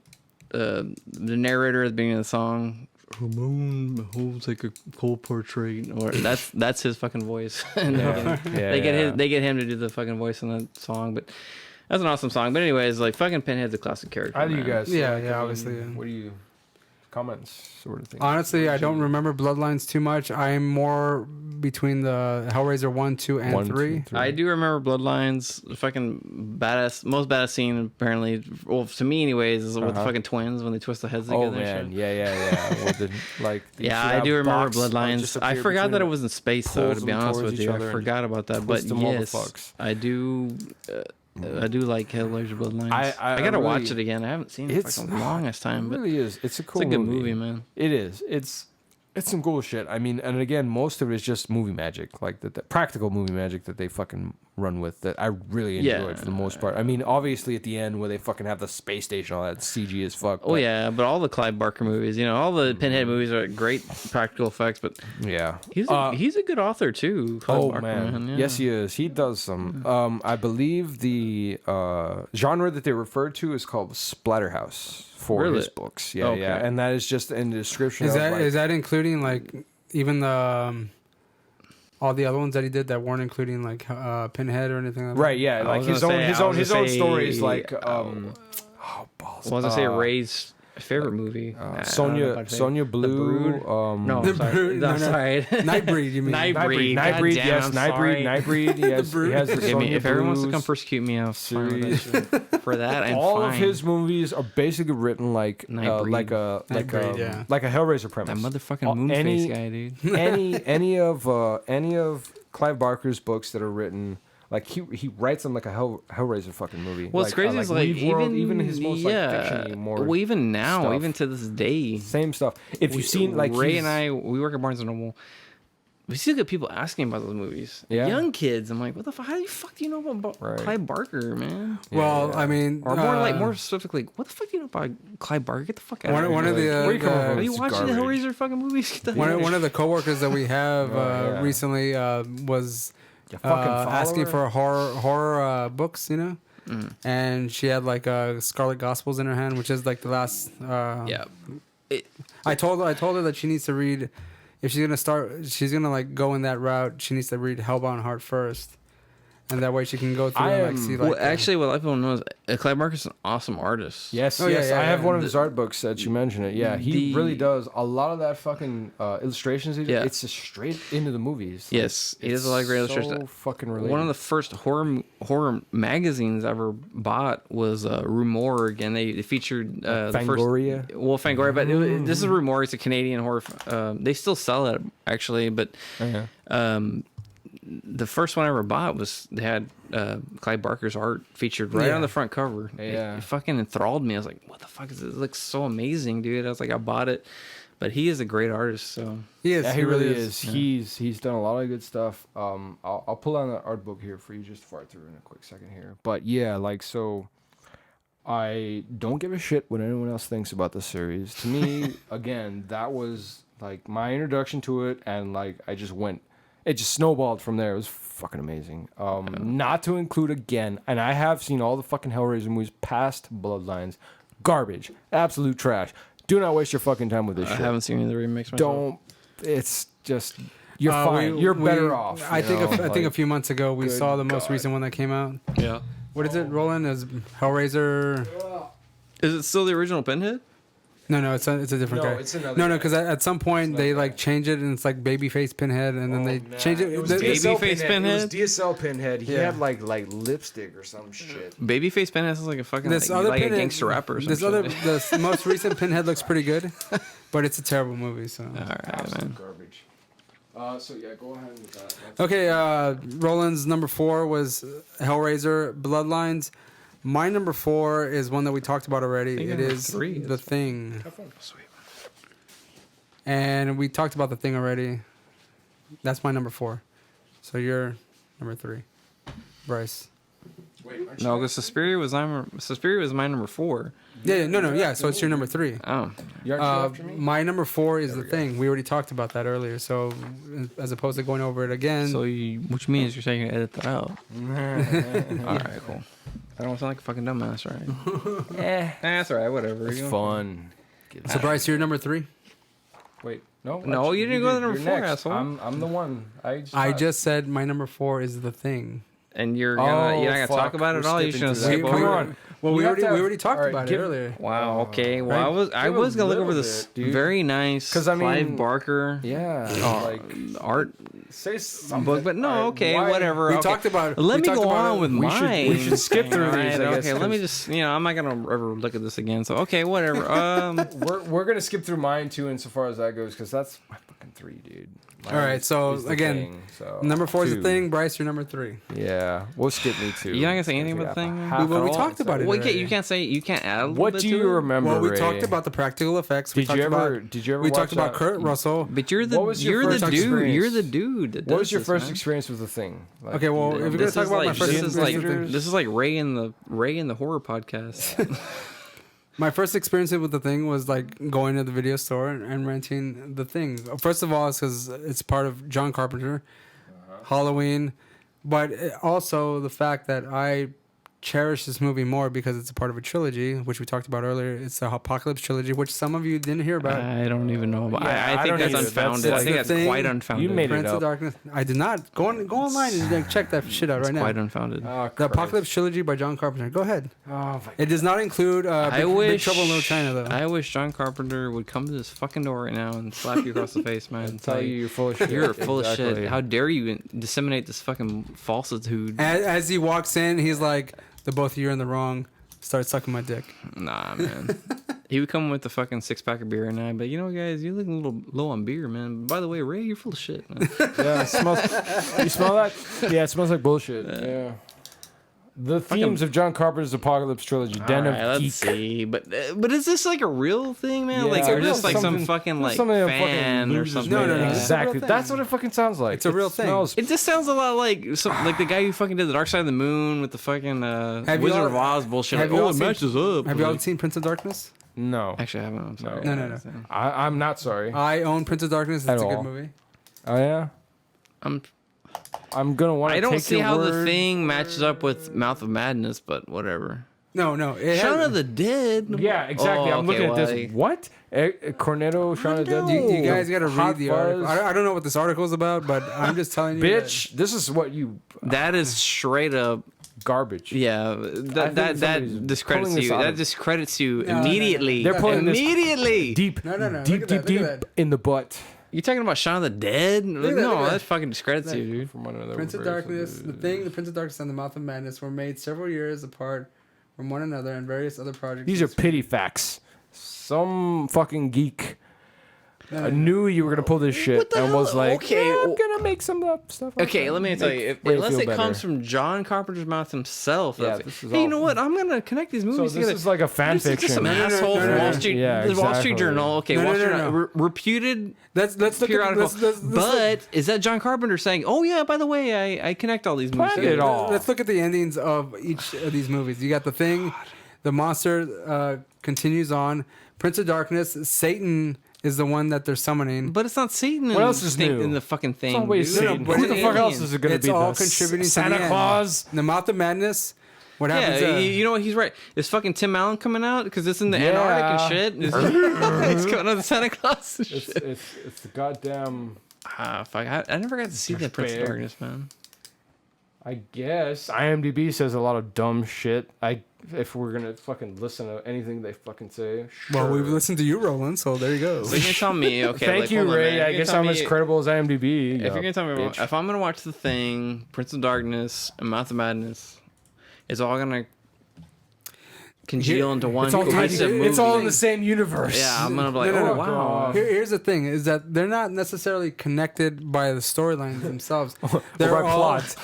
The narrator at the beginning of the song, Ramon holds like a cold portrait, or that's his fucking voice. And they get him to do the fucking voice in the song, but that's an awesome song. But anyways, like fucking Pinhead's a classic character. How do you guys? Yeah, obviously. Yeah. What do you comments sort of thing? Honestly, I don't remember Bloodlines too much. I'm more between the Hellraiser 1, 2, and 3. I do remember Bloodlines. The fucking most badass scene apparently, well to me anyways, is with the fucking twins when they twist the heads together. Oh man, yeah. With the, like, yeah, I do remember Bloodlines. I forgot that it was in space though. To be honest with you, I forgot about that. But yes, I do. I do like Hellraiser Bloodlines. I gotta watch it again. I haven't seen it for the longest time. It really is. It's a cool. It's a good movie, man. It is. It's some cool shit. I mean, and again, most of it is just movie magic, like the practical movie magic that they fucking run with. That I really enjoyed for the most part. I mean, obviously at the end where they fucking have the space station, all that CG as fuck. Oh yeah, but all the Clive Barker movies, you know, all the Pinhead movies are great practical effects. But yeah, he's a good author too. Clive Barker, man, yeah. Yes he is. He does some. I believe the genre that they refer to is called Splatterhouse for his books. Yeah, yeah, and that is just in the description. Is that including like even the all the other ones that he did that weren't including like Pinhead or anything like that? Right, yeah, like his own stories, like balls. What was I say? Ray's favorite movie. Sonya Blue. No, sorry. No, sorry. Nightbreed, you mean? Nightbreed. Nightbreed, yes. Nightbreed, yes. He has the Sonya if everyone wants to Blues come persecute me, I'll series. for that. I'm all fine. of his movies are basically written like a Hellraiser premise. That motherfucking Moonface guy, dude. any of Clive Barker's books that are written. Like he writes them like a Hellraiser fucking movie. Well, it's crazy. It's like even his most like fiction-y, more. Well, even now, stuff. even to this day, same stuff. If you've seen like Ray and I, we work at Barnes and Noble. We still get people asking about those movies. Yeah. Young kids. I'm like, what the fuck? How the fuck do you know about Clive Barker, man? Well, I mean, or more specifically, what the fuck do you know about Clive Barker? Get the fuck out of here. One of the are you watching the Hellraiser fucking movies? One of the coworkers that we have recently was. Asking for horror books, you know, and she had like Scarlet Gospels in her hand, which is like the last. I told her that she needs to read, if she's gonna like go in that route. She needs to read Hellbound Heart first, and that way she can go through and like see like. Well, actually, what people know is Clive Barker's an awesome artist. Yes, I have one of his art books that you mentioned it. Yeah, he really does a lot of that fucking illustrations. It's just straight into the movies. Yes, he does a lot of great illustrations. So fucking related. One of the first horror magazines I ever bought was Rue Morgue, and they featured Fangoria. Fangoria, but this is Rue Morgue. It's a Canadian horror. They still sell it actually, but. The first one I ever bought was they had Clive Barker's art featured right on the front cover. Yeah. It fucking enthralled me. I was like, what the fuck is this? It looks so amazing, dude. I was like, I bought it. But he is a great artist, so he is. Yeah, he really is. Yeah. He's done a lot of good stuff. I'll pull out the art book here for you just far through in a quick second here. But yeah, like so I don't give a shit what anyone else thinks about the series. To me, again, that was like my introduction to it, and like I just went it just snowballed from there. It was fucking amazing. Not to include again, and I have seen all the fucking Hellraiser movies past Bloodlines. Garbage. Absolute trash. Do not waste your fucking time with this I shit. haven't seen any of the remakes myself. Don't. It's just. You're fine. You're better off. I think know? I think a few months ago we good saw the most God. recent one that came out. Yeah. What is it, Roland? Is Hellraiser? Is it still the original Pinhead? No, it's a different guy. it's another No, guy. because at some point they like change it and it's like babyface Pinhead, and then they change it. It was the- DSL DSL Pinhead? It was DSL Pinhead. He Yeah. had like lipstick or some shit. Babyface Pinhead sounds like a fucking This like, other like a Pinhead, gangster rapper or some this shit. other, the most recent Pinhead looks pretty good, but it's a terrible movie. So All right, man. Garbage. So yeah, go ahead with that. okay, Roland's number 4 was Hellraiser Bloodlines. My number 4 is one that we talked about already. think It number is 3 The is- Thing, Sweet. and we talked about The Thing already. That's my number 4. So you're number 3, Bryce. No, because Suspiria was my number 4. Yeah. So it's your number 3. Oh, My number 4 is The Thing. We already talked about that earlier. So as opposed to going over it again, so what you mean is you're saying you're gonna edit that out? All right, cool. I don't sound like a fucking dumbass, right? That's all right. Whatever. It's You know? fun. so Bryce, you're number 3. Wait, no. No, you didn't go to did. number You're 4, next. asshole. I'm the one. I just said my number 4 is The Thing. And you're not gonna talk about it We're all. You're skipping just gonna through skip that. over Come it? on. Well, we You have to already have- talked all right, about give- it earlier. Wow. Okay. Well, Right? I Give a was gonna look over little this bit, dude. very nice 'Cause, I Clive mean- Barker Yeah. art Say something. book, but no. Okay, whatever. We okay. talked about. Let we me talked go about on it. with We should- mine. we should skip through All these, I guess, Okay, let me 'cause- just. I'm not gonna ever look at this again. So okay, whatever. We're gonna skip through mine too, insofar as that goes, because that's my fucking 3, dude. All right, so is The again, Thing, so Number 4 is The 2. Thing. Bryce, you're number 3. Yeah, we'll skip me too. You're not gonna say anything about The Thing? Well, we talked about it. Well, already. you can't say. You can't add. A little What bit do to you it? remember? Well, we Ray? talked about the practical effects. We Did you talked ever? about, Did you ever? we watch talked about that? Kurt Russell. But you're the What was your you're the first dude. experience? You're the dude. That What was does your this, first man. experience with The Thing? Like, Okay, well, if you're gonna This talk is about my like- first this is like experience, this is like Ray in the horror podcast. my first experience with The Thing was like going to the video store and renting The Thing. First of all, it's because it's part of John Carpenter, Halloween, but also the fact that I cherish this movie more because it's a part of a trilogy, which we talked about earlier. It's the Apocalypse trilogy, which some of you didn't hear about. I don't even know. But Yeah, I I think don't that's either. unfounded. That's I think the that's thing. quite unfounded. You made it Prince up. of Darkness. I did not. Go online and like, check that shit out It's right now. quite unfounded. Oh, The Christ. Apocalypse trilogy by John Carpenter. Go ahead. Oh my It does not include Big Trouble in Little China, though. I wish John Carpenter would come to this fucking door right now and slap you across the face, man. God. Tell Like, you you're full of shit. you're full of Exactly. shit. How dare you disseminate this fucking falsitude? As he walks in, he's like, "The both of you are in the wrong. Start sucking my dick." Nah, man. He would come with the fucking 6-pack of beer, and I'd be like, you know, guys, you're looking a little low on beer, man. By the way, Ray, you're full of shit, man. Yeah, it smells. You smell that? Yeah, it smells like bullshit. Yeah. The themes of John Carpenter's Apocalypse trilogy, Den Alright, of let's Geek. see. But is this like a real thing, man? Yeah, like, it's or a just real like some something- fucking like something a fucking fan or loser's something? No, no, no. Yeah. It's a real Exactly. thing. That's what it fucking sounds like. It's a real thing. Smells, It just sounds a lot like like the guy who fucking did the Dark Side of the Moon with the fucking Have you Wizard all- of Oz bullshit. have Like, you oh, all it seen- matches up. Have you all Like, seen Prince of Darkness? no. Actually, I haven't. I'm sorry. No. I'm not sorry. I own Prince of Darkness. It's At a all. good movie. Oh yeah. I'm gonna want to. I don't take see your how the word. thing matches up with Mouth of Madness, but whatever. No. It Shaun has- of the Dead. Yeah, exactly. Oh, I'm looking at okay, this. What? Cornetto, Shaun of the Dead. You guys got to Hot read the article. Fuzz. I don't know what this article is about, but I'm just telling you. Bitch, this is what you That is straight up. garbage. Yeah, think that somebody's discredits pulling this you. out That of- discredits you No, no, no. immediately. They're pulling this immediately. Deep, No. Look deep, at that, deep, look at deep in the butt. You talking about Shaun of the Dead? at No, that, look at that that. fucking discredits you, dude. From one another. Prince of Darkness, The Thing, The Prince of Darkness, and The Mouth of Madness were made several years apart from one another and various other projects. These are pity facts. Some fucking geek knew you were gonna pull this shit What the and was hell? like, Okay, yeah, I'm well- gonna make some up stuff. up Okay, there. let me tell Make you. Ray Unless feel it better. comes from John Carpenter's mouth himself, Yeah, that's this is hey, you all- know what? I'm gonna connect these So movies this together. is like a fan This is just fiction. some no, asshole from no, Wall no. Street, Yeah, the Wall Street exactly. Journal. Okay, No, Wall no, Street no, Journal, no. reputed Let's look periodical. at let's But is that John Carpenter saying, "Oh yeah, by the way, I connect all these movies Planned it together"? all. Let's look at the endings of each of these movies. You got The Thing, the monster continues on. Prince of Darkness, Satan is the one that they're summoning. But it's not Satan. What else is new? in the fucking thing? It's always dude. Satan. but Who the it- fuck else is it going to It's be? all the contributing to Santa the end. Claus? The Mouth of Madness. What Yeah, happens? you know what? He's right. Is fucking Tim Allen coming out? Because it's in the Yeah. Antarctic and shit. It's coming out of Santa Claus and shit. It's the goddamn. Ah, fuck. I never got to see that Prince of Big. Darkness, man. I guess IMDb says a lot of dumb shit. If we're gonna fucking listen to anything they fucking say, Well, sure. we've listened to you, Roland, so there you go. So you're gonna tell me, okay? Thank like, you, hold on, Ray. man. You're I gonna guess tell I'm as me- credible as IMDb. If you're gonna tell me, bitch. if I'm gonna watch The Thing, Prince of Darkness, and Mouth of Madness, it's all gonna congeal into one it's all cohesive movie. it's all in the same universe. Yeah, I'm gonna be like, No, no, oh no. wow. Here's the thing: is that they're not necessarily connected by the storylines themselves. or They're by all, plot.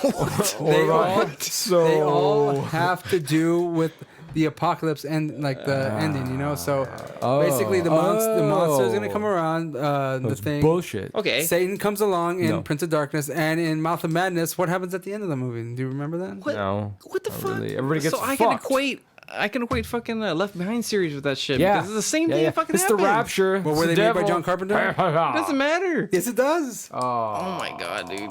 They Or all, by- so they all have to do with the apocalypse and like the ending, you know. So basically, the monster is gonna come around. The That's thing, bullshit. Okay. Satan comes along in No. Prince of Darkness, and in Mouth of Madness, what happens at the end of the movie? Do you remember that? What? No. What the Not fuck? really. Everybody gets so I can fucked. equate fucking Left Behind series with that shit. Yeah. Because it's the same thing that fucking It's happened. the rapture. Well, It's were the they made by devil. John Carpenter? It doesn't matter. Yes, it does. Oh my god, dude.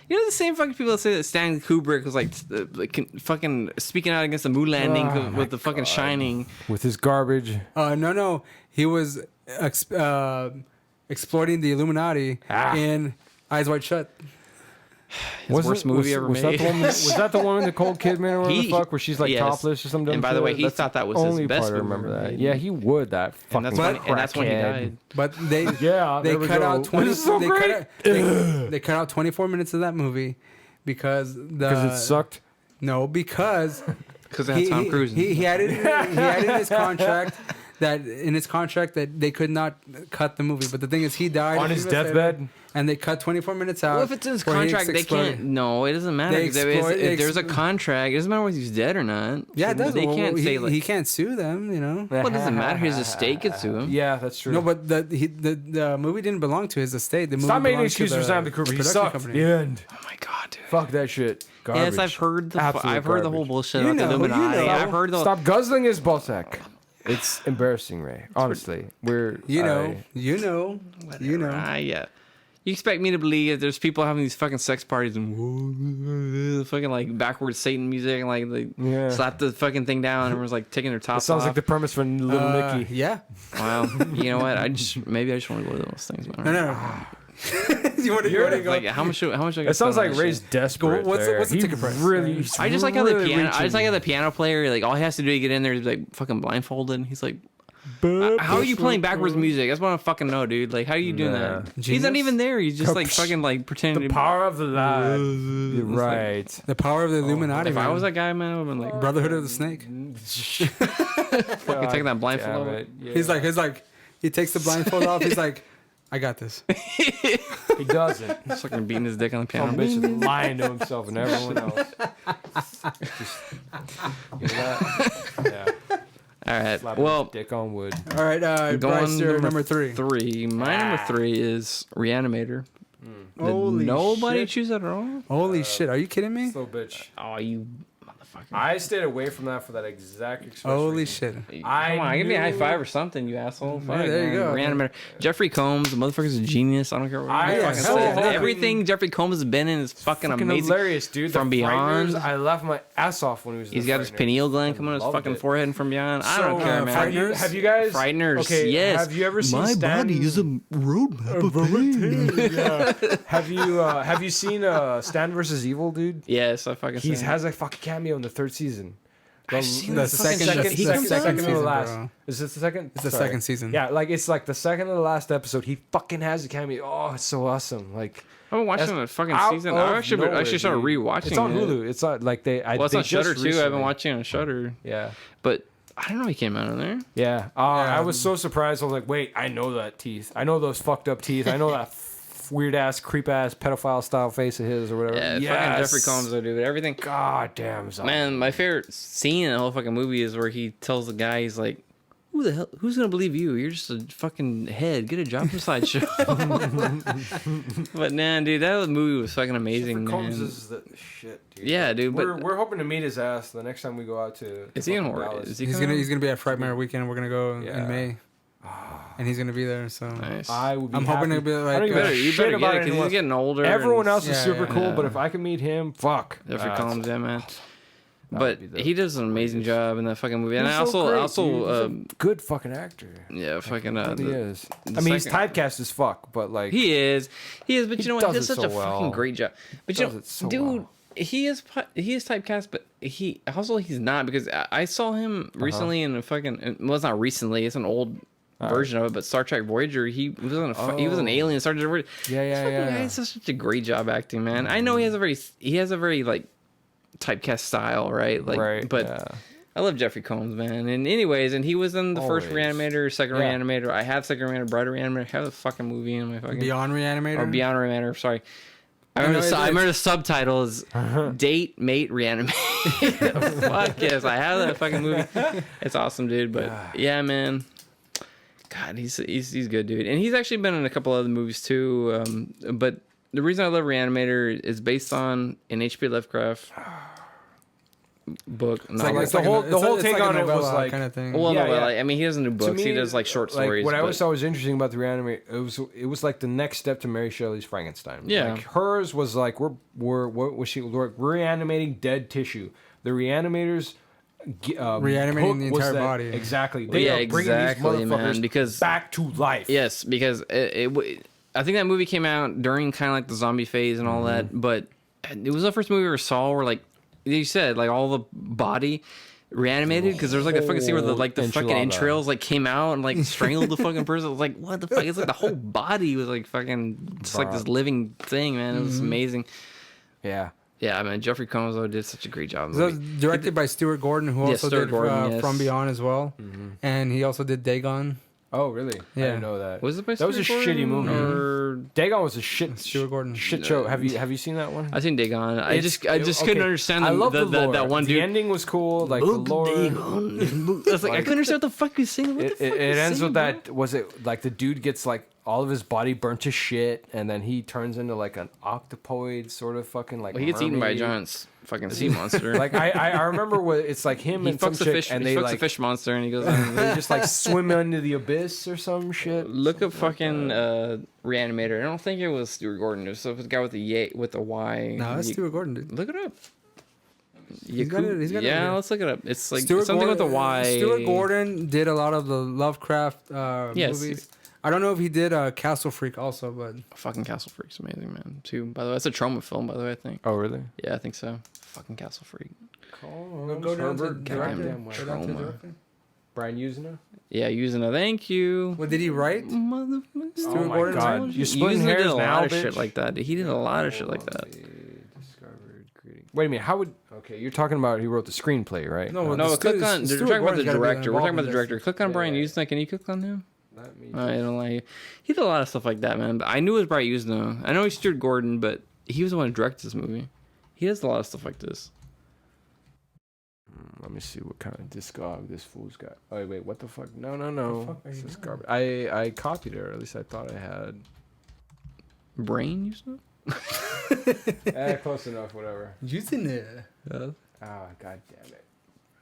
You know the same fucking people that say that Stanley Kubrick was like fucking speaking out against the moon landing Oh with the fucking Shining. With his garbage. No, he was exploiting the Illuminati in Eyes Wide Shut. Worst movie ever was made. That the one, was that the one with Nicole Kidman or whatever the He- fuck, where she's like yes. topless or something? And by the way, he thought that was his only best part I movie remember ever that. made. Yeah, he would that And fucking that's when he crackhead. died. But they Yeah, they there we cut go. out 20 This is so they, great. cut out, they cut out 24 minutes of that movie because Because it sucked. No, because Because it had Tom Cruise. in it. he had it in his contract that they could not cut the movie. But the thing is, he died On a his few months deathbed? later, and they cut 24 minutes out. Well, if it's in his where he contract, they exploded. can't. No, it doesn't matter. They 'cause exploit- if there's a contract, it doesn't matter whether he's dead or not. Yeah, it does. They Well, can't he, say like. he can't sue them. You know. Well, it doesn't matter. His estate could sue him. Yeah, that's true. No, but the movie didn't belong to his estate. The movie Stop making belonged to excuses for the Stanley Kubrick. He production sucked. company. The end. Oh my god, dude. Fuck that shit. Garbage. Yes, I've heard Absolute I've heard the whole garbage. bullshit You about know, the Illuminati. you know. I've heard the. Stop guzzling his ballsack. It's embarrassing, Ray. Honestly, we're You know. Yeah. You expect me to believe that there's people having these fucking sex parties and fucking like backwards Satan music and like they Yeah. slap the fucking thing down and everyone's like taking their top It sounds off. like the premise for Little Nicky. Yeah. Wow. You know what? Maybe I just want to go to those things, man. No. you want to go? Like how much? How much? I It sounds like Ray's Go, desperate. what's the there. ticket price? Really, I just like how the really piano. I just like how reaching. the piano player, like all he has to do to get in there is like fucking blindfolded. And he's like, how are you playing backwards music? That's what I fucking know, dude. Like, how are you doing Nah. that? He's not Genius? even there. He's just like fucking like pretending. The to power of the light. You're right. The power of the Illuminati. If I man. was that guy, man, I would have been like, Brotherhood of the Snake. fucking taking that blindfold off. He's like, he takes the blindfold off. He's like, I got this. He doesn't. Just fucking beating his dick on the piano. Some bitch is lying to himself and everyone else. Just, you know that? Yeah. All right. Slap Well, his dick on wood. All right, Bryce, you're number three. My number three is Reanimator. Did Holy nobody shit. choose that at all? Holy shit! Are you kidding me? Slow bitch. Oh, you motherfucker. I stayed away from that for that exact express Holy reason. shit! Come on, give me a high knew- five or something, you asshole. Fuck, there you man. go. Reanimator. Jeffrey Combs, the motherfucker's a genius. I don't care what I you am fucking so say. hoping- Everything Jeffrey Combs has been in is fucking amazing. hilarious, dude. From The Beyond. Frighteners, I laughed my ass off when he was. in He's The got his Frighteners. pineal gland I coming on his loved fucking it. forehead and from beyond. I don't So, care, man. Have you guys? Frighteners, Okay, yes. Have you ever seen My Stan? body is a roadmap of pain. Yeah. Have you seen Stan versus Evil, dude? Yes, I fucking He seen it. has a fucking cameo in the third season. I've seen The that fucking second- shit. He the comes second on. to the season, last. bro. Is this the second? It's the Sorry. second season. Yeah, like it's like the second to the last episode. He fucking has a cameo. Oh, it's so awesome. Like I've been watching that's the fucking out season. of I actually started dude. rewatching It's on it. Hulu. It's not like they. Well, it's they on Shutter just too. I've been recently- watching it on Shutter, Yeah, but I don't know he came out on there. yeah. I was so surprised. I was like, wait, I know that teeth. I know those fucked up teeth. I know that weird ass, creep ass, pedophile style face of his or whatever. Yeah, fucking Jeffrey Combs, though, dude. Everything. God damn, Zom. Man, my favorite scene in the whole fucking movie is where he tells the guy, he's like, "Who the hell? Who's gonna believe you? You're just a fucking head. Get a job from Sideshow." But nah, dude, that movie was fucking amazing, Jeffrey man. Combs is the shit, dude. Yeah, dude. But We're hoping to meet his ass the next time we go out to. is he in fucking horror? Dallas. Is he He's coming? gonna be at Frightmare Weekend. We're gonna go Yeah. in May. and he's gonna be there. So Nice. I would be I'm hoping happy. to be I like don't give a you shit better get about it because anyone he's getting older. Everyone and else is Yeah, super yeah, cool, yeah. but if I can meet him, fuck. Jeffrey That's- Combs, yeah, man. that But would be the he does an amazing job in that fucking movie, and He's I so also, great, also, dude. He's a good fucking actor. yeah, fucking, He really is. the I mean, he's second- typecast as fuck, but like he is, but He you know what? He does does it such a so fucking well. great job. But He you does know, it so dude, well. he is typecast, but he also he's not because I saw him recently in a fucking well, it's not recently, it's an old version of it, but Star Trek Voyager, he was he was an alien in Star Trek Voyager. Yeah, yeah, This fucking yeah. guy does such a great job acting, man. I know he has a very like typecast style, right? Like, Right, but. yeah. I love Jeffrey Combs, man. And anyways, and he was in the first Always. Reanimator, second Yeah. Reanimator. I have second Reanimator, Brighter Reanimator. I have the fucking movie in my fucking Beyond Reanimator. or Beyond Reanimator. Sorry, I know, remember, I it's- remember the subtitle is Date Mate Reanimate. Fuck yes, I have that fucking movie. It's awesome, dude. But yeah, man. God, he's good, dude. And he's actually been in a couple other movies too. But the reason I love Reanimator is based on an H.P. Lovecraft book. It's like, novel. it's the like whole- a, the whole it's take like a on it was novella like- kind of thing. Well, Yeah, no, but yeah. like, I mean, he doesn't do books. He does like short stories. What I but- always thought was interesting about the Reanimator, it was like the next step to Mary Shelley's Frankenstein. Yeah. like hers was like what was she? We're reanimating dead tissue. The Reanimators. Reanimating the hook was entire that- body. Exactly. They Yeah, are bringing exactly, these man, motherfuckers because- back to life. Yes, because I think that movie came out during kind of like the zombie phase and all that, but it was the first movie we ever saw where like you said, like all the body reanimated because there was like a fucking scene where the fucking Enchilada. entrails like came out and like strangled the fucking person. It was like what the fuck? It's like the whole body was like fucking just like this living thing, man. It was amazing. Yeah. Yeah, I mean Jeffrey Combs though did such a great job. in the So movie. that's directed by Stuart Gordon, who Yeah, also Stuart did Gordon, yes. From Beyond as well, and he also did Dagon. Oh, really? I Yeah. didn't know that. Was it by That was a Stuart shitty Gordon, movie. Or Dagon was a shit. Stuart Gordon. Shit show. Have you seen that one? I seen Dagon. I It's- just couldn't okay, understand I love the lore. that one The dude. ending was cool. Like the lore. I was like, I couldn't understand what the fuck he was saying. What the It, fuck it, is it ends saying, with that. Was it like the dude gets like all of his body burnt to shit, and then he turns into like an octopoid sort of fucking like. Well, he gets eaten by a mermaid. giant fucking sea monster. Like I remember what it's like him he and some fucks a chick, fish. and He they fucks like a fish monster, and he goes. they just like swim into the abyss or some shit. Look up fucking Reanimator. I don't think it was Stuart Gordon. It was the guy with the Y. No, that's Ye- Stuart Gordon, dude. Look it up. He's got it- he's got it yeah, here. let's look it up. It's like Stuart something with Gordon, a Y. Stuart Gordon did a lot of the Lovecraft Yes. movies. I don't know if he did Castle Freak also, but Fucking Castle Freak's amazing, man. Too. By the way, that's a trauma film. By the way, I think. Oh really? Yeah, I think so. Fucking Castle Freak. go down to Herbert, director. goddamn well. Go down to Trauma. director. Brian Usina. Yeah, using a thank you. What did he write? Motherfucker. Stuart Oh my Gordon's god, own? you're splitting Usina hairs did a now, lot of bitch. shit like that. He did a lot of shit like that. Discovered creating. Wait a minute. How would? Okay, you're talking about he wrote the screenplay, right? No, No, the click Stuart- on. We're Stuart talking about Gordon's the gotta be director. We're talking about involved the in director. this. Click on Brian Yeah. Usna. Can you click on him? Let me I don't like. He did a lot of stuff like that, man. But I knew it was Brian Usna. I know he's Stuart Gordon, but he was the one who directed this movie. He does a lot of stuff like this. Let me see what kind of discog this fool's got. Oh wait, what the fuck? No. fuck are This you is doing? garbage. I copied it, or at least I thought I had. Brain Usna. Close enough. Whatever. Using it. Ah, god damn it.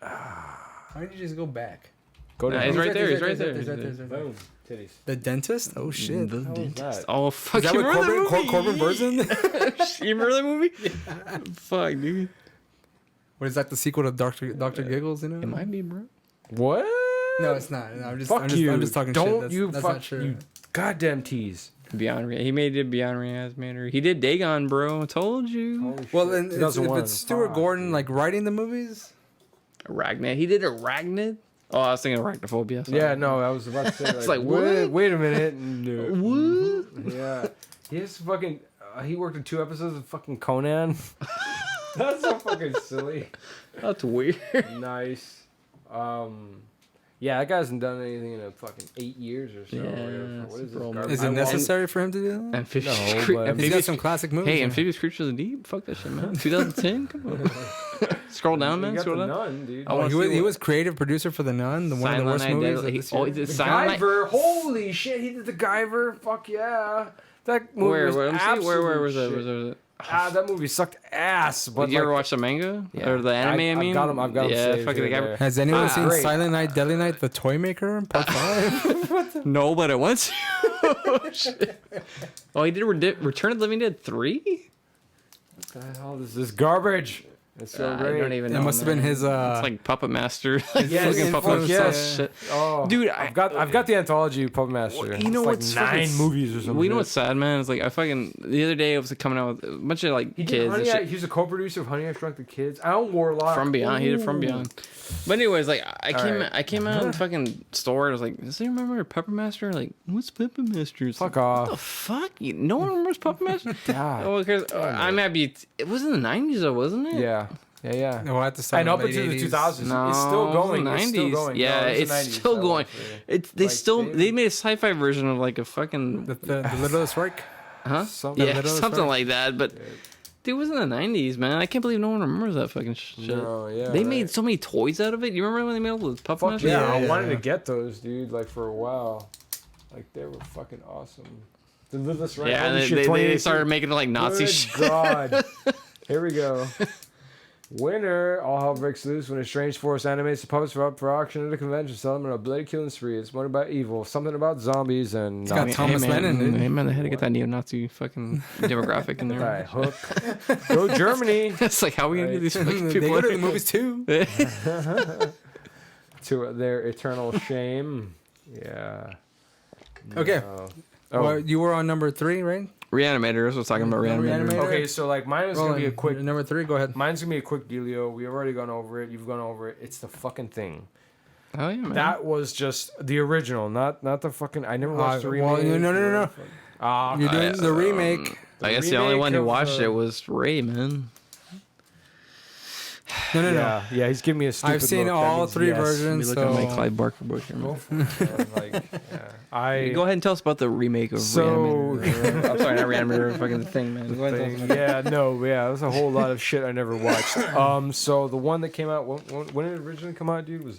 Why did you just go back? Go to Nah, he's hell. right there. He's right there. He's right there. He's right there. Boom. Titties. The dentist? Oh shit. The How was dentist. that? Oh fuck! Is that You what remember that Corbin movie? Burns in? You remember that movie? Fuck, dude. What is that? The sequel to Doctor Giggles? You know? It might be, bro. What? No, it's not. No, I'm just. Fuck I'm just, you. I'm just talking Don't shit. That's, you that's fuck not true. you. Goddamn tease. Beyond He did Beyond Reanimator. He did Dagon, bro. I told you. Well, then if 2001. it's Stuart Fuck, Gordon dude. like writing the movies. Arachnid. He did Arachnid. Oh, I was thinking Arachnophobia. Sorry. Yeah, no, I was about to say. Like, It's like, wait, what? wait a minute. No. What? Yeah. He has fucking. He worked in 2 episodes of fucking Conan. That's so fucking silly. That's weird. Nice. Yeah, that guy hasn't done anything in a fucking 8 years or so. Yeah, What is this? bro. garbage? Is it I- necessary for him to do that? Amphibious. No, Cre- but- He's got amphibious. some classic movies. Hey, man. Amphibious Creatures of the Deep. Fuck that shit, man. 2010. Come on. Scroll down, You man. got Scroll the down. Nun, dude. I Oh, wanna he was, see he what- was creative producer for The Nun, one of the Silent worst Night, movies. Deadly- of this oh, year. he did The Silent Night. Guyver. Holy shit, he did the Guyver. Fuck yeah. That movie Where? was Where? Let me see. Where was absolute it? shit. Was it? that movie sucked ass. But Did you ever watch the manga Yeah. or the anime? I mean, I've got 'em yeah, saved fucking here, like, there. Has anyone seen great. Silent Night, Deadly Night, the Toy Maker, Part 5? no, but I want to. Oh, shit. Oh, he did Return of the Living Dead 3? What the hell is this garbage? It's so I great. don't even know. It must have been man. his. It's like Puppet Master. Like Yes, fucking Puppet fuck Master yes. shit. Oh, Dude, I've got the anthology of Puppet Master. You know It's what's like 9 fucking movies or something. Well, you know what's sad, man? It's like I fucking the other day I was coming out with a bunch of like He did kids. and Honey, shit. he was a co-producer of Honey I Shrunk the Kids. Alan Warlock. From Beyond. He did From Beyond. But anyways, like right. I came out of the fucking store and I was like, does anyone remember Puppet Master? Like, what's Puppet Master? It's Fuck like, off. What the fuck? No one remembers Puppet Master? God. Oh, because I might be. It was in the 90s though, wasn't it? Yeah. Yeah. No, at the start And of up the into the 80s. 2000s. No, It's still going. it was It's the still 90s. going. Yeah, No, it was it's the 90s. still That going. was, They like, still they- they made a sci-fi version of like a fucking The Littlest Reich. huh? something- Yeah, Littlest something Reich? like that. But dude, it was in the 90s, man. I can't believe no one remembers that fucking shit. No, yeah, they right. made so many toys out of it. You remember when they made all those Puppet Fuck Master? yeah, I yeah, wanted yeah. to get those, dude, like for a while. Like they were fucking awesome. The Littlest Reich. Yeah, holy and shit, they 2018. started making like Nazi Good shit. God. Here we go. Winner, all hell breaks loose when a strange force animates the puppets for up for auction at a convention selling a bloody killing spree. It's one about evil, something about zombies, and got Thomas hey, man, Lennon, dude. Hey man, they had to get that neo-Nazi fucking demographic in Right, there. Hook. Go Germany It's like, how are we gonna Right. get these fucking They people? go to the movies too. to their eternal shame. Yeah. Okay. No. Well, you were on number 3, right? Reanimator. That's what talking about. Reanimator. Reanimator. Okay, so like mine is gonna be a quick. Number 3, go ahead. Mine's gonna be a quick dealio. We've already gone over it. You've gone over it. It's the fucking Thing. Oh yeah, man. That was just the original, not the fucking. I never watched the well, remake. no. Ah, You're doing the remake. I guess the only remake one who of, watched it was Ray, man. No. yeah. He's giving me a stupid I've seen look. That all means 3 yes. versions. Look at my So Clyde Barker book here, Go man. for it, man. Like, yeah. I Go ahead and tell us about the remake of So- Reanimator. I'm sorry, not Reanimator, fucking the Thing, man. Go ahead and tell us about there's a whole lot of shit I never watched. So the one that came out when it originally come out, dude, was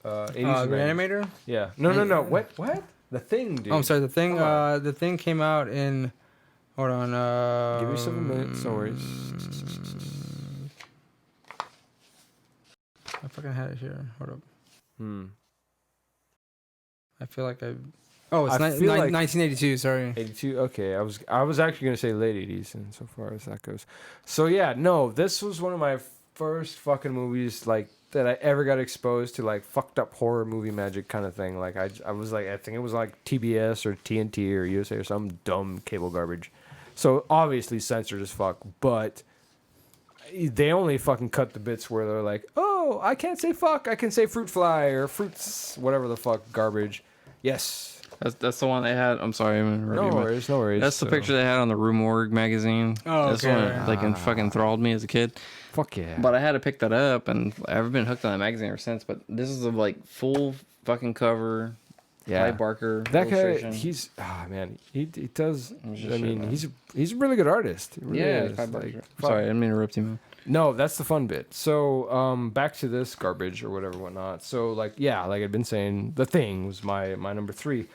80s. or 90s. Reanimator? Yeah. No. What? The Thing, dude. Oh, I'm sorry. The Thing. Come on. The Thing came out in. Hold on. Give me 7 minutes. No worries. I fucking had it here. Hold up. I feel like I. Oh, it's I feel like- 1982. Sorry. 82. Okay, I was actually gonna say late 80s, and so far as that goes. So yeah, no, this was one of my first fucking movies like that I ever got exposed to like fucked up horror movie magic kind of thing. Like I was like I think it was like TBS or TNT or USA or some dumb cable garbage. So obviously censored as fuck, but they only fucking cut the bits where they're like, oh, I can't say fuck, I can say fruit fly or fruits, whatever the fuck garbage. Yes. That's the one they had. I'm sorry, I'm interrupting No you, but worries, no worries. That's the So- picture they had on the Rue Morgue magazine. Oh, That's okay. one like fucking enthralled me as a kid. Fuck yeah. But I had to pick that up, and I've been hooked on that magazine ever since. But this is a like full fucking cover. Yeah. Clive Barker. That guy, illustration. he's man, he does. He's just I shit, mean, man. he's a really good artist. He really Yeah, is. Clive Like, Barker. fuck. Sorry, I didn't mean to interrupt you, man. No, that's the fun bit. So, back to this garbage or whatever, whatnot. So, like, yeah, like I'd been saying, The Thing was my number 3.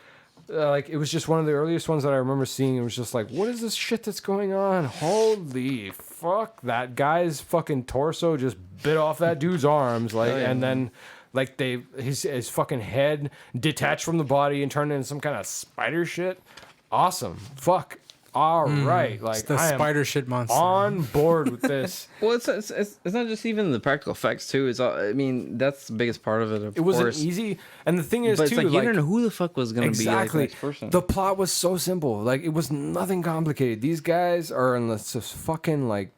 Like, it was just one of the earliest ones that I remember seeing. It was just like, what is this shit that's going on? Holy fuck! That guy's fucking torso just bit off that dude's arms, like, and then. Like his fucking head detached from the body and turned into some kind of spider shit. Awesome. Fuck. All right. Like It's the I am spider shit monster. on board with this. Well, it's not just even the practical effects too. It's all, I mean that's the biggest part of it. Of It wasn't course. easy. And the thing is but it's too, like you like, don't know who the fuck was gonna exactly. be like, the next person. The plot was so simple. Like it was nothing complicated. These guys are in this fucking like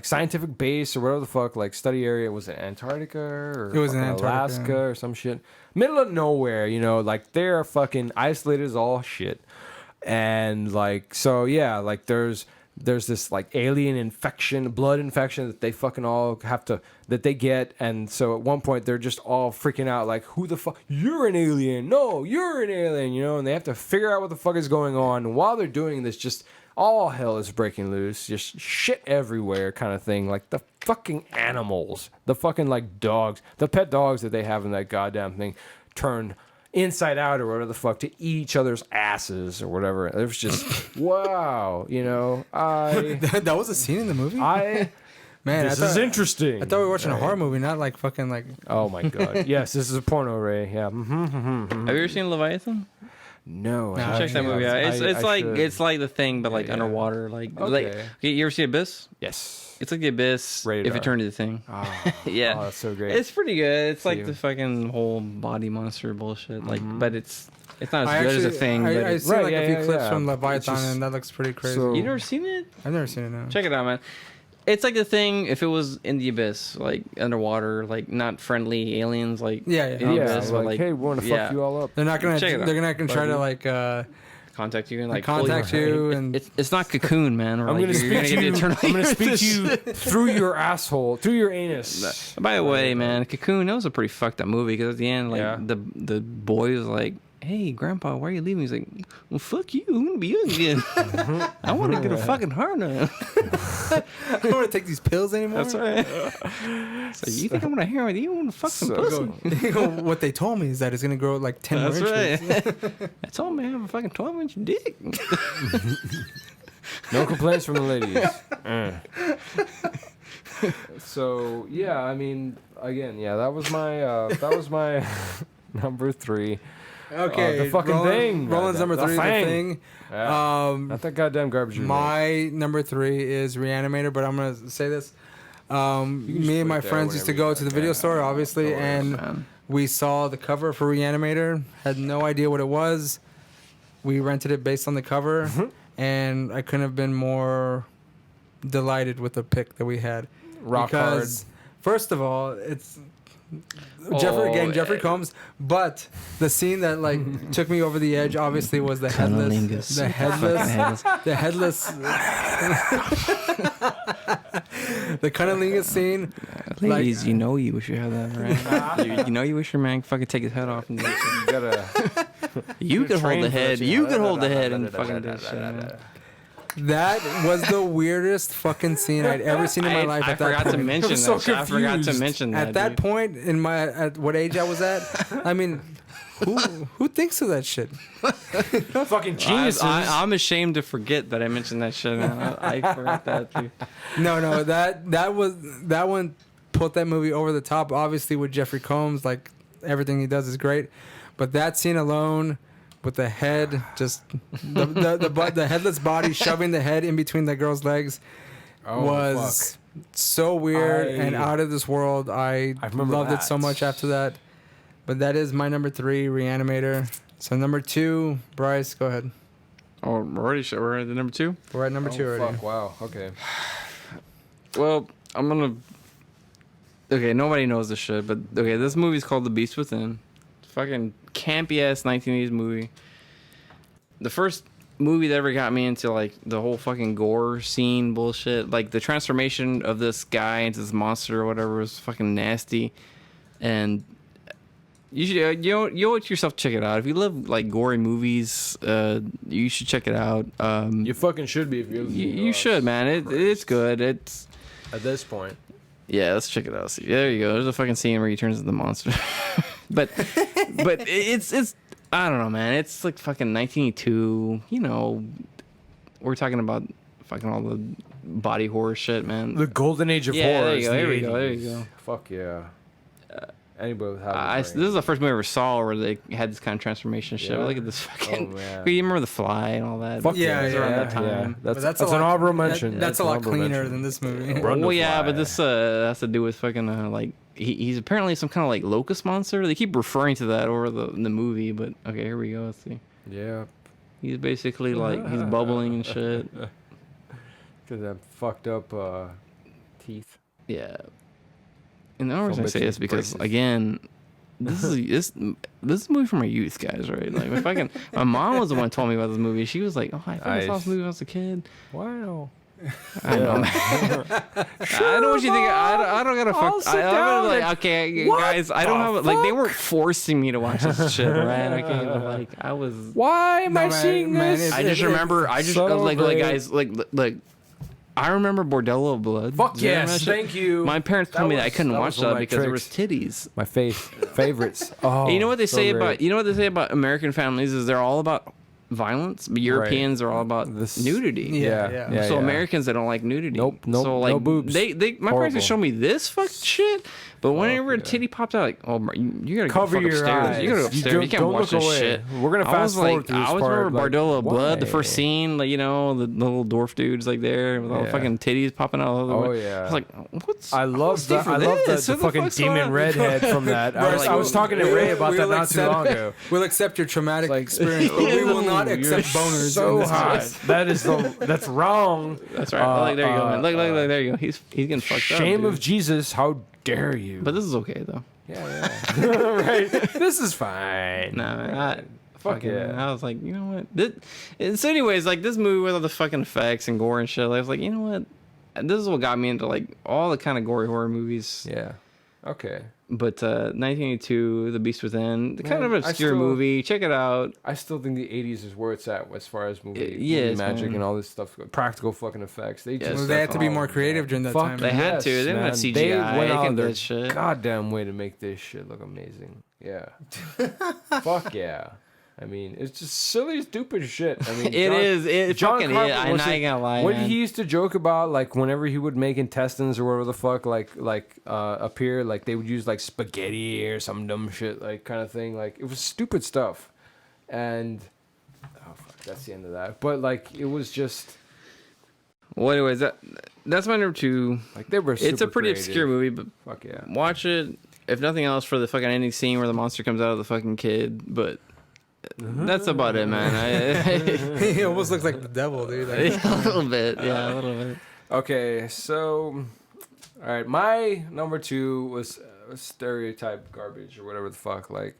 scientific base or whatever the fuck, like study area. Was it Antarctica or It was in fucking Antarctica. Alaska or some shit? Middle of nowhere, you know, like they're fucking isolated as all shit. And like, so yeah, like there's this like alien infection, blood infection that they fucking all have to, that they get. And so at one point they're just all freaking out like, who the fuck, you're an alien. No, you're an alien, you know, and they have to figure out what the fuck is going on. And while they're doing this, just all hell is breaking loose, just shit everywhere kind of thing. Like the fucking animals, the fucking like dogs, the pet dogs that they have in that goddamn thing turn Inside Out or whatever the fuck to eat each other's asses or whatever. It was just wow, you know. That was a scene in the movie. Man, This is interesting. I thought we were watching a horror movie, not like fucking like. Oh my god. Yes, this is a porno, Ray. Yeah. Have you ever seen Leviathan? No. No, I Check that movie out. It's like the Thing, but like Yeah. underwater. Like Okay. you ever see Abyss? Yes. It's like the Abyss Rated if R. it turned into the Thing. Oh, Yeah. Oh, that's so great. It's pretty good. It's like See. the fucking whole body monster bullshit. Like, Mm-hmm. but it's not as good as a Thing. But I see Right, like yeah, a few yeah, clips yeah. from It's Leviathan, just- and that looks pretty crazy. so- you never seen it? I've never seen it. No. Check it out, man. It's like the Thing if it was in the abyss, like underwater, like not friendly aliens, like Yeah, yeah. in the yeah, abyss, but, like, hey, we want to yeah. fuck you all up. They're not gonna. Check it out. They're not gonna try to like. contact you and like Contact pull you and- it's not Cocoon, man. Or I'm like, gonna you're speak to get you. eternally I'm gonna with speak this to you shit. through your asshole, through your anus. By the way, man, Cocoon, that was a pretty fucked up movie because at the end, like Yeah. the boy was like, "Hey, Grandpa, why are you leaving?" He's like, "Well, fuck you. I'm gonna be young again. I want to get a fucking hard now." I don't want to take these pills anymore. That's right. So you think I'm gonna hear with you? I want to fuck some So- pussy. What they told me is that it's gonna grow like 10 That's more inches. right. That's all, man. I have a fucking 12-inch dick. No complaints from the ladies. So yeah, I mean, again, yeah, that was my number 3. Okay, the fucking Roland- Thing. Roland's number The 3, Thing. The Thing. Yeah. Not that goddamn garbage. you made. My number 3 is Reanimator, but I'm gonna say this. Me and my put it there friends used to whenever go you to the like. video Yeah, store, obviously, no worries, and man. we saw the cover for Reanimator. Had no idea what it was. We rented it based on the cover, and I couldn't have been more delighted with the pick that we had. Rock because, first of all, it's Oh, Jeffrey Combs, but the scene that like took me over the edge obviously was the Cunnilingus. the headless the cunnilingus scene. Ladies, you know you wish you had that, right? you know you wish your man could fucking take his head off and do it. You gotta. You could hold train the for head. that You shit. could hold the head and fucking do shit. Man. That was the weirdest fucking scene I'd ever seen in my life. I at that forgot to point. mention I'm so that. shit. I forgot to confused. mention that. At that dude. point in at what age I was at, I mean, who thinks of that shit? Fucking geniuses. I'm ashamed to forget that I mentioned that shit, man. I forgot that too. No, that one put that movie over the top. Obviously, with Jeffrey Combs, like everything he does is great, but that scene alone, with the head, just the headless body shoving the head in between that girl's legs, was so weird and out of this world. I remember loved it so that. much after that. But that is my number 3, Reanimator. So number 2, Bryce, go ahead. Oh, we're at the number 2. We're at number 2 already. Fuck, wow. Okay. Well, I'm gonna. Okay, nobody knows this shit, but okay, this movie's called The Beast Within. Fucking campy ass 1980s movie. The first movie that ever got me into like the whole fucking gore scene bullshit. Like the transformation of this guy into this monster or whatever was fucking nasty. And you should you owe it to yourself to check it out. If you love like gory movies, you should check it out. You fucking should be if you're listening to You us. should, man. It's good. It's At this point. yeah, let's check it out. See, there you go. There's a fucking scene where he turns into the monster. but it's I don't know, man. It's like fucking 1982. You know, we're talking about fucking all the body horror shit, man. The golden age of Yeah, horror. there you is go, the there you go, there 80s. you go. Fuck yeah. Anybody with This is the first movie I ever saw where they had this kind of transformation shit. Yeah? Look at this fucking. Oh, man. You remember The Fly and all that? Fuck Yeah, yeah, It was around yeah, that time. That's, But that's a an lot- honorable that- mention. That's a an lot honorable cleaner mention. than this movie. Brundle Well, yeah, Fly. but this has to do with fucking like he's apparently some kind of like locust monster. They keep referring to that over the movie, but okay, here we go. Let's see. Yeah. He's basically like he's bubbling and shit. Because that fucked up teeth. Yeah. And the only reason I say bitches this because braces. again, this is a movie from my youth, guys. Right? Like my mom was the one who told me about this movie. She was like, "Oh, I fucking saw this movie when I was a kid." Wow. I know, man. I know what you think. I don't gotta fuck. sit I'm down gonna like, and- okay, What guys. I don't the have like they weren't forcing me to watch this shit, right? Okay, but like I was. Why am No, I man, seeing man, this? it's- I just remember. I just so like great. guys like I remember Bordello of Blood. Fuck Did you remember yes, that shit? thank you. My parents told me that I couldn't watch one of that my because there was tricks. titties. My favorites. Oh, And you know what they so say great. about American families is they're all about violence, but Europeans are all about This- nudity. Yeah. So Americans, they don't like nudity. Nope, So like no boobs. my parents Horrible. would show me this fuck shit, but whenever a titty popped out, like, oh, bro, you gotta Cover go fuck your upstairs. eyes. You gotta go You upstairs. don't- You can't don't watch look this away. shit. We're gonna I was fast forward like, through this I always part, remember like, Bardola of Blood, the why? first scene, like, you know, the little dwarf dudes like there with all the Yeah. fucking titties popping out. All the Oh, way. yeah. I was like, what's? I love what's the for I love the, this? the What fucking fuck's going demon on? redhead from that. I was talking to Ray about that not too long ago. We'll accept your traumatic Like- experience, but we will not You're accept boners. So in this hot. house. That's wrong. That's right. Like, there you go, man. Look, there you go. He's getting fucked up. Shame dude. of Jesus. How dare you? But this is okay though. yeah. Right. This is fine. Nah, man. Fuck yeah. Man, I was like, you know what? So, anyways, like this movie with all the fucking effects and gore and shit, I was like, you know what? This is what got me into like all the kind of gory horror movies. Yeah. Okay. But 1982, The Beast Within, the kind Man, of I obscure still- movie. Check it out. I still think the 80s is where it's at as far as movie yes, magic man. and all this stuff. Practical fucking effects. They just Well, they had to be more oh, creative during that fuck time. They had to. They didn't have man. CGI. They went They out can of do their that shit. goddamn way to make this shit look amazing. Yeah. Fuck yeah. I mean, it's just silly, stupid shit. I mean, It is. It fucking is. Carpenter I'm was not it- gonna lie, What man. he used to joke about, like whenever he would make intestines or whatever the fuck, appear, like they would use like spaghetti or some dumb shit, like kind of thing. Like it was stupid stuff, and oh fuck, that's the end of that. But like it was just Well, anyways, that's my number 2. like they were. It's a super pretty creative. obscure movie, but Fuck yeah. watch it. If nothing else, for the fucking ending scene where the monster comes out of the fucking kid. But that's about it, man. He almost looks like the devil, dude. Like, A little bit, yeah, a little bit. Okay, so all right, my number 2 was stereotype garbage or whatever the fuck, like,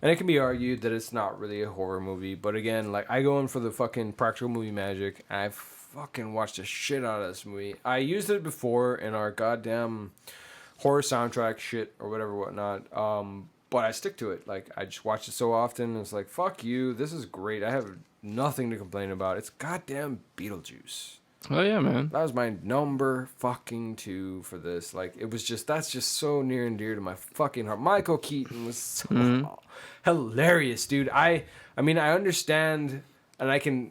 and it can be argued that it's not really a horror movie, but again, like I go in for the fucking practical movie magic. I fucking watched the shit out of this movie. I used it before in our goddamn horror soundtrack shit or whatever whatnot. But I stick to it. Like I just watch it so often. It's like fuck you. This is great. I have nothing to complain about. It's goddamn Beetlejuice. Oh yeah, man. That was my number fucking 2 for this. Like it was just that's just so near and dear to my fucking heart. Michael Keaton was so hilarious, dude. I mean I understand and I can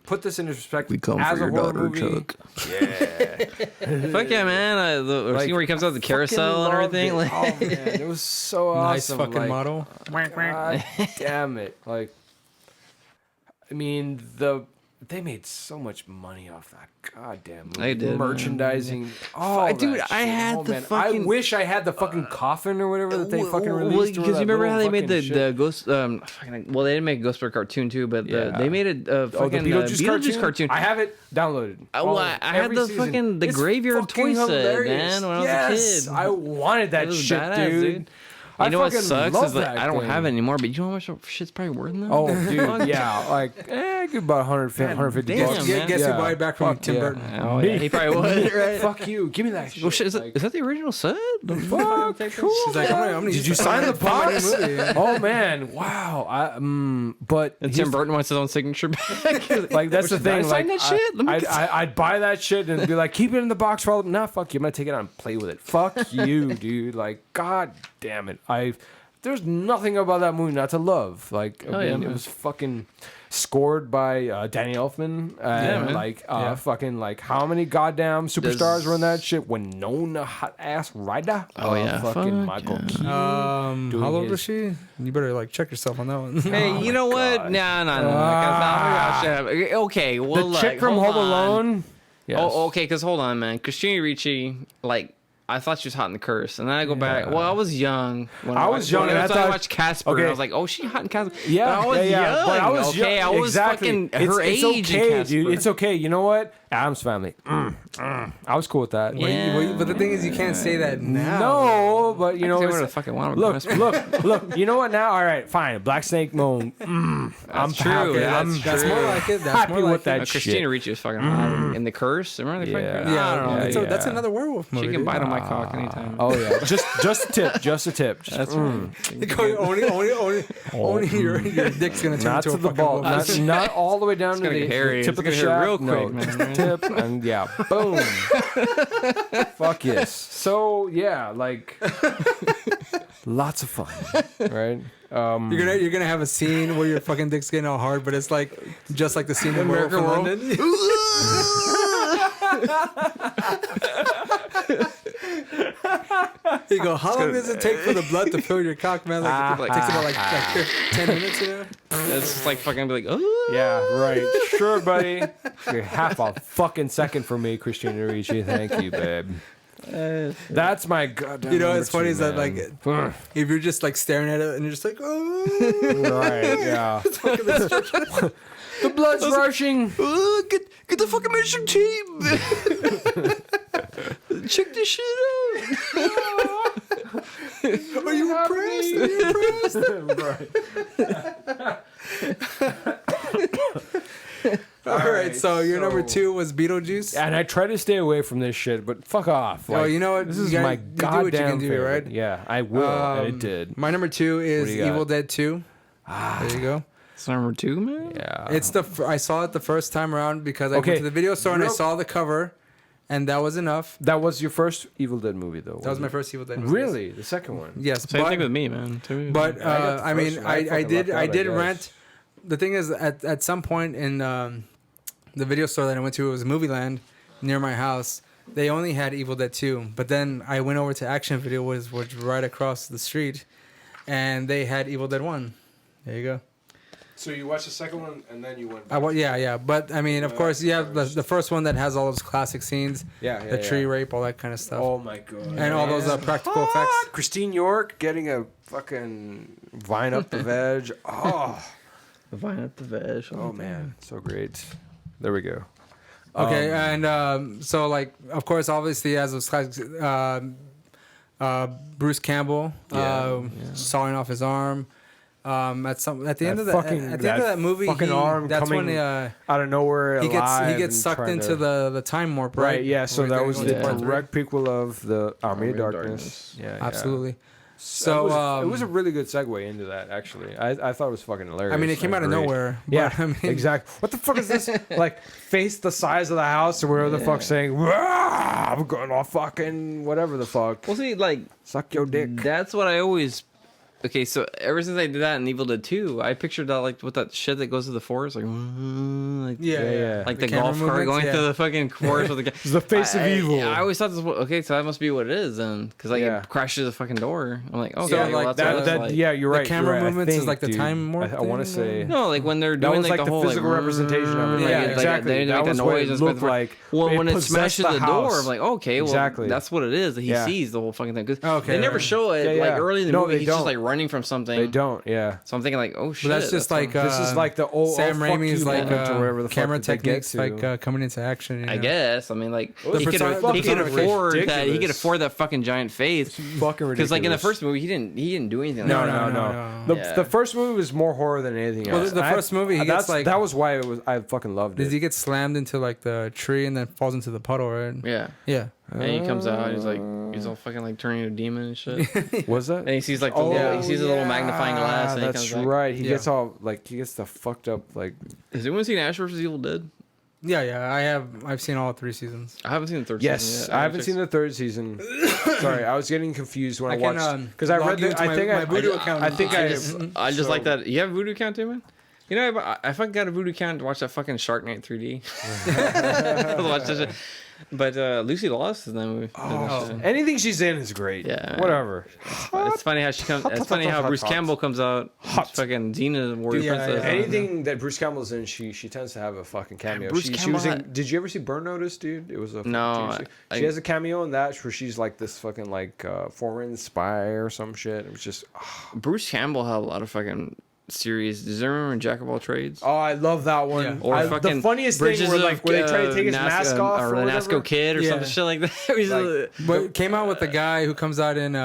put this into perspective as a horror movie. Yeah. Fuck yeah, man. The Like, scene where he comes out the carousel and loved everything. it. Like, Oh man, it was so nice awesome. fucking like, model. God damn it! Like, I mean, they made so much money off that goddamn movie. They did, man. Merchandising. Oh, Dude, I had the man. fucking- I wish I had the fucking coffin or whatever that they fucking released. because you remember how they made the ghost. Fucking, well, they didn't make a Ghostbusters cartoon too, but Yeah. they made a fucking Beetlejuice cartoon. I have it downloaded. Well, I had Every the season. fucking the It's graveyard fucking toy set, hilarious. man. When I was Yes, a kid, I wanted that It was shit, badass, dude. You I know what fucking sucks love is like that I don't thing. have it anymore. But you know how much shit's probably worth now? Oh, dude, yeah, like good about 150 damn, bucks. man. Guess Yeah. who buy it back from Fuck Tim yeah. Burton? Oh yeah, he probably would, right? Fuck you, give me that shit. Oh shit, is Like, that the original set? fuck, cool. She's like, I'm gonna Did use you that sign the for my new box? movie. Oh man, wow. But And here's- Tim Burton wants his own signature back. like that's the Did I thing. sign Like that shit? Let me I'd buy that shit and be like, keep it in the box for all. Nah, fuck you. I'm gonna take it out and play with it. Fuck you, dude. Like, god damn it. There's nothing about that movie not to love. Like, I Oh, yeah, mean, it man. was fucking scored by Danny Elfman. And man. like, Yeah. fucking like, how many goddamn superstars were in that shit? Winona Hot Ass Ryder. Oh, yeah. fucking Fuck Michael yeah. Keaton. How old his- was she? You better like check yourself on that one. Hey, you know what? God. No. Okay, well, The chick like, from hold Home on. Alone. Yes. Oh, okay, because hold on, man. Christina Ricci, like, I thought she was hot in The Curse, and then I go back. Well, I was young. When I was young, and I thought- watched Casper. okay. And I was like, oh, she hot in Casper. Yeah, but I was yeah. young. But I was okay, young. I was exactly. fucking It's her age. It's in okay, Casper. dude. It's okay. You know what? Adam's Family. I was cool with that. Yeah. But the thing is, you can't say that now. No, but you know, I can say it's- whatever the fuck I want. look. You know what? Now, all right, fine. Black Snake Moan. I'm true, happy. that's I'm That's more like it. That's happy more like with that it. shit. Christina Ricci was fucking hot in The Curse. Remember the fucking Yeah. Curse? I don't know. Yeah, Yeah. that's another werewolf movie. She can dude. bite on my cock anytime. Oh yeah, just a tip, just a tip. Just, That's right. Only your dick's gonna turn not into to a the fucking ball, ball. not all the way down to gonna the, get hairy. tip It's of the gonna hurt shaft. real No, quick, man. just the tip, and yeah, boom. Fuck yes. So yeah, like lots of fun, right? You're gonna have a scene where your fucking dick's getting all hard, but it's like just like the scene in American World. London. You go, how long does it take for the blood to fill your cock, man? Like, it takes about like 10 minutes, you know? It's just like fucking be like, oh. Yeah, right. Sure, buddy. You're half a fucking second for me, Christina Ricci. Thank you, babe. That's my goddamn. You know, number it's funny two, is that man. like if you're just like staring at it and you're just like, oh, Right, yeah. The blood's rushing. Get the fucking mission team. Check this shit out. are you impressed? Are you impressed? All right, so your number 2 was Beetlejuice. And I try to stay away from this shit, but fuck off. Well, you know what? This You is gotta- my you do goddamn what you can do, favorite. right? Yeah, I will. And it did. My number 2 is do you got? Evil Dead 2. There you go. It's number 2, man. Yeah. It's I saw it the first time around because I Okay, went to the video store and I real- saw the cover, and that was enough. That was your first Evil Dead movie, though. That was my first Evil Dead movie. Really? The second one? Yes, Same but, thing with me, man. but got the I mean, first one. I I fucking did lucked out, I I did guess. rent. The thing is, at some point in the video store that I went to, it was Movie Land near my house. They only had Evil Dead 2, but then I went over to Action Video, which was right across the street, and they had Evil Dead 1. There you go. So you watched the second one, and then you went... Yeah. But I mean, of course, you have the first one that has all those classic scenes, the tree rape, all that kind of stuff, Oh, my God. and all those practical effects. Christine York getting a fucking vine up the veg. Oh, Vine up the veg. oh man, so great. There we go. Okay, and so like, of course, obviously, as was Bruce Campbell sawing off his arm. At the end of that movie, fucking arm that's when coming out of nowhere. he alive gets and sucked trying into to- the time warp, right. right? Yeah, so Where that they're was going the to part three. direct prequel of the Army of Darkness. Yeah, Absolutely. Yeah. So it was a really good segue into that. Actually, I thought it was fucking hilarious. I mean, it came out of Great. nowhere. Yeah, but, I mean, exactly. What the fuck is this? Like, face the size of the house or whatever the fuck, saying, "Rah, I'm gonna fucking whatever the fuck, Well, see, like, suck your dick." that's what I always. Okay, so ever since I did that in Evil Dead 2, I pictured that like with that shit that goes to the forest, like yeah. like the camera golf cart movements, going yeah. through the fucking forest with the It's the face of evil. I always thought this was okay, so that must be what it is then, because like Yeah. it crashes the fucking door. I'm like, okay, So, well, like, that's what it's like. yeah, you're The right. camera you're right. I movements is think, like the dude, time warp I want to thing, say No, like when they're that doing was like like the whole physical like, representation of it. Yeah, Like, exactly. They That make was the what noise. it and looked stuff. like. Well, It when it possessed smashes the door, house. I'm like, okay, well, Exactly. that's what it is. That he Yeah. sees the whole fucking thing. 'Cause Okay, they never right. show it. Yeah, Like yeah. early in the No, movie, they he's just don't. like running from something. They don't. Yeah. So I'm thinking like, oh shit. But that's just like This is like the old Sam fuck Raimi's you like moment or whatever the camera fuck that they get techniques, to. like coming into action. You I know? guess. I mean, like The he could persona- he could personification afford is that. He could ridiculous. afford that fucking giant face. Fucking ridiculous. Because like in the first movie, he didn't do anything. No, like that. no. no. The first movie was more horror than anything Well, else. the And first movie, he that's gets, like- that was why it was. I fucking loved Does it. he get slammed into like the tree and then falls into the puddle, right? Yeah. Yeah. And he comes out. He's like, he's all fucking like turning into a demon and shit. Was that? And he sees like the little, he sees a little magnifying glass. And That's he comes back. right. He Yeah. gets all like he gets the fucked up like. Has anyone seen Ash vs Evil Dead? Yeah. I've seen all 3 seasons. I haven't seen the third Yes, season yet. I haven't seen the third season. Sorry, I was getting confused when I, I can, watched because I log read you the. into I my- think my Voodoo account. I think I just so- like that. You have a Voodoo account too, man? You know, I fucking got a Voodoo account to watch that fucking Shark Night 3D. Watch that shit. But Lucy Lawless is in that movie. Oh, anything she's in is great. Yeah. Whatever. It's funny how she comes. It's funny how Bruce Campbell comes out. Fucking Xena, Warrior Yeah, Princess. yeah. Anything that Bruce Campbell's in, she tends to have a fucking cameo. Bruce She Campbell was in. had- Did you ever see Burn Notice, dude? It was a No, She I- has a cameo in that where she's like this fucking like foreign spy or some shit. It was just. Bruce Campbell had a lot of fucking series. Does anyone remember Jack of All Trades? Oh, I love that one. Yeah. Or The fucking funniest Bridges thing where they try to take his mask off or the whatever. Nasco Kid or Yeah. some shit like that. It was Like- But it came out with the guy who comes out in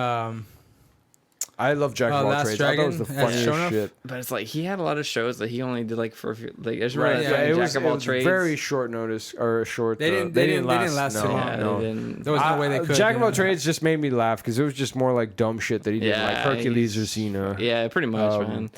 I love Jack of all Last trades. I thought it was the Dragon, as shown funniest off. shit. But it's like he had a lot of shows that he only did like for a few, like I just Right. remember Yeah, that it Jack was, of it all was trades. very short notice or short. They didn't last too long. Yeah, No. they didn't. There was no way they could. Jack of all yeah. trades just made me laugh because it was just more like dumb shit that he did, like Yeah, Hercules or he's- Cena. Yeah, pretty much, man.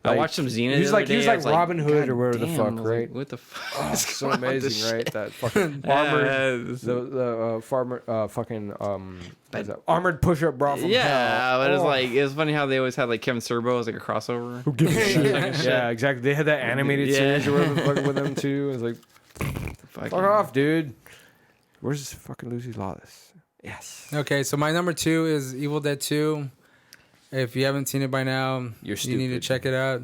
I like, watched some Xena. he was the like- other he was day. I like Robin Hood God or whatever the damn. fuck, I was like, right? what the fuck? Oh, is so going on with amazing, this right? shit? That fucking Yeah, armored, it's- the farmer, fucking what is that? Armored push-up bra from Yeah, hell. but it's Oh. like it was funny how they always had like Kevin Sorbo as like a crossover. Who gives a shit? Yeah, exactly. They had that animated Yeah. series or whatever the fuck with them too. It's like, Fucking- fuck off, dude. Where's fucking Lucy Lawless? Yes. Okay, so my number 2 is Evil Dead 2. If you haven't seen it by now, You're you need to stupid. check it out.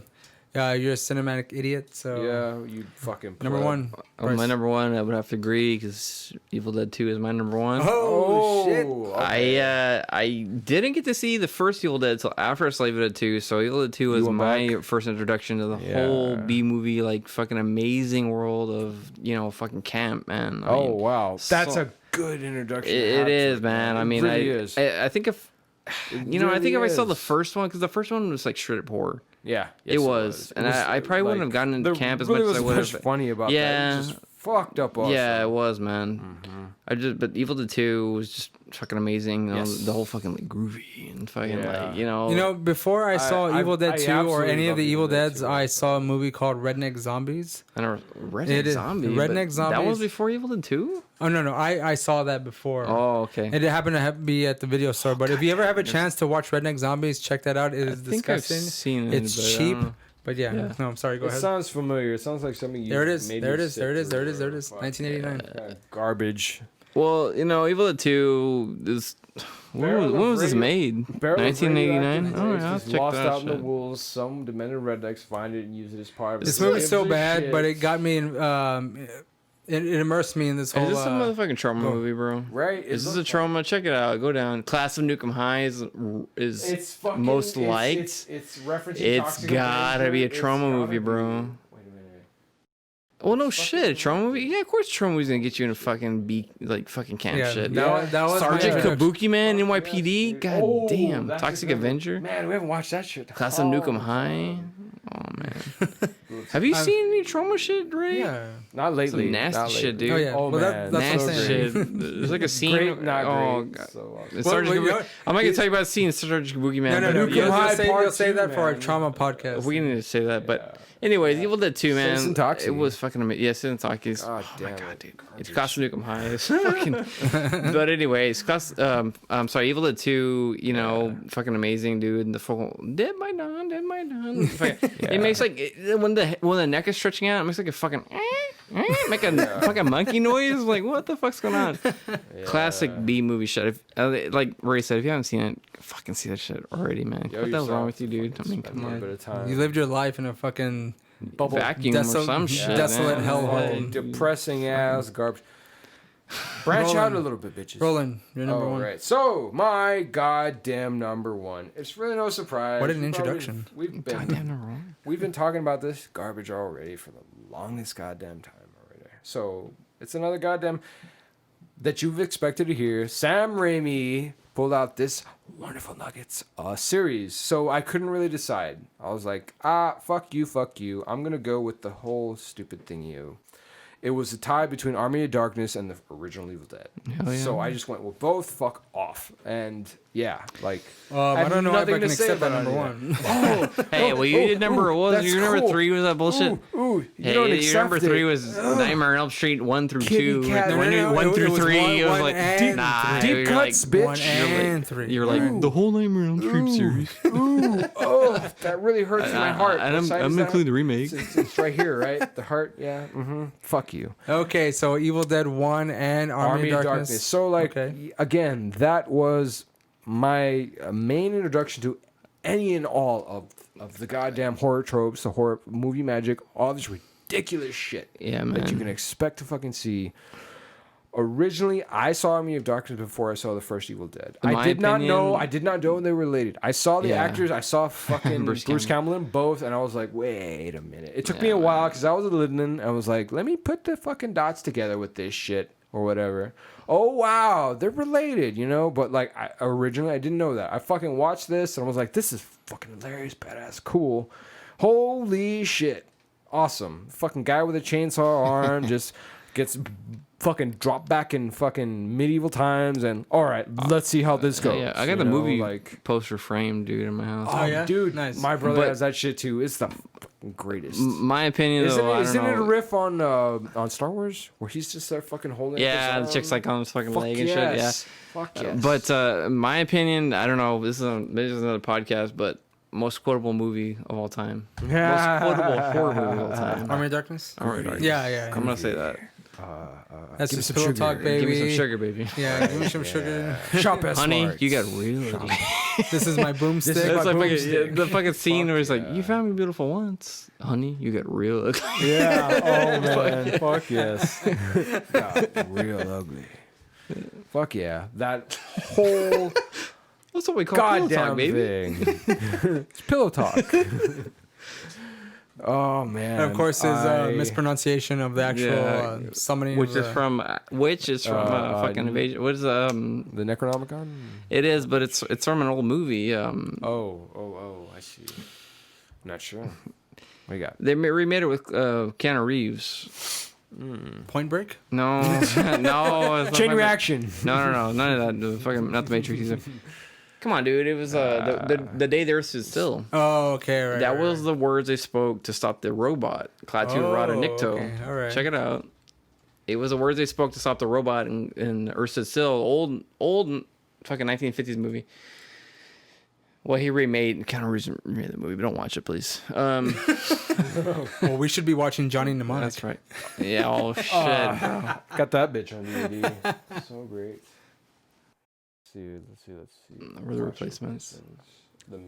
You're a cinematic idiot. So Yeah, you fucking number pleb. 1. Oh, my number one, I would have to agree because Evil Dead 2 is my number one. Oh, shit! okay. I didn't get to see the first Evil Dead until after I saw Evil Dead 2. So Evil Dead 2 was went my first introduction to the whole Yeah. B movie, like fucking amazing world of fucking camp, man. I Oh mean, wow, that's so- a good introduction. to It have to is, it, man. I It mean, really is. I think if I think really if I saw the is. first one, because the first one was like straight up horror. Yeah, It was. And I probably wouldn't have gotten into there camp as really much as I wasn't would much have. funny about that. Yeah. It was just fucked up. Awesome. Yeah, it was, man. But Evil Dead 2 was just fucking amazing. You know, Yes. the whole fucking like groovy and fucking Yeah. like You know, before I saw I- Evil Dead I 2 or absolutely any of love the Evil Evil Dead Deads, 2. I saw a movie called Redneck Zombies. I know Redneck It is- Zombie. Redneck but That Zombies- was before Evil Dead 2? Oh no, I saw that before. Oh, okay. And it happened to be at the video store. But if you ever have a chance to watch Redneck Zombies, check that out. It is I think I've disgusting. seen it. It's but I cheap. don't know. But yeah, Yeah. no, I'm sorry. Go It ahead. sounds familiar. It sounds like something you. There it is. made There it you is. There it sit is. There it through is. There it or is. fuck. 1989. Yeah, garbage. Well, Evil Dead 2 is. Barrel When of was this radio- made? Barrel of 1989? radioactive Oh, waste yeah, I'll is check lost that out in the shit. wolves. Some demented rednecks find it and use it as part of This it. movie's so Gives a bad, shit. but it got me in. It immersed me in this whole. Is this a motherfucking trauma movie, bro? Right? Is this a trauma? Check it out. Go down. Class of Nukem High is It's fucking most liked. It's referencing. It's Toxic gotta Avenger. be a It's trauma gotta movie, be. bro. Wait a minute. Well, no shit. A trauma movie? Yeah, of course, trauma movie's gonna get you in a fucking fucking camp Yeah, shit. that was Sergeant my- Kabuki Man, NYPD. Yes, dude. God Oh, damn. that's a Toxic good one. Avenger. Man, we haven't watched that shit. Class of Nukem High. Oh man. Have you seen any trauma shit, Ray? Yeah. Not lately. Some nasty not shit, lately. dude. Oh, yeah. Oh Well, man, that's what I'm Nasty saying. shit. There's like a scene. Great, not oh, great. God. So awesome. It's Well, Sergeant well, you Kabuki- know- I'm not gonna tell you about seeing Sergeant Kabuki Man. No, but no. Nukem yeah, High You'll Part save Two, that for a man. trauma podcast. we need to say that, but anyways, Evil Dead 2, man. Citizen Toxie. It was fucking amazing. Yeah, Citizen Toxie. God Oh damn my it. god, dude. It's Class of Nukem High. It's fucking. But anyways, I'm sorry, Evil Dead 2. Fucking amazing, dude. And the full Dead by Dawn, Dead by Dawn. It makes like when the neck is stretching out, it makes like a fucking. Make a fucking monkey noise. Like, what the fuck's going on? Classic B movie shit. Like Ray said, if you haven't seen it, fucking see that shit already, man. Yo, What the hell's wrong yourself. with you, dude? I mean, Spend come a little on. bit of time. You lived your life in a fucking Bubble Vacuum or some shit. desolate man. hellhole. Like, depressing ass garbage. Branch Roland. out a little bit, bitches. Roland, you're number one. Right. So my goddamn number one. It's really no surprise. What an We've already- introduction. Goddamn, no wrong. We've been talking about this garbage already for the longest goddamn time already. So it's another goddamn that you've expected to hear. Sam Raimi pulled out this wonderful Nuggets series. So I couldn't really decide. I was like, fuck you. I'm gonna go with the whole stupid thing you. It was a tie between Army of Darkness and the original Evil Dead. Hell yeah. So I just went with both. Fuck off. And yeah, like I have don't know if nothing I can to say accept that about number it. one. Hey, well, you did number. What was that's your number cool. 3? Was that bullshit? Ooh, you Hey, don't your accept number 3 it. was Nightmare on Elm Street 1 through Kitty 2. cat. No, One, no, no, one it through was 3, it was one like and nah. Deep you're cuts, like, bitch. One and three. You're like the whole Nightmare on Elm Street series. Ooh, oh, that really hurts in my heart. And What side I'm is that? including the remake. It's right here, right? The heart, yeah. Fuck you. Okay, so Evil Dead 1 and Army of Darkness. So, like, Okay. again, that was my main introduction to any and all of the goddamn horror tropes, the horror movie magic, all this ridiculous shit Yeah, that you man. can expect to fucking see. Originally, I saw Army of Darkness before I saw the first Evil Dead. In I my did not know. opinion- I did not know they were related. I saw the Yeah. actors. I saw fucking Bruce Bruce Campbell in both, and I was like, wait a minute. It took me a while because I was listening. I was like, let me put the fucking dots together with this shit. or whatever. Oh wow, they're related, you know. But like originally, I didn't know that. I fucking watched this and I was like, this is fucking hilarious, badass, cool. Holy shit, awesome! Fucking guy with a chainsaw arm just gets fucking dropped back in fucking medieval times, and all right, let's see how this goes. Yeah, I got the movie poster framed, dude, in my house. Oh, yeah? Dude, Nice. my brother But- has that shit too. It's the fucking greatest. My opinion, Isn't though, it, I isn't don't it a know. riff on Star Wars where he's just there fucking holding? up Yeah, his the chick's arm? like on his fucking Fuck leg and yes. shit. Fuck Yeah. yes. But my opinion, I don't know. Maybe this is another podcast, but most quotable movie of all time. Most quotable horror movie of all time. Army of Darkness. Army of Darkness. Yeah. I'm gonna say that. That's give me just some pillow sugar. talk, baby. Give me some sugar, baby. Yeah, give me some sugar. Shop at Honey, Smarts. you got really. This is my boomstick. This is It's my like boomstick. the fucking scene where he's like, yeah. "You found me beautiful once, honey. You got real ugly." Yeah. Oh man. Fuck yes. Got real ugly. Fuck yeah. That whole That's what we call pillow goddamn talk, baby. thing. It's pillow talk. Oh man. And of course, his mispronunciation of the actual Yeah. summoning. Which of is the- from fucking invasion. What is the Necronomicon. It is, but it's from an old movie. Oh, I see. Not sure. What you got? They remade it with Keanu Reeves. Point Break. No, no, it's not Chain fucking- reaction. No, none of that. The fucking not the Matrix either. Come on, dude. It was the day the Earth stood still. Oh, okay, right. That right, was the words they spoke to stop the robot, Klaatu Rada Nikto. okay, all right. Check it out. It was the words they spoke to stop the robot in Earth Stood Still. Old fucking 1950s movie. Well, he remade the movie, but don't watch it, please. Well, we should be watching Johnny Mnemonic. That's right. Yeah, oh, shit. Got that bitch on DVD. So great. Let's see. Were the replacements? The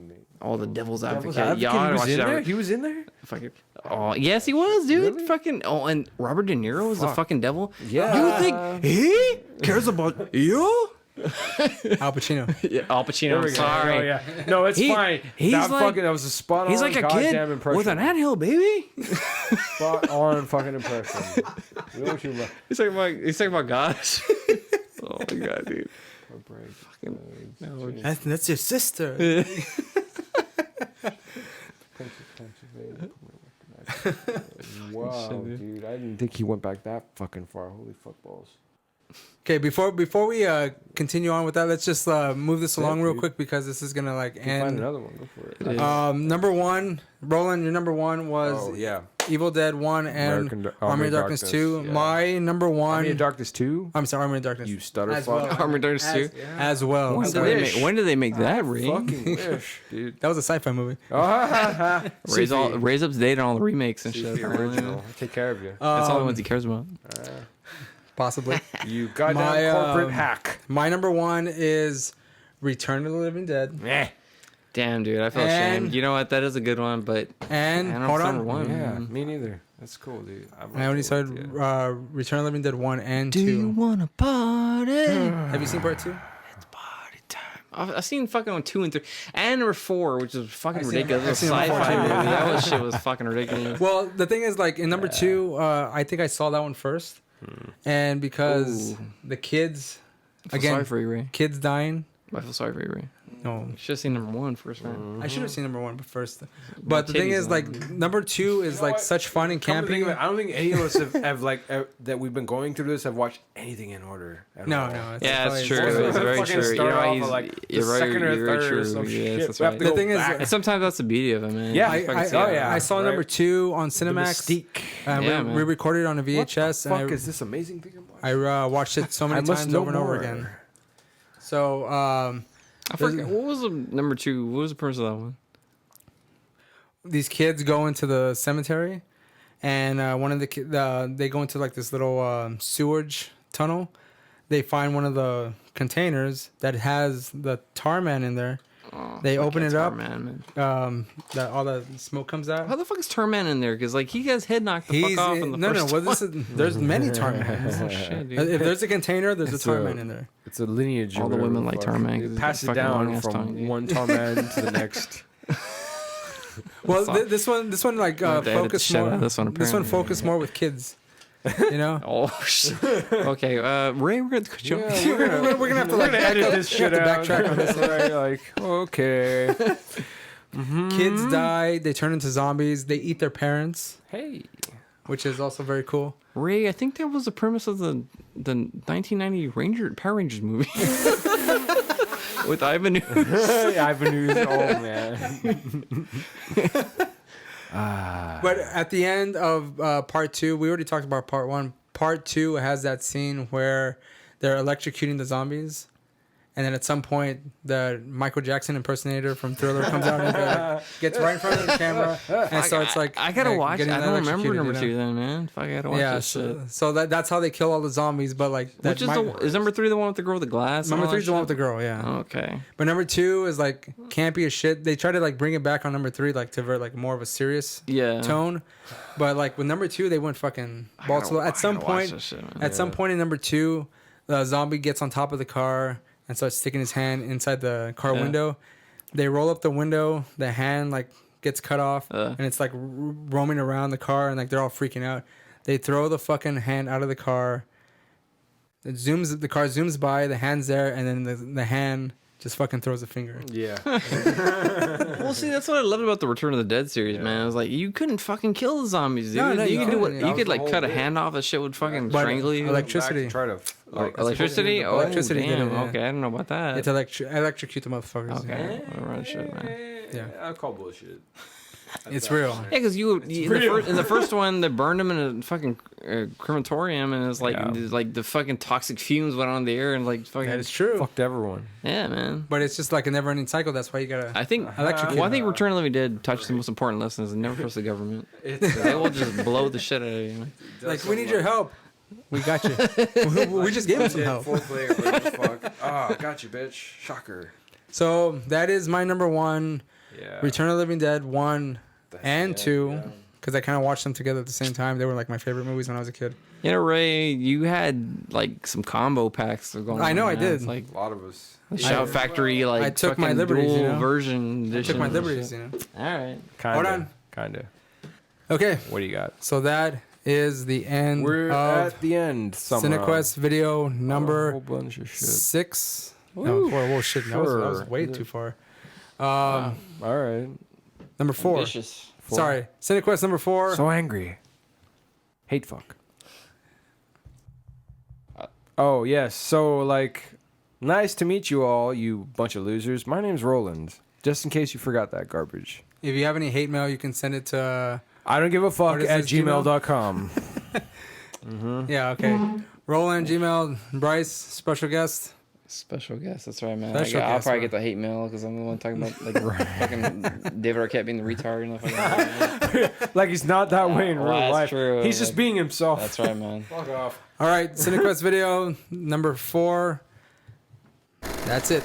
All the Devil's Advocate. Advocate. Yeah, He I was watched in that. there. He was in there. Fucking, oh, yes, he was, dude. Really? Fucking, oh, and Robert De Niro was the Fuck. fucking devil. Yeah. You think he cares about you? Al Pacino. Yeah, Al Pacino. There we I'm go. sorry. Oh, yeah. No, it's fine. He's that like- that was a spot on. He's like a goddamn kid impression. with an anthill, baby. Spot on fucking impression. You know what you love. He's talking about gosh. Oh my god, dude. That's your sister. Wow, dude, I didn't think he went back that fucking far. Holy fuckballs. Okay, before we continue on with that, let's just move this along real dude. quick because this is gonna like Find end. another one. Go for it. It is. Number one, Roland, your number one was Oh yeah. Evil Dead 1 and Army of Darkness 2. yeah. My number one. Army of Darkness 2. I'm sorry, Army of Darkness. You stutter As fuck. well. Armored Darkness 2. As well. When Sorry. did they make that, Ray? Fucking wish, dude. That was a sci-fi movie. Ray's up to date on all the remakes and She's shit. the original. I take care of you. That's all the ones he cares about. Possibly. You goddamn My, corporate hack. My number one is Return of the Living Dead. Eh. Damn, dude, I feel And- ashamed. You know what? That is a good one, but And I don't know hold if it's on. number one. Yeah, me neither. That's cool, dude. I only saw Return of the Living Dead 1 and 2. Do you wanna party? Have you seen part 2? It's party time. I've seen fucking 2 and 3 and number 4, which is fucking I've seen- ridiculous. I've It's a seen number sci-fi 4 too. movie. That shit was fucking ridiculous. Well, the thing is, like, in number 2, I think I saw that one first. And because Ooh. the kids, I feel again, sorry for you, Ray. kids dying. I feel sorry for you, Ray. No, You should have seen number 1 first, man. I should have seen number 1 first. But the thing titties is, like, number 2 is like what? such fun and Come to think camping. of it, I don't think any of us have like that we've been going through this have watched anything in order. At No, all. no. Yeah, probably- it's true. Most of It's us very fucking true. You start know, off he's at, like, the you're right. second or You're very third or true. some Yes, shit. that's We have right. to The go thing is, back. And sometimes that's the beauty of it, man. Yeah, You fucking I, see oh, it. yeah. I saw right. number 2 on The Cinemax. mystique. And Yeah, we man. recorded on a VHS. What the and fuck is this amazing thing I'm I watching? watched it so I many must times know over and over more. again. So, I forget. What was the number 2? What was the premise of that one? these kids go into the cemetery, and one of they go into like this little sewage tunnel. They find one of the containers that has the tar man in there. Oh, They fuck open yeah, it up. Tarman, man. That all the smoke comes out. How the fuck is Tarman in there? Because like he gets head knocked the fuck off in the no. first Well, this is, there's many tar one. mans. Oh, shit, dude. If there's a container, there's a It's tar a- man in there. It's a lineage. All or the whatever women like fuck. Tarman, They 'cause pass it's it fucking down long-ass from tongue, dude. one Tarman to the next. Well, this one like They had to focus shut more. out this one, This one apparently. focused more with kids. You know. Oh shit. Okay, Ray, we're gonna jump. Yeah, We're gonna have to like edit this shit have to out. backtrack on this. Right, like, okay. Kids die. They turn into zombies. They eat their parents, Hey. which is also very cool. Ray, I think that was the premise of the 1990 Power Rangers movie with Ivan. Ivanhoe's old man. But at the end of part 2, we already talked about part 1. Part 2 has that scene where they're electrocuting the zombies. And then at some point, the Michael Jackson impersonator from Thriller comes out and gets right in front of the camera. And so it's like... I gotta like, watch. getting I don't remember electrocuted, number 2 then, man. Fuck, I gotta watch Yeah, this shit. so that's how they kill all the zombies. But like... Which is is number 3 the one with the girl with the glass? Number 3 is the one with the shit? girl, yeah. Okay. But number 2 is like campy as shit. They try to like bring it back on number 3, like to like more of a serious Yeah. tone. But like with number 2, they went fucking balls to the- At some point, some point in number 2, the zombie gets on top of the car and starts sticking his hand inside the car window. They roll up the window. The hand like gets cut off, and it's like roaming around the car, and like they're all freaking out. They throw the fucking hand out of the car. The car zooms by. The hand's there, and then the hand just fucking throws a finger. Yeah. Well, see, that's what I loved about the Return of the Dead series, man. I was like, you couldn't fucking kill the zombies, dude. No, you could do what? couldn't. You That could was like the whole cut a bit. hand off. That shit would fucking But strangle you. electricity. Try to Electricity? Oh, Electricity did damn. it, yeah. Okay, I don't know about that. It's electrocute the motherfuckers. Okay, whatever that shit, man. Yeah. I call bullshit. It's real. Yeah, because in the first one, they burned him in a fucking crematorium, and it's like like the fucking toxic fumes went on the air, and like fucking. That is true. Fucked everyone. Yeah, man. But it's just like a never-ending cycle. That's why you gotta. I think Electrocute. well, I think Return of the Living Dead touched the most important lessons, and never trust the government. They will just blow the shit out of you. Like, we need your help. We got you. we just gave him some help. Ah, got you, bitch. Shocker. So that is my number 1. Yeah. Return of the Living Dead 1 and 2, because I kind of watched them together at the same time. They were like my favorite movies when I was a kid. You know, Ray, you had like some combo packs going on. I know, I man. did. It's like A lot of us. Shout Factory, like I took my fucking liberties, dual you know? version I edition. took my and liberties, shit. you know. All right. Kinda. Hold on. Kinda. Okay, What do you got? so that is the end We're of at the end somehow. CineKuest video A whole number bunch of shit. 6. Woo. No, whoa, shit. That was Sure. way too far. All right. Number 4. Ambitious. Sorry. CineKuest number 4. So angry. Hate fuck. Oh, yes. So, like, nice to meet you all, you bunch of losers. My name's Roland. Just in case you forgot that garbage. If you have any hate mail, you can send it to... I don't give a fuck What is at this, Gmail? gmail.com. Yeah, okay. Roland, Gmail, Bryce, special guest. Special guest. That's right, man. Special I'll guest, probably man. get the hate mail because I'm the one talking about like fucking David Arquette being the retard and fucking. Like he's not that way in Well, real that's life. true. He's just Like, being himself. That's right, man. Fuck off. All right, CineQuest video number 4. That's it.